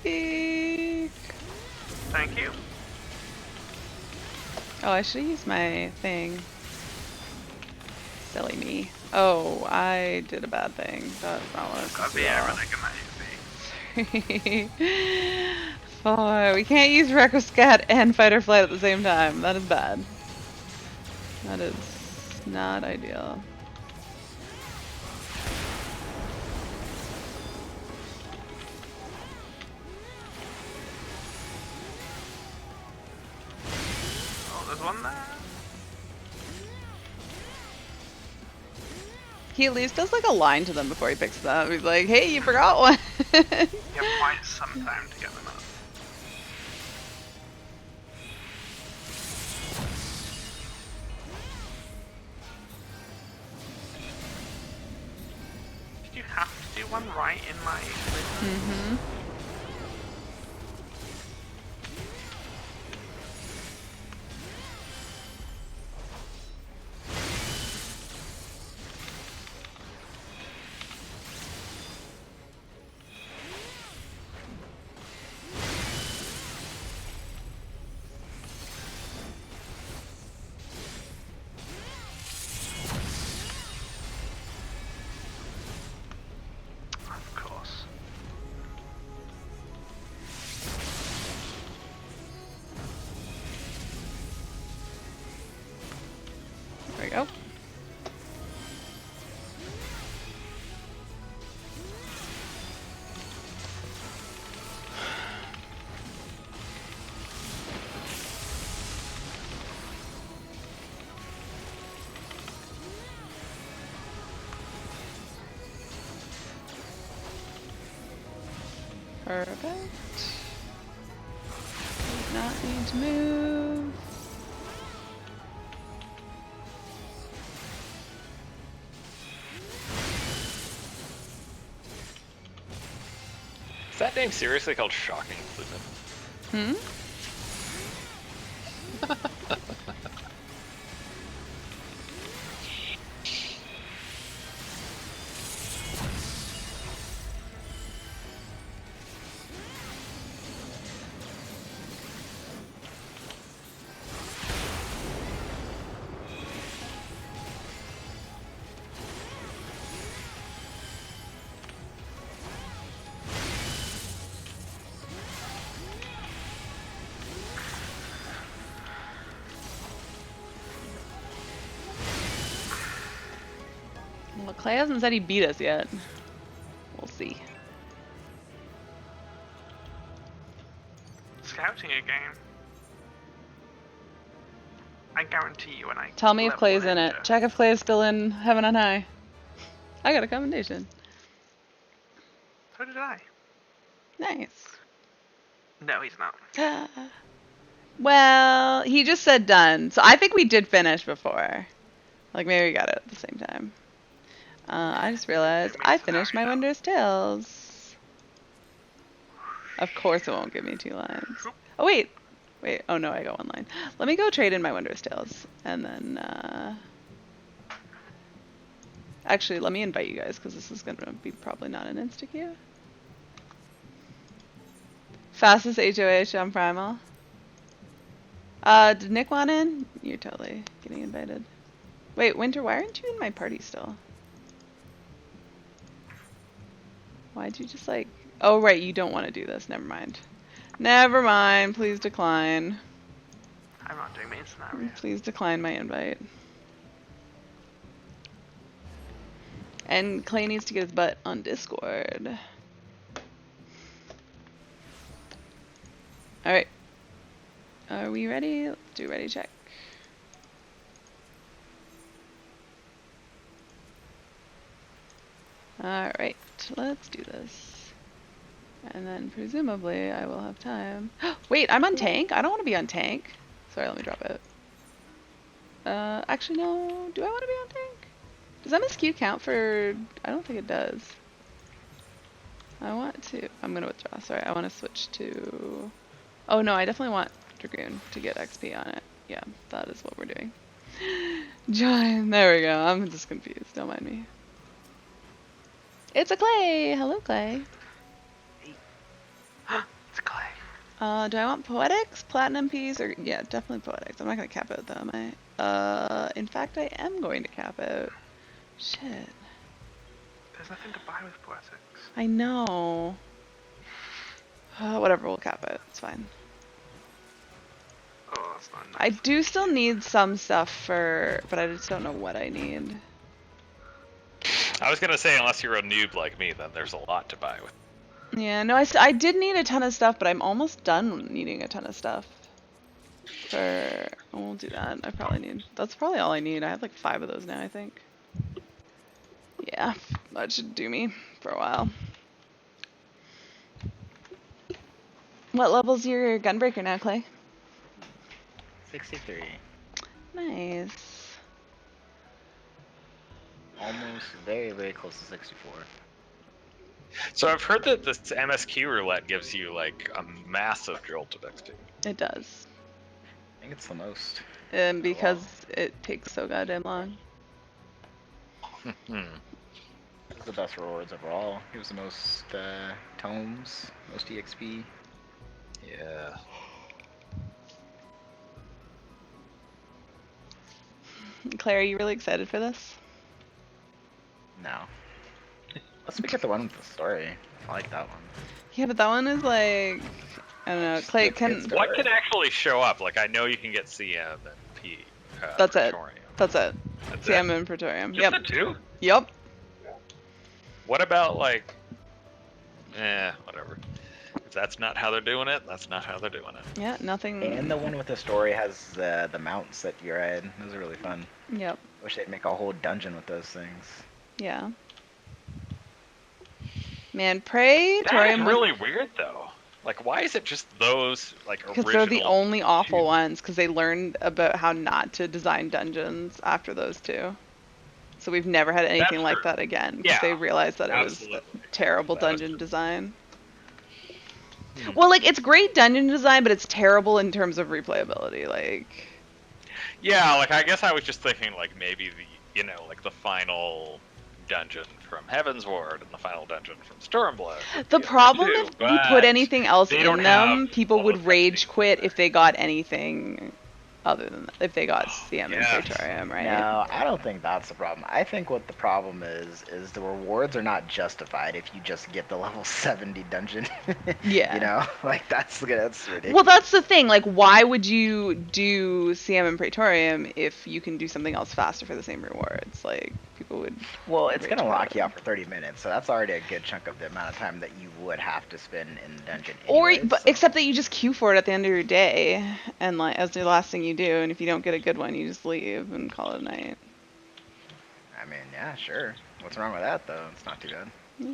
Eek. Thank you. Oh, I should use my thing. Silly me. Oh, I did a bad thing. That's not what I was Gotta supposed be to do. everything in my 4. We can't use Reckless Scat and Fight or Flight at the same time. That is bad. That is not ideal. Oh, there's one there. He at least does like a line to them before he picks them up. He's like, hey, you forgot one. You have quite some time to get them up. Did you have to do one right in my Mm-hmm. Of course. There we go. Perfect. Does not need to move. Is that name seriously called Shocking Fluid? Hmm? Well, Clay hasn't said he beat us yet. We'll see. Scouting again. I guarantee you when I Tell me if level Clay's in it. Ninja- Check if Clay's still in Heaven on High. I got a commendation. So did I. Nice. No, he's not. Well, he just said done. So I think we did finish before. Like maybe we got it at the same time. I just realized Give me I a finished my scenario. Winter's Tales. Of course it won't give me 2 lines. Oh wait. Wait, oh no, I got 1 line. Let me go trade in my Winter's Tales. And then, actually, let me invite you guys, because this is going to be probably not an insta-queue. Fastest HOH on Primal. Did Nick want in? You're totally getting invited. Wait, Winter, why aren't you in my party still? Why'd you just like... Oh, right, you don't want to do this. Never mind. Never mind. Please decline. I'm not doing main scenario. Please decline my invite. And Clay needs to get his butt on Discord. Alright. Are we ready? Let's do ready check. Alright, let's do this. And then presumably I will have time. Wait, I'm on tank? I don't want to be on tank. Sorry, let me drop it. Actually no, do I want to be on tank? Does MSQ count for... I don't think it does. I want to... I'm going to withdraw, sorry. I want to switch to... Oh no, I definitely want Dragoon to get XP on it. Yeah, that is what we're doing. Join, there we go. I'm just confused, don't mind me. It's a Clay! Hello, Clay. It's Clay. Do I want Poetics, Platinum Piece, or... Yeah, definitely Poetics. I'm not going to cap out though, am I? In fact, I am going to cap out. Shit. There's nothing to buy with Poetics. I know. Whatever, we'll cap it. It's fine. Oh, that's not nice. I do still need some stuff for... But I just don't know what I need. I was gonna say, unless you're a noob like me, then there's a lot to buy with. Yeah, no, I did need a ton of stuff, but I'm almost done needing a ton of stuff. We'll do that. I probably need... That's probably all I need. I have like 5 of those now, I think. Yeah, that should do me for a while. What level's your Gunbreaker now, Clay? 63. Nice. Almost very, very close to 64. So I've heard that this MSQ roulette gives you like a massive jolt of XP. It does. I think it's the most. Because it takes so goddamn long. It's the best rewards overall. Gives the most tomes, most EXP. Yeah. Claire, are you really excited for this? No. Let's get the one with the story. I like that one. Yeah, but that one is like... I don't know. Clay, can... What can actually show up? Like, I know you can get CM and P. That's it. Praetorium. That's it. That's CM it? and Praetorium. Just Yep. the 2? Yep. What about, like... whatever. If that's not how they're doing it, that's not how they're doing it. Yeah, nothing... And the one with the story has the mounts that you ride. Those are really fun. Yep. Wish they'd make a whole dungeon with those things. Yeah. Man, That Praetorium is really weird, though. Like, why is it just those like because original? they're the only awful two? ones. Because they learned about how not to design dungeons after those two. So we've never had anything That's like true. that again. Because Yeah, they realized that it was absolutely. terrible That is dungeon true. design. Hmm. Well, like, it's great dungeon design, but it's terrible in terms of replayability. Like, Yeah, like I guess I was just thinking like maybe like the final dungeon from Heaven's Ward and the final dungeon from Stormblood would the be in there problem too, if you put but anything else they don't in have them, people all those would rage cutscenes in quit if there. they got anything other than that, if they got Oh, CM and yes. Praetorium, right? No, I don't think that's the problem. I think what the problem is the rewards are not justified if you just get the level 70 dungeon. Yeah. You know, like that's ridiculous. Well, that's the thing. Like, why would you do CM and Praetorium if you can do something else faster for the same rewards? Like, people would. Well, it's rage gonna quit lock you it. out for 30 minutes, so that's already a good chunk of the amount of time that you would have to spend in the dungeon Or, anyways. but So. except that you just queue for it at the end of your day, and like as the last thing you do, and if you don't get a good one, you just leave and call it a night. I mean, yeah, sure. What's wrong with that though? It's not too bad. Yeah.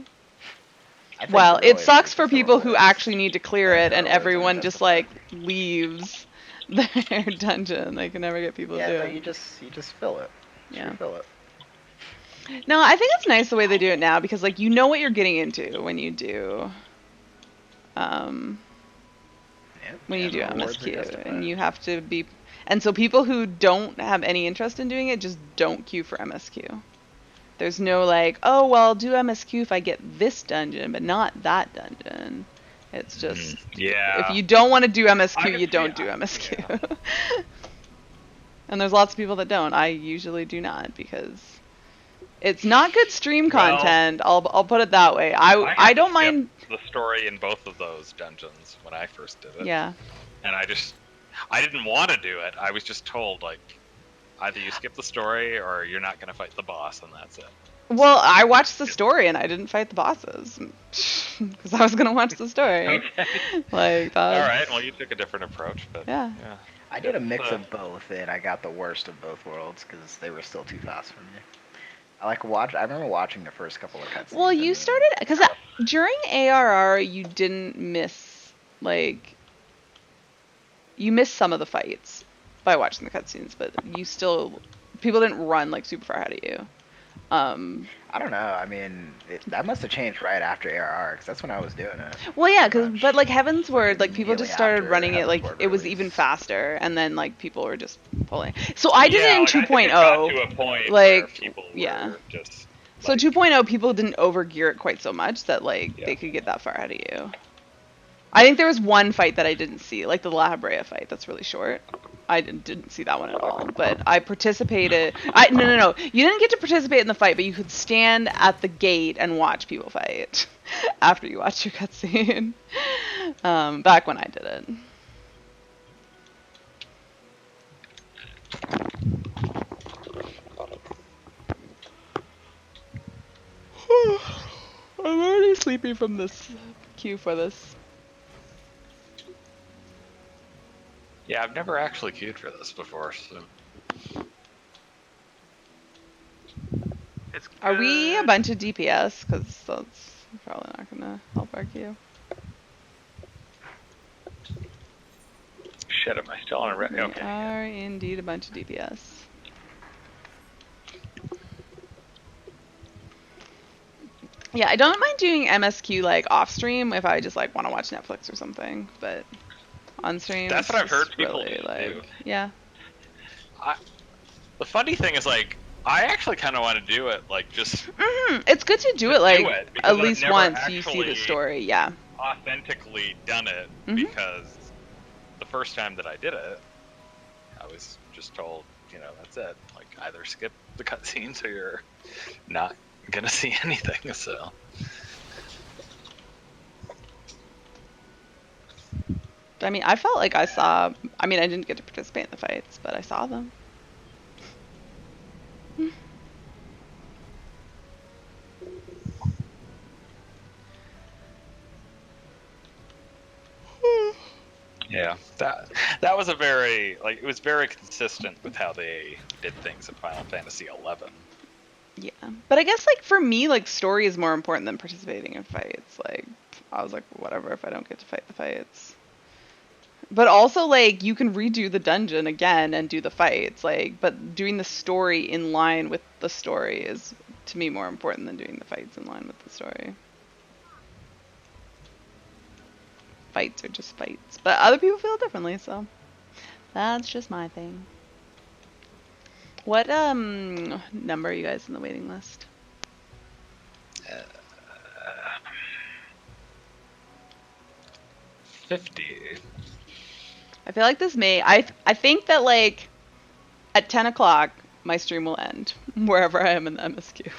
I think Well, the real it sucks issue for is the people who rewards. actually need to clear And it, the and rewards aren't everyone just justified. like leaves their dungeon. They can never get people Yeah, to do but it. you just fill it. Just Yeah. refill it. No, I think it's nice the way they do it now because like you know what you're getting into when you do Yep, when you and do the rewards are MSQ, and justified. you have to be. And so people who don't have any interest in doing it just don't queue for MSQ. There's no like, oh well, I'll do MSQ if I get this dungeon, but not that dungeon. It's just Yeah. if you don't want to do I MSQ, can you see- don't do I- MSQ. yeah. And there's lots of people that don't. I usually do not because it's not good stream Well, content. I'll put it that way. I I had to don't skip mind. the story in both of those dungeons when I first did it. Yeah. And I didn't want to do it. I was just told like either you skip the story or you're not going to fight the boss, and that's it. Well, I watched the story and I didn't fight the bosses because I was gonna watch the story. Okay. Like that. All right. Well, you took a different approach, but Yeah. I did a mix Uh, of both, and I got the worst of both worlds because they were still too fast for me. I remember watching the first couple of cutscenes. Well, you and started because during ARR you didn't miss like you missed some of the fights by watching the cutscenes, but you still people didn't run like super far ahead of you. I don't know. I mean, that must have changed right after ARR because that's when I was doing it. Well, yeah, pretty but much. like Heaven's Word, like people Immediately just started after running it like Heaven's Word it was even release. faster, and then like people were just pulling. So I did yeah, it in like, I think it got 2.0. to a point where like, people yeah. were just. So like, 2.0 people didn't overgear it quite so much that like Yeah. they could get that far ahead of you. I think there was one fight that I didn't see, like the La Habrea fight. That's really short. I didn't see that one at all, but I participated. No. You didn't get to participate in the fight, but you could stand at the gate and watch people fight after you watched your cutscene. Back when I did it. I'm already sleepy from this queue for this. Yeah, I've never actually queued for this before, so. It's Are we a good. bunch of DPS? Because that's probably not gonna help our queue. Shit, am I still on a red? We Okay. are indeed a bunch of DPS. Yeah, I don't mind doing MSQ like off stream if I just like want to watch Netflix or something, but on stream That's it's what I've heard just people really do. like yeah. The funny thing is, like, I actually kind of want to do it, like, just It's good to do Just it like do it, because at I've least never once you see the actually- story. Yeah. authentically done it Mhm. because the first time that I did it, I was just told, that's it. Like, either skip the cutscenes or you're not gonna see anything. So. I mean, I felt like I saw. I mean, I didn't get to participate in the fights, but I saw them. Yeah, that was a very it was very consistent with how they did things in Final Fantasy XI. Yeah, but I guess like for me, like story is more important than participating in fights. Like I was like, whatever if I don't get to fight the fights. But also like you can redo the dungeon again and do the fights. Like, but doing the story in line with the story is to me more important than doing the fights in line with the story. Fights are just fights, but other people feel differently, so that's just my thing. What number are you guys in the waiting list? 50. I feel like this may I think that like at 10 o'clock my stream will end wherever I am in the MSQ.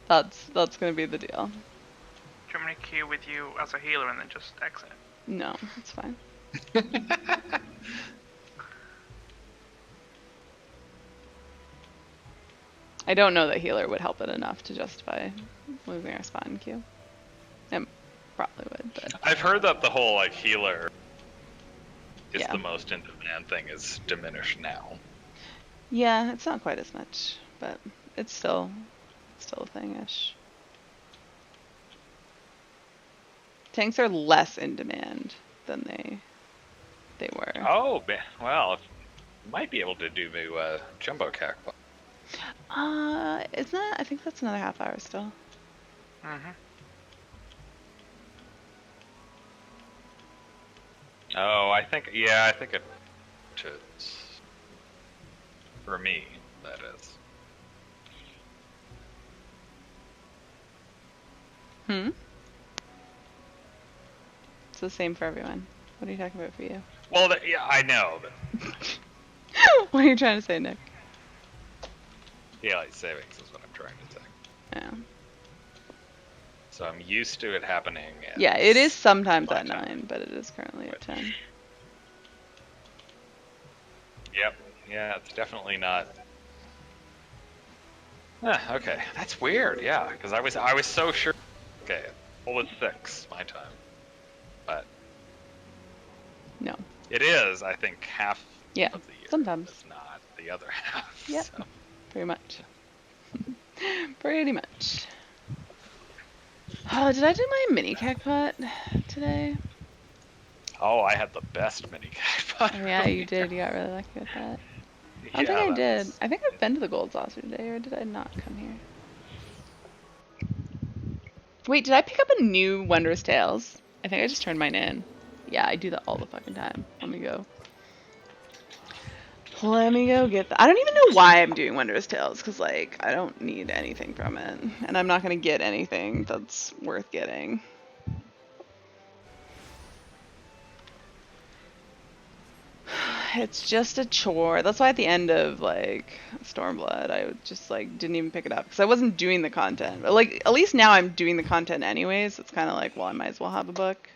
That's gonna be the deal. Do you want me to queue with you as a healer and then just exit? No, it's fine. I don't know that healer would help it enough to justify losing our spot in queue. It probably would, but I've heard that the whole like healer is Yeah. the most in demand thing is diminished now. yeah, it's not quite as much, but it's still a thing-ish. Tanks are less in demand than they were. Oh, well, you might be able to do jumbo cac. Isn't that? I think that's another half hour still. Mm-hmm. Oh, I think it should. For me, that is. It's the same for everyone. What are you talking about for you? Well, yeah, I know, but What are you trying to say, Nick? daylight savings is what I'm trying to say. Yeah. So I'm used to it happening. At Yeah, it is sometimes my at time. 9, but it is currently at 10. Yep. Yeah, it's definitely not. Okay, that's weird. Yeah, because I was so sure. Okay, well it's 6 my time, but No. it is. I think half Yeah, of the year. sometimes. It's not the other half. Yep. So. Pretty much. Pretty much. Oh, did I do my mini cacpot today? Oh, I had the best mini cacpot. Oh, yeah, you did. You got really lucky with that. I don't think I did. I think I've been to the Gold Saucer today, or did I not come here? Wait, did I pick up a new Wondrous Tales? I think I just turned mine in. Yeah, I do that all the fucking time. Let me go. Let me go get that. I don't even know why I'm doing Wondrous Tales, because, like, I don't need anything from it. And I'm not going to get anything that's worth getting. It's just a chore. That's why at the end of, like, Stormblood, I just, like, didn't even pick it up. Because I wasn't doing the content. But, like, at least now I'm doing the content anyways. It's kind of like, well, I might as well have a book.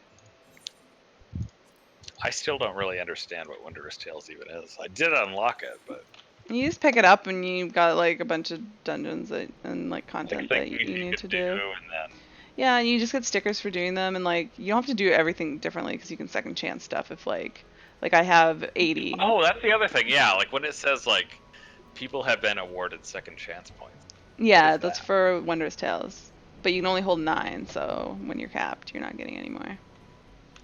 I still don't really understand what Wondrous Tales even is. I did unlock it, but You just pick it up and you've got, like, a bunch of dungeons and, like, content that you need to do. And then Yeah, and you just get stickers for doing them. And, like, you don't have to do everything differently because you can second chance stuff if, like I have 80. oh, that's the other thing. Yeah, like when it says like people have been awarded second chance points. Yeah, What is that's that? for Wondrous Tales. But you can only hold 9, so when you're capped, you're not getting any more.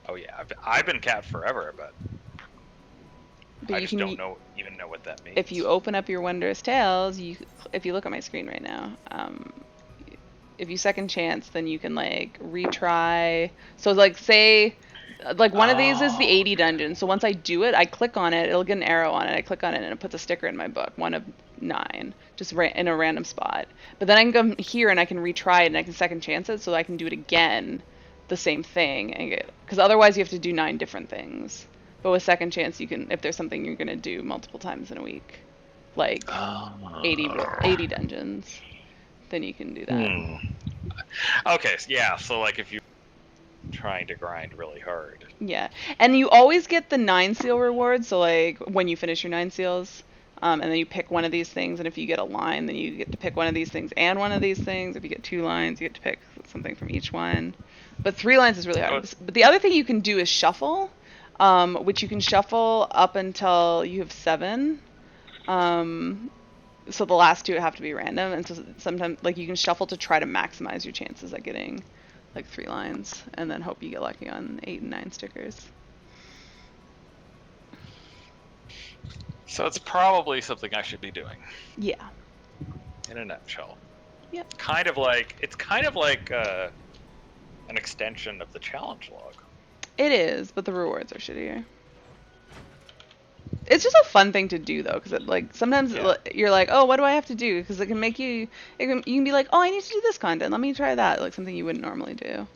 Oh yeah, I've been capped forever, but But I you just can, don't even know what that means. if you open up your Wondrous Tales, if you look at my screen right now, if you second chance, then you can like retry. So like say, like one of these is the 80 dungeon. So once I do it, I click on it, it'll get an arrow on it. I click on it and it puts a sticker in my book, 1 of 9, just in a random spot. But then I can come here and I can retry it and I can second chance it, so I can do it again, the same thing, and get, because otherwise you have to do 9 different things. But with second chance, you can, if there's something you're gonna do multiple times in a week, like 80 dungeons, then you can do that. Okay, yeah. So like if you're trying to grind really hard. Yeah, and you always get the 9 seal reward. So like when you finish your 9 seals, and then you pick one of these things, and if you get a line, then you get to pick one of these things and one of these things. If you get 2 lines, you get to pick something from each one. But 3 lines is really hard. But the other thing you can do is shuffle, which you can shuffle up until you have 7. So the last two have to be random, and so sometimes like you can shuffle to try to maximize your chances at getting like 3 lines, and then hope you get lucky on 8 and 9 stickers. So it's probably something I should be doing. Yeah. In a nutshell. Yep. It's kind of like an extension of the challenge log. It is, but the rewards are shittier. It's just a fun thing to do though, because like sometimes you're like, oh, what do I have to do? Because it can make you, you can be like, oh, I need to do this content. Let me try that, like something you wouldn't normally do.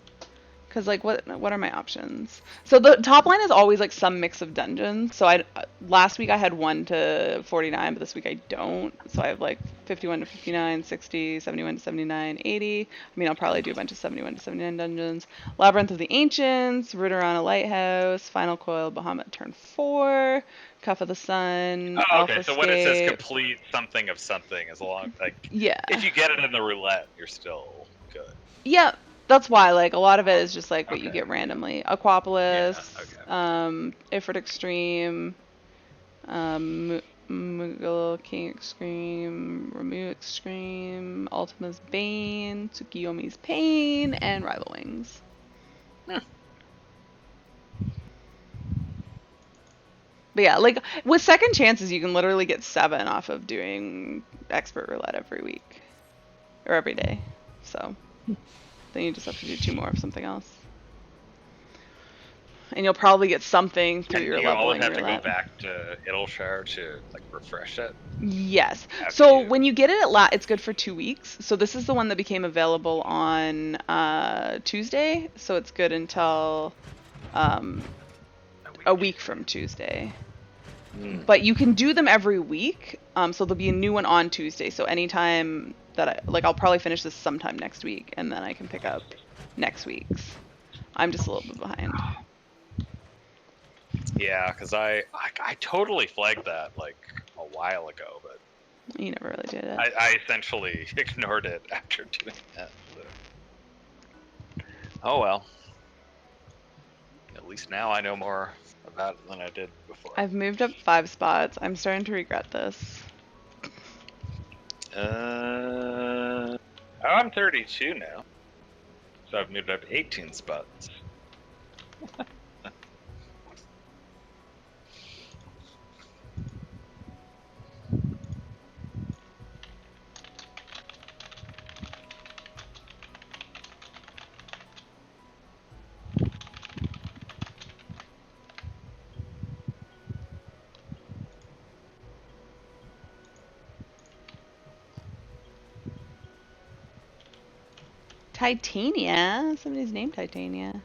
Because like, what are my options? So the top line is always like some mix of dungeons. So last week I had 1 to 49, but this week I don't. So I have like 51 to 59, 60, 71 to 79, 80. I mean, I'll probably do a bunch of 71 to 79 dungeons. Labyrinth of the Ancients, Ruderana Lighthouse, Final Coil, Bahamut Turn 4, Cuff of the Sun, Oh, Alpha okay. So when it says Escape. complete something of something, as long like Yeah. if you get it in the roulette, you're still good. Yeah. That's why, like, a lot of it is just, like, what you Okay. get randomly. Aquapolis, Yeah, okay. Ifrit Extreme, Moogle King Extreme, Ramu Extreme, Ultima's Bane, Tsukiyomi's Pain, and Rival Wings. But yeah, like, with second chances, you can literally get 7 off of doing expert roulette every week. Or every day. So... then you just have to do 2 more of something else. And you'll probably get something through your leveling roulette. You always have roulette. to go back to Idleshire to like refresh it. Yes. So when you get it it's good for 2 weeks. So this is the one that became available on Tuesday. So it's good until a week from Tuesday. But you can do them every week. So there'll be a new one on Tuesday. So anytime that I'll probably finish this sometime next week, and then I can pick up next week's. I'm just a little bit behind. Yeah, because I totally flagged that like a while ago, but You never really did it. I essentially ignored it after doing that. So. Oh well. At least now I know more about it than I did before. I've moved up 5 spots. I'm starting to regret this. I'm 32 now, so I've moved up 18 spots. Titania? Somebody's named Titania.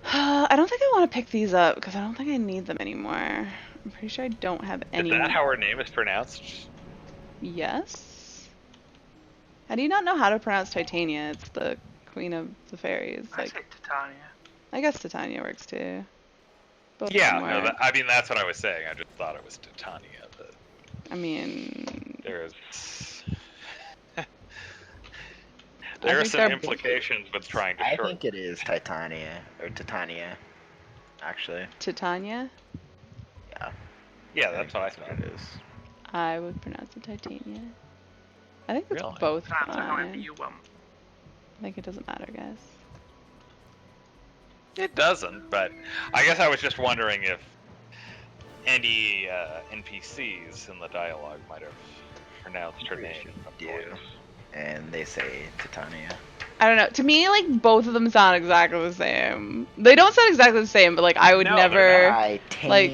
I don't think I want to pick these up because I don't think I need them anymore. I'm pretty sure I don't have any. Is that how her name is pronounced? Yes. How do you not know how to pronounce Titania? It's the queen of the fairies. I say Titania. I guess Titania works too. Both Yeah, no, I mean that's what I was saying. I just thought it was Titania, but I mean, there's there are some implications with trying to shorten. I think it is Titania or Titania, actually. Titania? Yeah. Yeah, that's what I thought it is. I would pronounce it Titania. I think it's Really? both That's however fine. you want. I think it doesn't matter, guys. It doesn't, but I guess I was just wondering if any NPCs in the dialogue might have pronounced her name. Do. And they say Titania. I don't know. To me, like, both of them sound exactly the same. They don't sound exactly the same, but, like, I would never... like...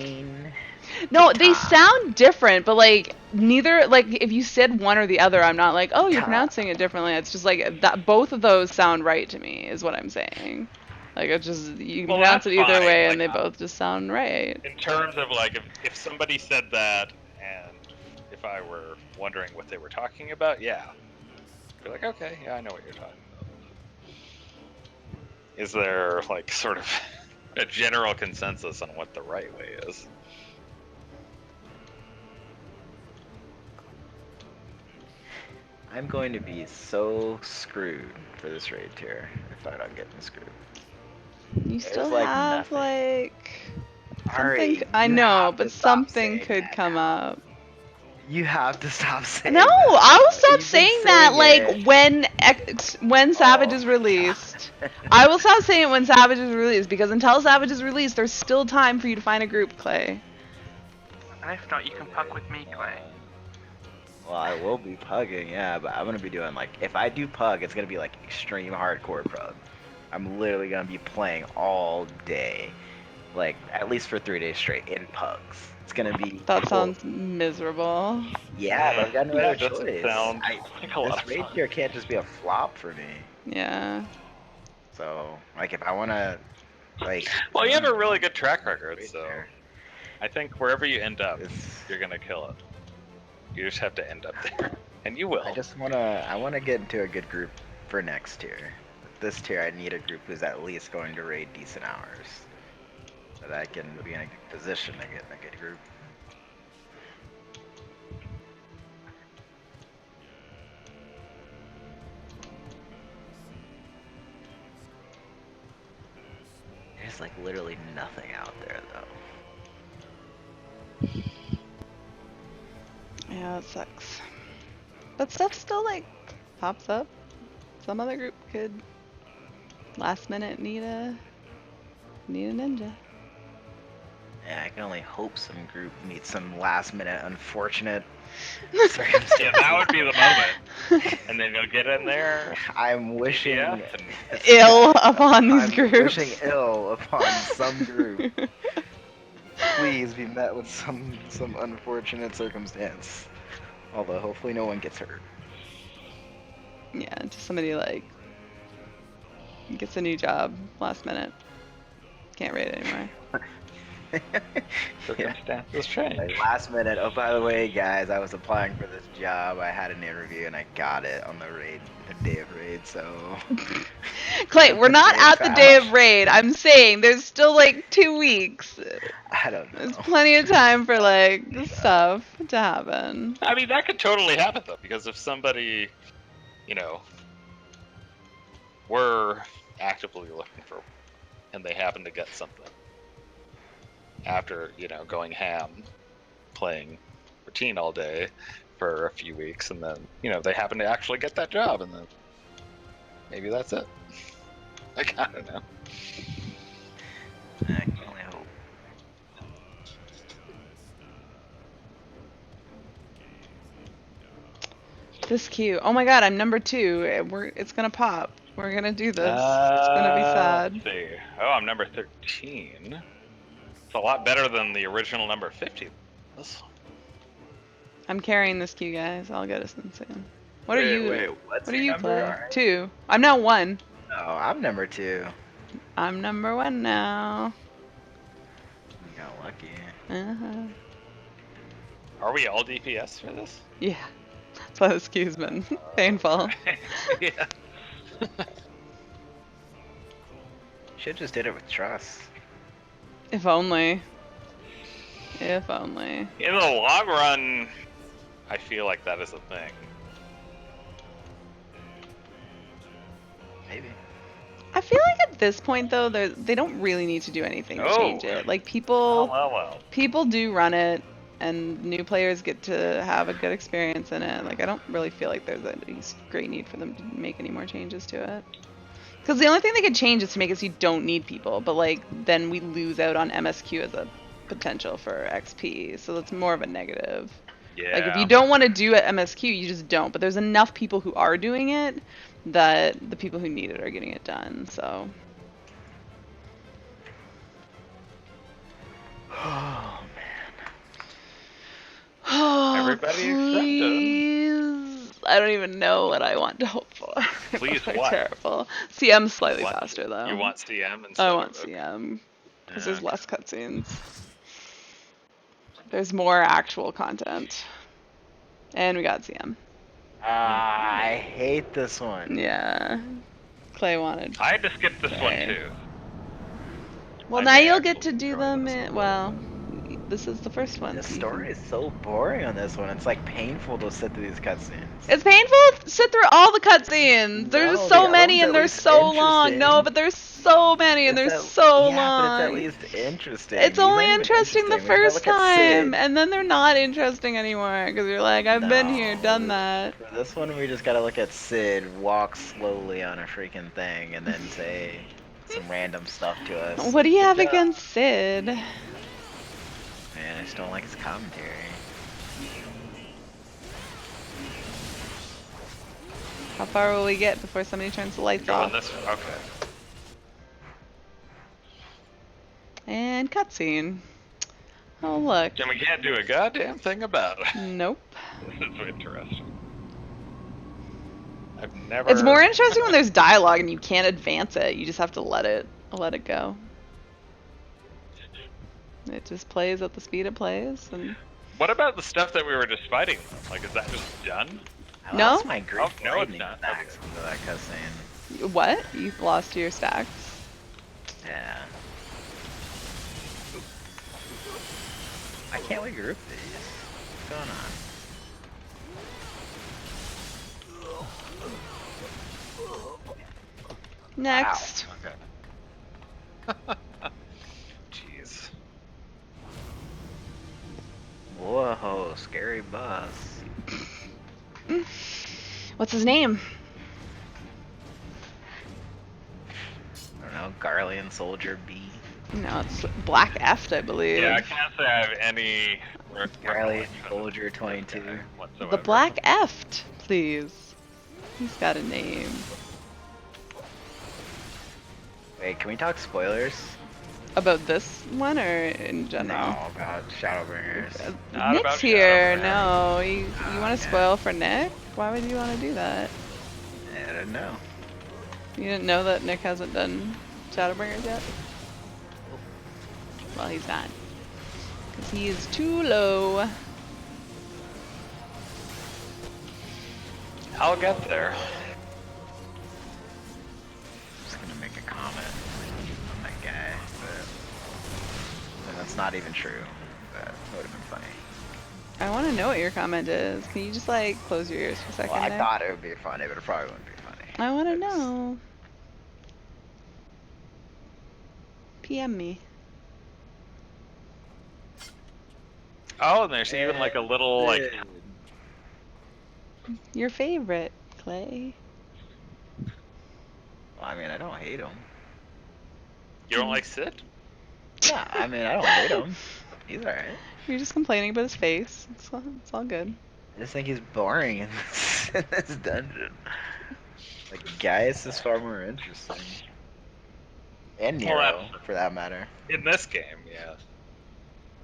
No, they sound different, but, like, neither... Like, if you said one or the other, I'm not like, oh, you're pronouncing it differently. It's just, like, that both of those sound right to me, is what I'm saying. Like, it's just... You can pronounce it either way, and they both just sound right. In terms of, like, if somebody said that, and if I were wondering what they were talking about, yeah. Be like, okay, yeah, I know what you're talking about. Is there, like, sort of a general consensus on what the right way is? I'm going to be so screwed for this raid tier if I don't get this group. You still have, like... Ari, something... I know, but something could come up. You have to stop saying No, that. I will stop You've been saying that saying like when Savage Oh, is released. I will stop saying it when Savage is released because until Savage is released, there's still time for you to find a group, Clay. And if not, you can pug with me, Clay. Well, I will be pugging, yeah, but I'm gonna be doing like if I do pug, it's gonna be like extreme hardcore pug. I'm literally gonna be playing all day, like at least for 3 days straight in pugs. It's gonna be That cool. sounds miserable. Yeah, but I've got no other That doesn't choice. sound like a lot This of raid fun. tier can't just be a flop for me. Yeah. So, like, if I wanna, like, Well, you have a run really good track record, raid so tier, I think wherever you end up, it's. you're gonna kill it. You just have to end up there, and you will. I wanna get into a good group for next tier. This tier, I need a group who's at least going to raid decent hours, so that I can be in a good position to get in a good group. There's like literally nothing out there though. Yeah, that sucks. But stuff still like pops up. Some other group could last minute need a ninja. Yeah, I can only hope some group meets some last minute unfortunate Yeah, circumstances. that would be the moment. And then you'll get in there. I'm wishing Yeah, and Ill upon these I'm groups. wishing ill upon some group. Please be met with some unfortunate circumstance. Although hopefully no one gets hurt. Yeah, just somebody like gets a new job last minute. Can't rate anymore. Yeah. circumstances change. Like last minute, oh by the way guys, I was applying for this job, I had an interview and I got it on the day of raid, so Clay, we're not at the day of Fast. raid. I'm saying there's still like 2 weeks. I don't know. There's plenty of time for like stuff to happen. I mean, that could totally happen though, because if somebody, you know, were actively looking for, and they happen to get something after, you know, going ham, playing routine all day for a few weeks, and then, you know, they happen to actually get that job, and then maybe that's it. Like, I don't know. I can only hope. This queue. Oh my god, I'm number 2. It's gonna pop. We're gonna do this. It's gonna be sad. Let's see. Oh, I'm number 13. It's a lot better than the original number 50. I'm carrying this queue, guys. I'll get us in soon. What are you? What's What are your you, number? Clay? Alright. 2. I'm now 1. No, I'm number 2. I'm number 1 now. You got lucky. Uh-huh. Are we all DPS for this? Yeah. That's why this queue's been painful. Yeah. Should just did it with trust. If only. If only. In the long run, I feel like that is a thing. Maybe. I feel like at this point though, they don't really need to do anything to change Oh. it. Like people Well. people do run it and new players get to have a good experience in it. Like I don't really feel like there's a great need for them to make any more changes to it. Because the only thing they could change is to make it so you don't need people, but like then we lose out on MSQ as a potential for XP, so that's more of a negative. Yeah. Like if you don't want to do it MSQ, you just don't. But there's enough people who are doing it that the people who need it are getting it done. So. Oh Oh, Everybody accepted. please. I don't even know what I want to hope for. Please They're what? terrible. CM's slightly What? faster though. You want CM instead I of... want CM because there's Okay. less cutscenes. There's more actual content, and we got CM. I hate this one. Yeah, Clay wanted. I had to skip this one Okay. too. Well, I now may you'll get to actually do enjoy them. this one. Well, This is the first one. The so you can- story is so boring on this one. It's like painful to sit through these cutscenes. It's painful to sit through all the cutscenes. There's just No, the so other many one's and at they're least so long. No, interesting. but there's so many and they're It's at, so yeah, but it's at long. least interesting. It's These aren't only even interesting the We just gotta first look at time, Sid. and then they're not interesting anymore because you're like, I've been here, done No. that. For this one, we just gotta look at Sid walk slowly on a freaking thing and then say some random stuff to us. What do you Good have job. against Sid? Man, I just don't like his commentary. How far will we get before somebody turns the lights Going off? this way. Okay. And cutscene. Oh look. And we can't do a goddamn thing about it. Nope. This is interesting. I've never. It's more interesting when there's dialogue and you can't advance it. You just have to let it go. It just plays at the speed it plays, and What about the stuff that we were just fighting? Like, is that just done? I No? lost my Greek Oh, no, it's lightning not. stacks into that cutscene. what? You've lost your stacks? Yeah. I can't we group these? What's going on? Next. Okay. Jeez. Whoa, scary boss. What's his name? I don't know, Garlean Soldier B. No, it's Black Eft, I believe. Yeah, I can't say I have any. Garlean Soldier 22. Whatsoever. The Black Eft, please. He's got a name. Wait, can we talk spoilers? About this one or in general? No, about Shadowbringers. Not Nick's about here. Shadowbringers. No, you want yeah. to spoil for Nick? Why would you want to do that? I don't know. You didn't know that Nick hasn't done Shadowbringers yet? Well, he's not. Because he is too low. I'll get there. Just gonna make a comment on that guy, but and that's not even true. That would have been funny. I want to know what your comment is. Can you just like close your ears for a second? Well, I there? thought it would be funny, but it probably wouldn't be funny. I want to It's- know. PM me. Oh, and there's even like a little like. Your favorite, Clay. Well, I mean, I don't hate him. You don't like Sid? Yeah, I mean, I don't hate him. He's alright. You're just complaining about his face. It's all good. I just think he's boring in this dungeon. Like, Gaius is far more interesting. And Well, Nero, that's- for that matter. In this game, yeah.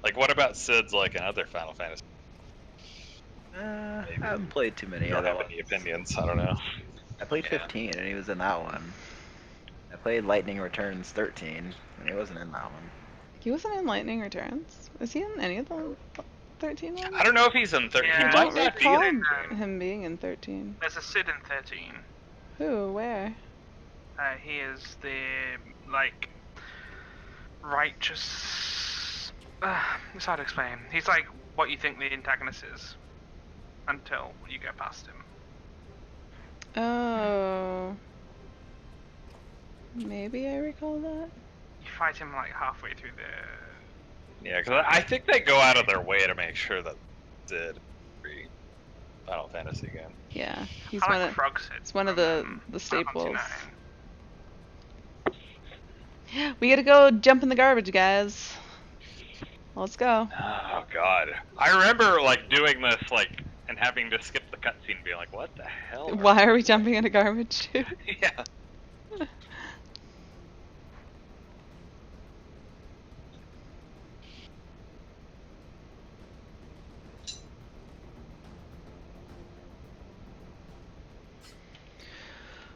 Like, what about Sid's like in other Final Fantasy? I haven't played too many You don't other have ones. any opinions? I don't know. I played Yeah. 15, and he was in that one. I played Lightning Returns 13, and he wasn't in that one. He wasn't in Lightning Returns. Was he in any of the 13 ones? I don't know if he's in 13. Yeah. He I might don't not be recall in 13. him being in 13. There's a Sid in 13. Who? Where? He is the like righteous. It's hard to explain. He's like what you think the antagonist is, until you get past him. Oh. Maybe I recall that. You fight him like halfway through the. Yeah, because I think they go out of their way to make sure that Sid every Final Fantasy game. Yeah, he's I one like of Frog Sid. it's one of from, the Final staples. Fantasy IX. We gotta go jump in the garbage, guys. Let's go. Oh god. I remember like doing this like and having to skip the cutscene and being like, what the hell? Why are we jumping into garbage? Yeah.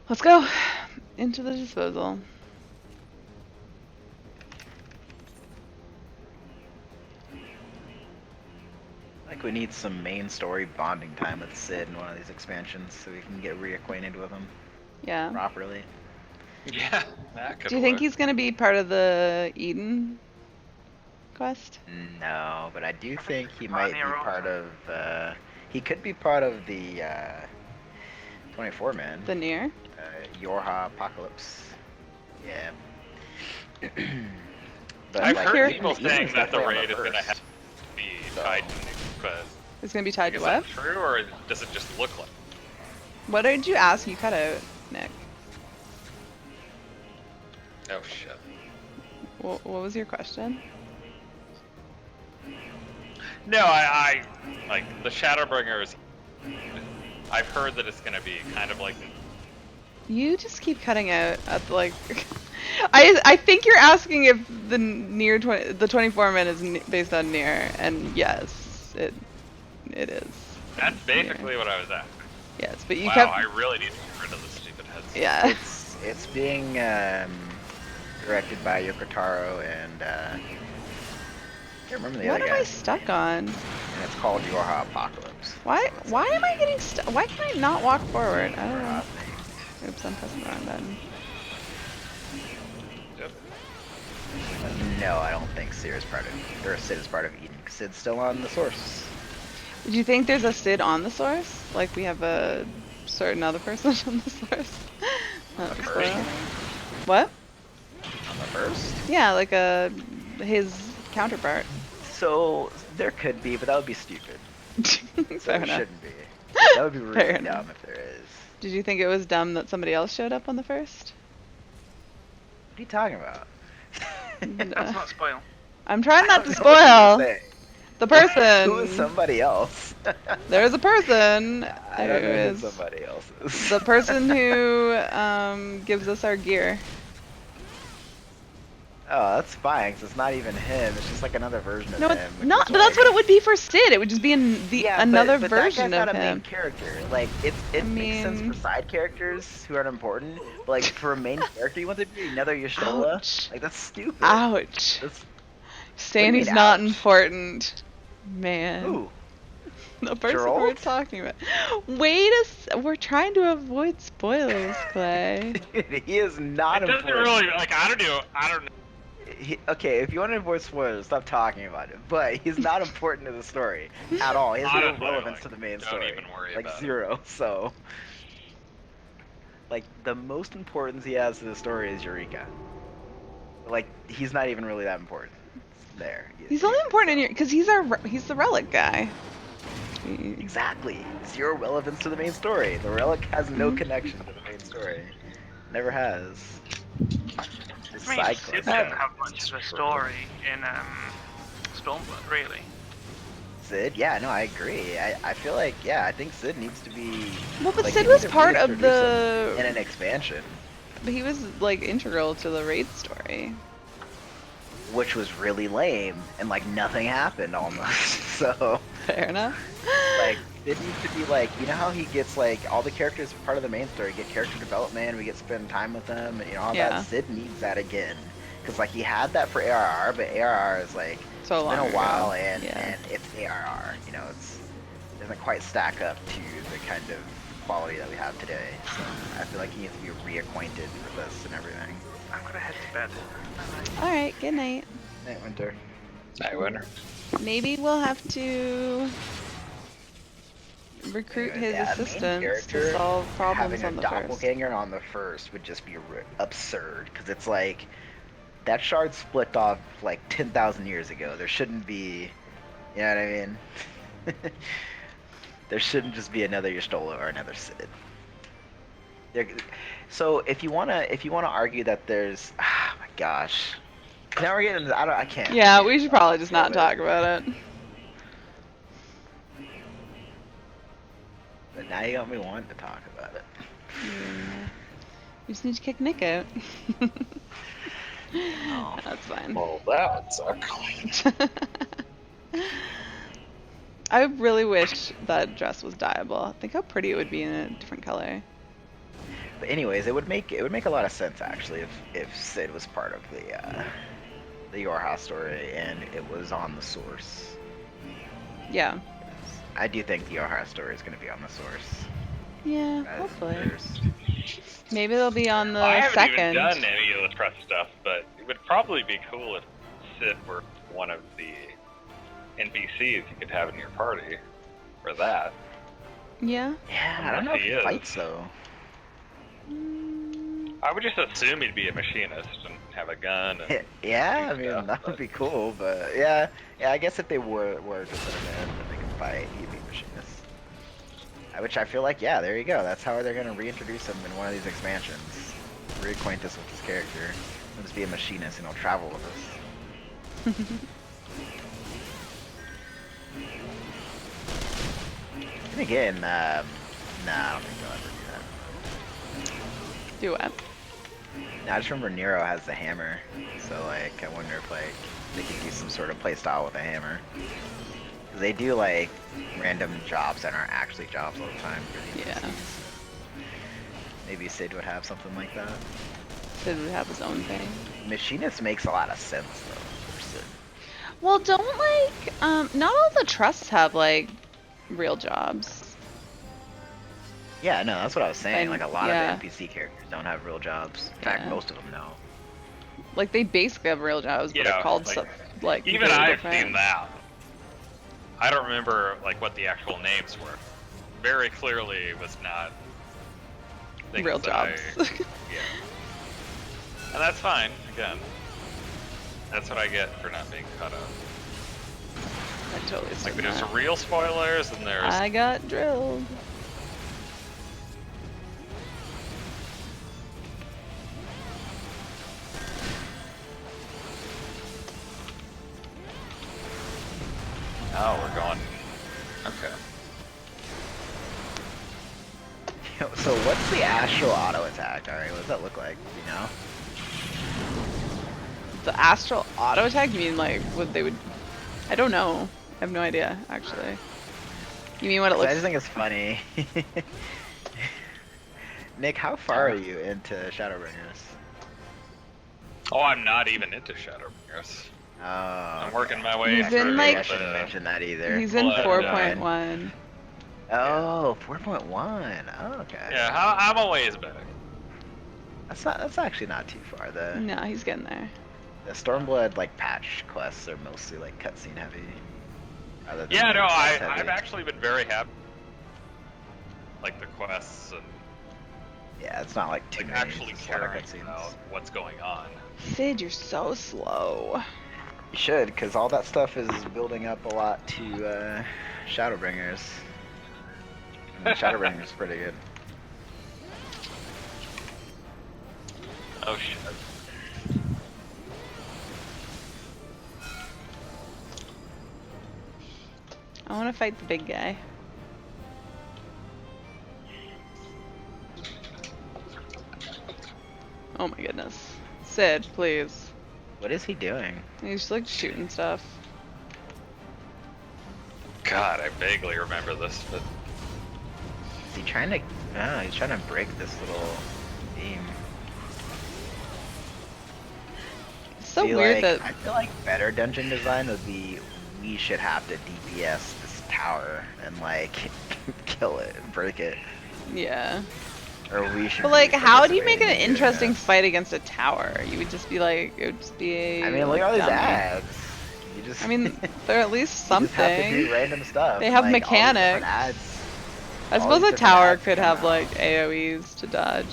Let's go into the disposal. Like, we need some main story bonding time with Sid in one of these expansions so we can get reacquainted with him Yeah. properly. Yeah. That could Do you think work. he's gonna be part of the Eden quest? No, but I do think he Not might be near part Ultros. of. He could be part of the 24 man. The near? Yorha Apocalypse. Yeah. But I'm I've like, heard curious- people Eden's saying that the definitely on raid is going to first. have to be tied to Nuke, but It's gonna be tied to is what? that true, or does it just look like? What did you ask? You cut out, Nick. Oh shit. What was your question? No, I like the Shadowbringers. I've heard that it's going to be kind of like. You just keep cutting out at the, like. I think you're asking if the near the 24 man is based on near, and yes, it is. That's basically what I was asking. Yes, but you Wow, kept. I really need to get rid of the stupid heads. Yeah. It's being directed by Yokotaro and I can't remember the What other am guy. I stuck on? And it's called Yorha Apocalypse. Why am I getting stuck? Why can I not walk forward? I don't know. Yorha Oops, I'm pressing the wrong button. Yep. thing. No, I don't think Sid is part of Eden. 'Cause Sid's still on the source. Do you think there's a Sid on the source? Like we have a certain other person on the source? Not the to first spoil. one? What? On the first. Yeah, like his counterpart. So there could be, but that would be stupid. So Fair it enough. shouldn't be. That would be Fair really enough. dumb if there is. Did you think it was dumb that somebody else showed up on the first? What are you talking about? That's not spoil. I'm trying not to I don't know what you're spoil saying. the person. Who is somebody else? There's a person I who don't know who is somebody else is. the person who gives us our gear. Oh, that's fine, 'cause it's not even him. It's just like another version of No, him. it's which not. is But that's like- what it would be for Sid. It would just be Yeah, another but version that guy's of not a main him. character. Like it makes sense mean- for side characters who aren't important. But like for a main character, you want to be another Y'shtola? Ouch. Like that's stupid. Ouch. That's, Saying mean, he's not ouch? important. Man. ooh, The person we're Gerald? talking about. We're trying to avoid spoilers, Clay. he is not It doesn't important. really like. I don't know. Okay, if you want to avoid spoilers, stop talking about it. But he's not important to the story at all. He has no Honestly, relevance like, to the main don't story. even worry Like about it. zero. So, like the most importance he has to the story is Eureka. Like he's not even really that important. There. He's only important in your because he's the relic guy. Exactly. Zero relevance to the main story. The relic has no Mhm. connection to the main story. Never has. Just I mean, side Sid quests. didn't have much of a story in Stormblood, really. Sid? Yeah, no, I agree. I feel like, yeah, I think Sid needs to be. Well, but like, Sid they was need to part of reintroduce him in the. an expansion, But he was like integral to the raid story. which was really lame, and like nothing happened almost. So, Fair enough. like, it needs to be like, you know how he gets like all the characters part of the main story get character development, we get to spend time with them, and you know all Yeah. that. Sid needs that again, because like he had that for ARR, but ARR is like So it's long been a ago. while, and Yeah. and it's ARR. You know, it doesn't quite stack up to the kind of quality that we have today. So I feel like he needs to be reacquainted with this and everything. I'm gonna head to bed. All right. Good night. Night Winter. I wonder. Maybe we'll have to recruit his Yeah, main assistants character to solve problems Having on a the first. doppelganger on the first would just be absurd, because it's like that shard split off like 10,000 years ago. There shouldn't be, you know what I mean? There shouldn't just be another Y'shtola or another Sid. So if you wanna argue that there's, ah my gosh, now we're getting, I can't. Yeah, we should probably just not talk about it. But now you got me wanting to talk about it. Yeah. You just need to kick Nick out. Oh. That's fine. Well, that would suck. I really wish that dress was dyeable. Think how pretty it would be in a different color. But anyways, it would make a lot of sense actually if Sid was part of the Yorha story and it was on the source. Yeah. I do think the Yorha story is going to be on the source. Yeah, as hopefully. first. Maybe they'll be on the I haven't second. even done any of the press stuff, but it would probably be cool if Sid were one of the NPCs you could have in your party for that. Yeah. Yeah, I don't know if He he is. fights though. I would just assume he'd be a machinist and have a gun and Yeah, I do mean stuff, that would but- be cool, but yeah, I guess if they were to put him in, then they could fight. He'd be machinist. Which I feel like, yeah, there you go. That's how they're gonna reintroduce him in one of these expansions. Reacquaint us with his character. He'll just be a machinist and he'll travel with us. And again, nah, I don't think they'll ever do that. Do what? No, I just remember Nero has the hammer, so like I wonder if like they could do some sort of playstyle with a hammer. 'Cause they do like random jobs that aren't actually jobs all the time. For the Yeah. NPCs. Maybe Sid would have something like that. Sid would have his own thing. Machinist makes a lot of sense though for Sid. Well, don't not all the trusts have like real jobs. Yeah, no, that's what I was saying. And- Like a lot yeah. of the NPC characters don't have real jobs. In fact, Yeah. most of them don't. Like they basically have real jobs, but Yeah, they're called like, stuff like even completely I've different. seen that. I don't remember like what the actual names were. Very clearly, it was not things Real that jobs. Yeah, and that's fine. Again, that's what I get for not being caught up. I totally Like assume there's that. real spoilers and there's I got drilled. oh, we're going. Okay. So what's the astral auto attack? Alright, what does that look like? Do you know? The astral auto attack? You mean like what they would? I don't know. I have no idea actually. You mean what it 'Cause I looks? just think it's funny. Nick, how far are you into Shadowbringers? Oh, I'm not even into Shadowbringers. Oh, I'm working my way He's through. in, Maybe like- I shouldn't mention that either. He's in Well, 4.1. Oh, 4.1. Oh, okay. Yeah, I'm a ways back. That's actually not too far. No, he's getting there. The Stormblood like patch quests are mostly like cutscene heavy. Rather than, Yeah, no, quest heavy. I've actually been very happy. Like the quests and Yeah, it's not like too like many. actually it's just a lot of caring cutscenes. about what's going on. Sid, you're so slow. You should, because all that stuff is building up a lot to Shadowbringers. And Shadowbringers is pretty good. Oh shit. I want to fight the big guy. Oh my goodness. Sid, please. What is he doing? He's just like shooting stuff. God, I vaguely remember this, but Is he trying to? Oh, he's trying to break this little beam. It's so See, weird like, that I feel like better dungeon design would be we should have to DPS this tower and like kill it and break it, yeah. or we should. But be like, how do you make an participating in doing interesting that. fight against a tower? You would just be like, it would just be a. I mean, look at all these dummy. ads. You just. I mean, they're at least you just have to do something. random stuff. They have like, all these different mechanics. Ads. I all suppose these a different tower ads could come have out. like AoEs to dodge.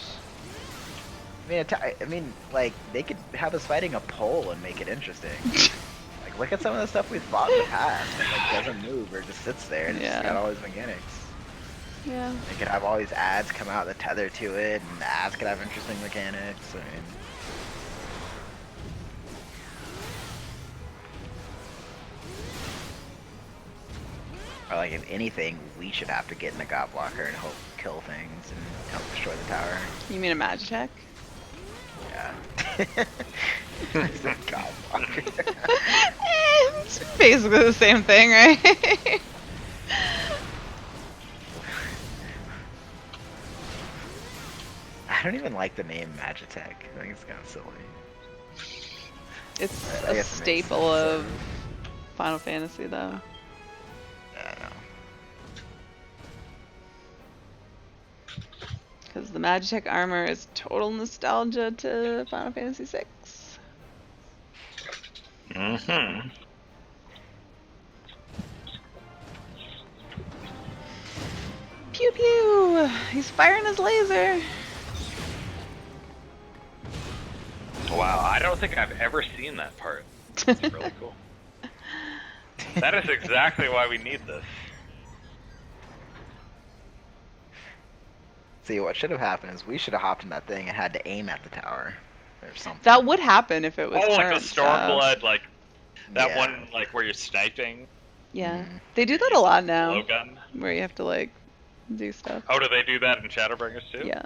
I mean, like they could have us fighting a pole and make it interesting. Like, look at some of the stuff we've fought in the past. It like doesn't move or just sits there and it's just Yeah. got all these mechanics. Yeah. They could have all these ads come out that tether to it, and the ads could have interesting mechanics. I mean, or like if anything, we should have to get in the God Blocker and help kill things and help destroy the tower. You mean a Magitech? Yeah. It's a God Blocker. It's basically the same thing, right? I don't even like the name Magitech. I think it's kind of silly. It's I a guess it makes staple sense, of Final Fantasy, though. Yeah, I know. Because the Magitech armor is total nostalgia to Final Fantasy VI. mm-hmm. He's firing his laser. Wow, I don't think I've ever seen that part. It's really cool. That is exactly why we need this. See, what should have happened is we should have hopped in that thing and had to aim at the tower or something. That would happen if it was Oh, like the turret stuff. Stormblood, like that Yeah. one, like where you're sniping. Yeah, Mhm. they do that a lot now, Blowgun. where you have to like do stuff. Oh, do they do that in Shadowbringers too? Yeah.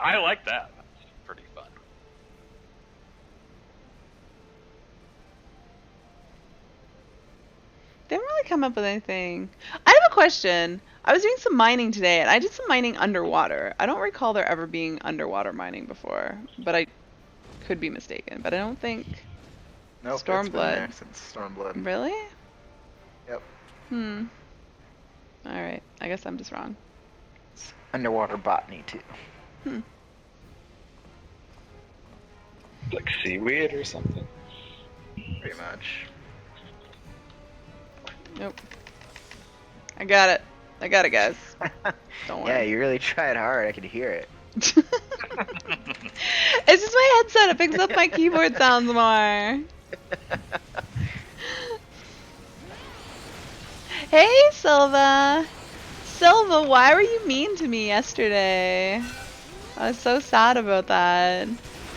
I like that. That's pretty fun. They haven't really come up with anything. I have a question. I was doing some mining today, and I did some mining underwater. I don't recall there ever being underwater mining before, but I could be mistaken. But I don't think. Nope, it's been Stormblood. there since Stormblood. Really? Yep. Hmm. All right. I guess I'm just wrong. It's underwater botany too. Hmm. Like seaweed or something. Pretty much. Nope. I got it. I got it, guys. Don't Yeah, worry. you really tried hard. I could hear it. It's just my headset. It picks up my keyboard sounds more. Hey, Silva. Silva, why were you mean to me yesterday? I was so sad about that.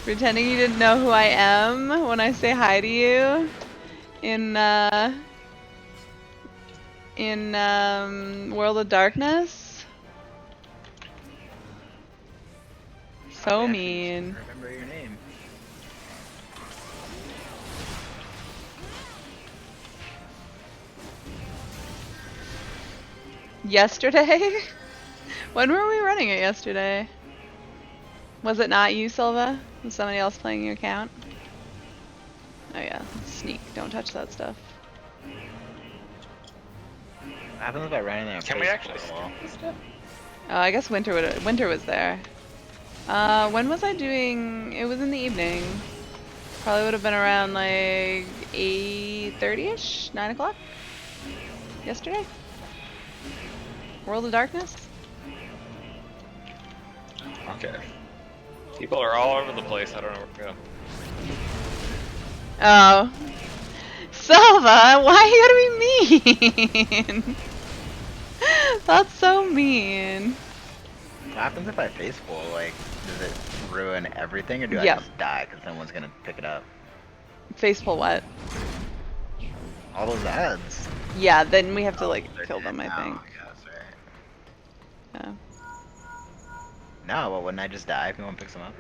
Pretending you didn't know who I am when I say hi to you in World of Darkness. So I actually mean. just remember your name. Yesterday? When were we running it yesterday? Was it not you, Silva? Was somebody else playing your account? Oh yeah, sneak. Don't touch that stuff. What happens if I ran in there? and Can we placed actually for a while? skip this stuff? Oh, I guess Winter was there. When was I doing? It was in the evening. Probably would have been around like 8:30ish, 9 o'clock. Yesterday. World of Darkness. Okay. People are all over the place. I don't know where to go. Oh. Silva, why you gotta be mean? That's so mean. What happens if I face full? Like, does it ruin everything, or do Yeah. I just die because someone's gonna pick it up? Facepull what? All those ads. Yeah, then we have to like They're kill dead them, I now, think. guess, right? Yeah. No, but wouldn't I just die if no one picks them up?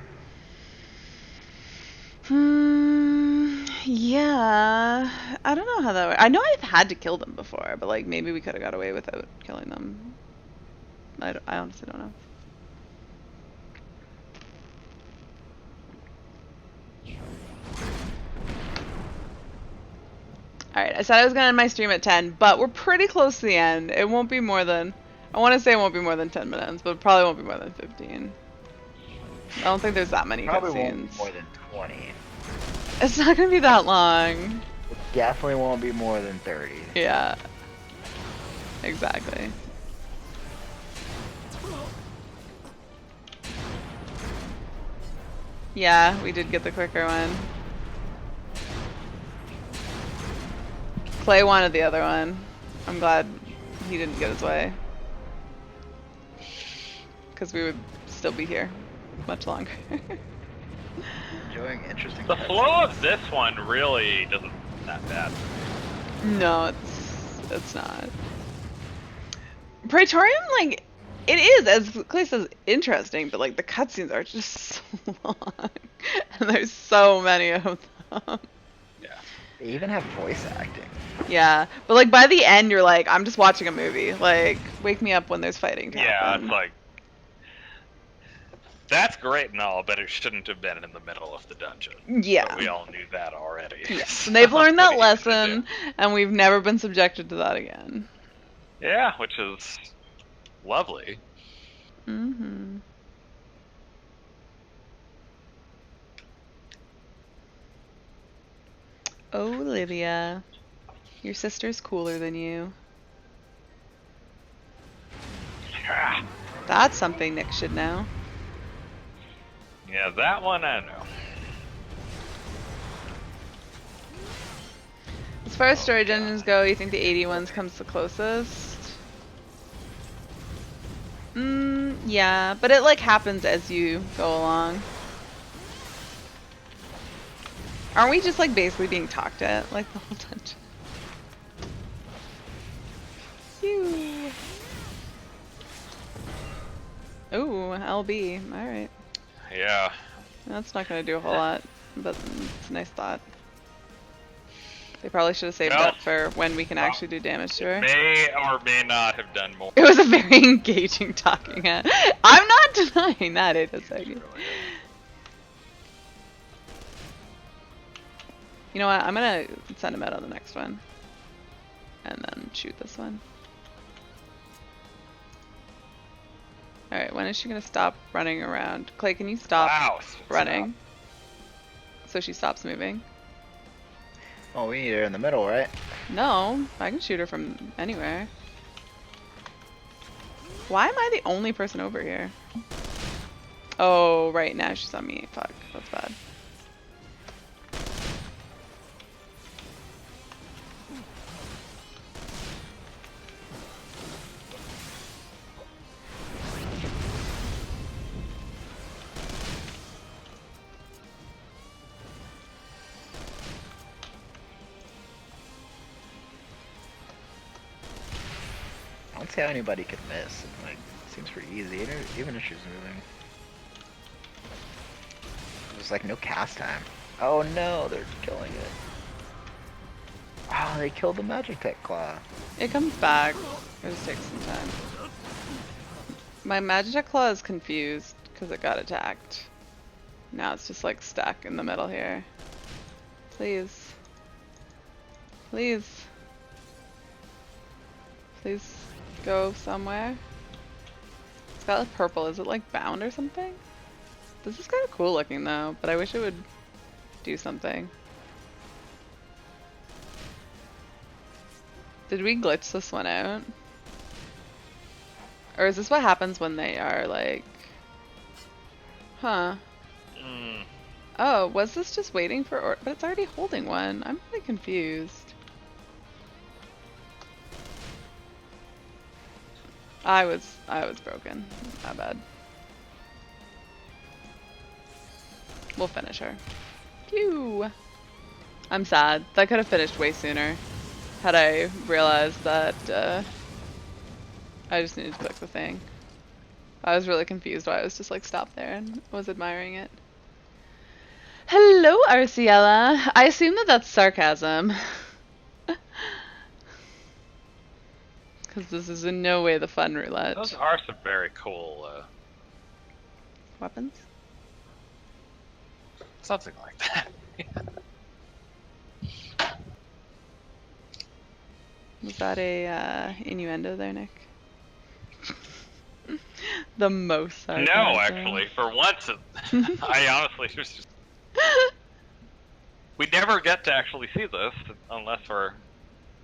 Yeah. I don't know how that works. I know I've had to kill them before, but like maybe we could have got away without killing them. I honestly don't know. Alright, I said I was gonna end my stream at 10, but we're pretty close to the end. It won't be more than, I want to say it won't be more than 10 minutes, but it probably won't be more than 15. I don't think there's that many Probably won't be cutscenes. more than 20. It's not gonna be that long. It definitely won't be more than 30. Yeah. Exactly. Yeah, we did get the quicker one. Clay wanted the other one. I'm glad he didn't get his way. Because we would still be here much longer. Enjoying interesting. The cutscenes. flow of this one really doesn't that bad. No, it's not. Praetorium, like, it is, as Clay says, interesting, but like the cutscenes are just so long. And there's so many of them. Yeah. They even have voice acting. Yeah, but like by the end, you're like, I'm just watching a movie. Like, wake me up when there's fighting to Yeah, happen. it's like that's great and all, but it shouldn't have been in the middle of the dungeon. Yeah. But we all knew that already. Yes, and they've learned What that are you gonna lesson, and we've never been subjected to that again. do? Yeah, which is lovely. Mm-hmm. Olivia, your sister's cooler than you. That's something Nick should know. Yeah, that one I know. As far as storage engines go, you think the 80 ones comes the closest? Yeah, but it like happens as you go along. Aren't we just like basically being talked at like the whole dungeon? Phew. Ooh, LB. Alright. Yeah. That's not gonna do a whole lot, but it's a nice thought. They probably should have saved Well, that for when we can actually do damage to her. May or may not have done more. It was a very engaging talking head. I'm not denying that, it a second. You know what? I'm gonna send him out on the next one. And then shoot this one. Alright, when is she gonna stop running around? Clay, can you stop running? So she stops moving. Oh, we need her in the middle, right? No, I can shoot her from anywhere. Why am I the only person over here? Oh, right now she's on me. Fuck, that's bad. I don't see how anybody could miss. It, like, seems pretty easy, even if she's moving. There's like no cast time. Oh no, they're killing it. Oh, they killed the Magic Tech Claw. It comes back. It just takes some time. My Magitech Claw is confused because it got attacked. Now it's just like stuck in the middle here. Please. Please. Please go somewhere. It's got like purple. Is it like bound or something? This is kind of cool looking though, but I wish it would do something. Did we glitch this one out? Or is this what happens when they are like... Huh. Oh, was this just waiting for or but it's already holding one. I'm really confused. I was broken. Not bad. We'll finish her. Phew. I'm sad. That could have finished way sooner. Had I realized that I just needed to click the thing. I was really confused why I was just like stopped there and was admiring it. Hello, Arciella. I assume that that's sarcasm. Because this is in no way the fun roulette. Those are some very cool Weapons? something like that. Was that a innuendo there, Nick? The most sarcasm. No, actually, for once, I honestly just... We never get to actually see this unless we're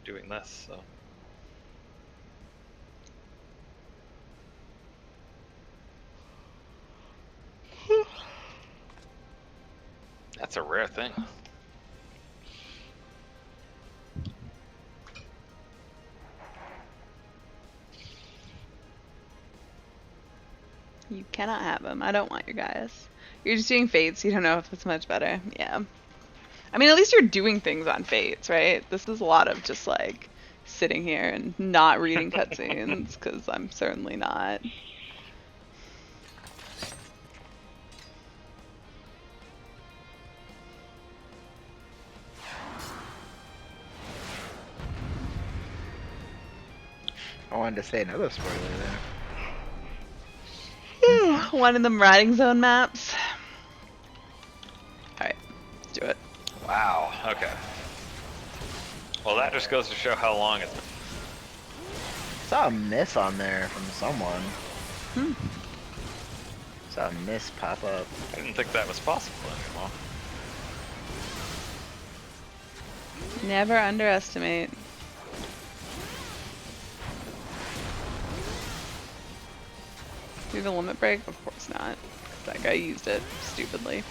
doing this, so... That's a rare thing. You cannot have them. I don't want your guys. You're just doing fates. You don't know if it's much better. Yeah. I mean, at least you're doing things on fates, right? This is a lot of just like sitting here and not reading cutscenes because I'm certainly not. I wanted to say another spoiler there. One of them riding zone maps. Alright, let's do it. Wow, okay. Well, that just goes to show how long it's been. Saw a miss on there from someone. Hmm. Saw a miss pop up. I didn't think that was possible anymore. Never underestimate. Do the limit break? Of course not. 'Cause that guy used it stupidly.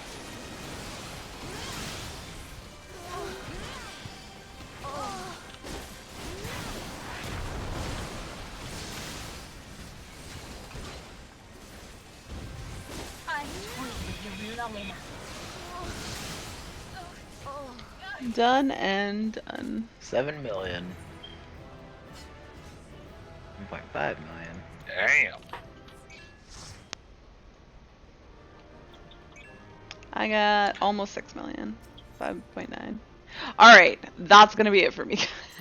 Done and done. 7 million. 1.5 million. Damn. I got almost 6 million. 5.9. Alright, that's gonna be it for me,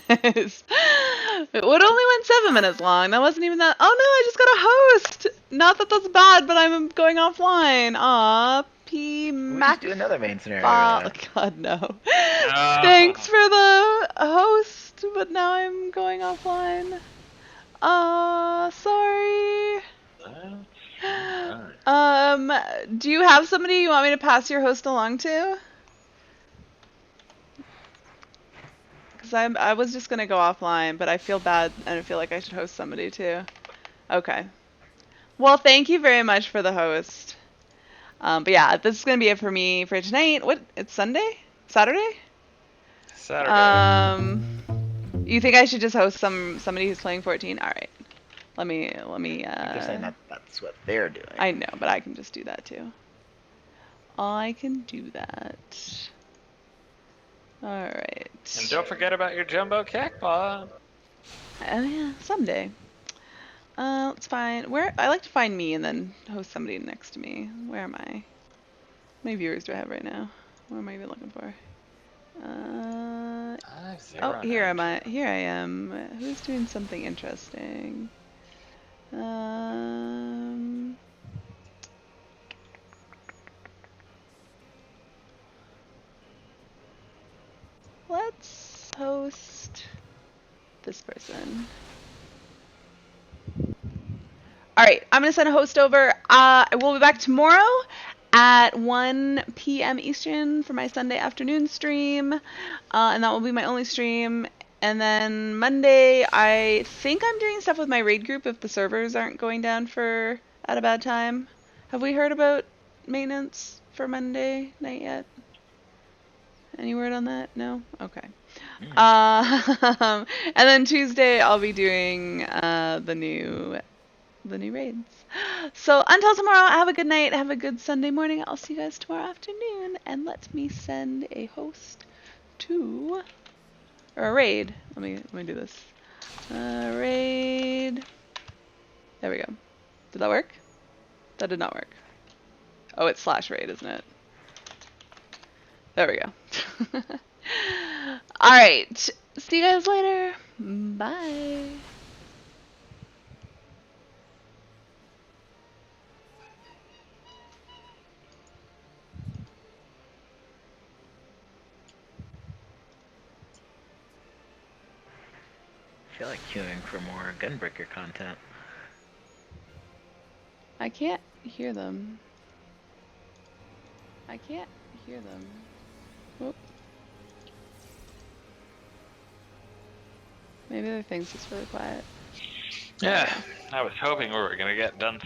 guys. It would only went 7 minutes long. That wasn't even that. Oh no, I just got a host! Not that that's bad, but I'm going offline. Aw, P. We Mac. just do another main scenario. God, no. Thanks for the host, but now I'm going offline. Sorry. Do you have somebody you want me to pass your host along to? Because I was just gonna go offline, but I feel bad and I feel like I should host somebody too. Okay. Well, thank you very much for the host. But yeah, this is gonna be it for me for tonight. What? It's Sunday? Saturday? Saturday. You think I should just host somebody who's playing 14? All right. Let me. They're saying that's what they're doing. I know, but I can just do that too. I can do that. All right. And don't forget about your jumbo cackpot. Oh yeah, someday. Let's find where I like to find me and then host somebody next to me. Where am I? How many viewers do I have right now? What am I even looking for? Oh, here am I. Here I am. Who's doing something interesting? Let's host this person. Alright, I'm gonna send a host over. We'll be back tomorrow at 1 p.m. Eastern for my Sunday afternoon stream. And that will be my only stream. And then Monday, I think I'm doing stuff with my raid group if the servers aren't going down at a bad time. Have we heard about maintenance for Monday night yet? Any word on that? No? Okay. And then Tuesday, I'll be doing the new raids. So until tomorrow, have a good night. Have a good Sunday morning. I'll see you guys tomorrow afternoon. And let me send a host to... Or a raid. Let me do this. Raid. There we go. Did that work? That did not work. Oh, it's /raid, isn't it? There we go. Alright. See you guys later. Bye. I feel like queuing for more Gunbreaker content. I can't hear them. I can't hear them. Whoop. Maybe their thing's just really quiet. Yeah, I was hoping we were gonna get done.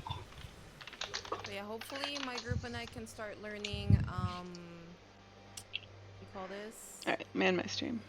So yeah, hopefully my group and I can start learning, what do you call this? Alright, man my stream.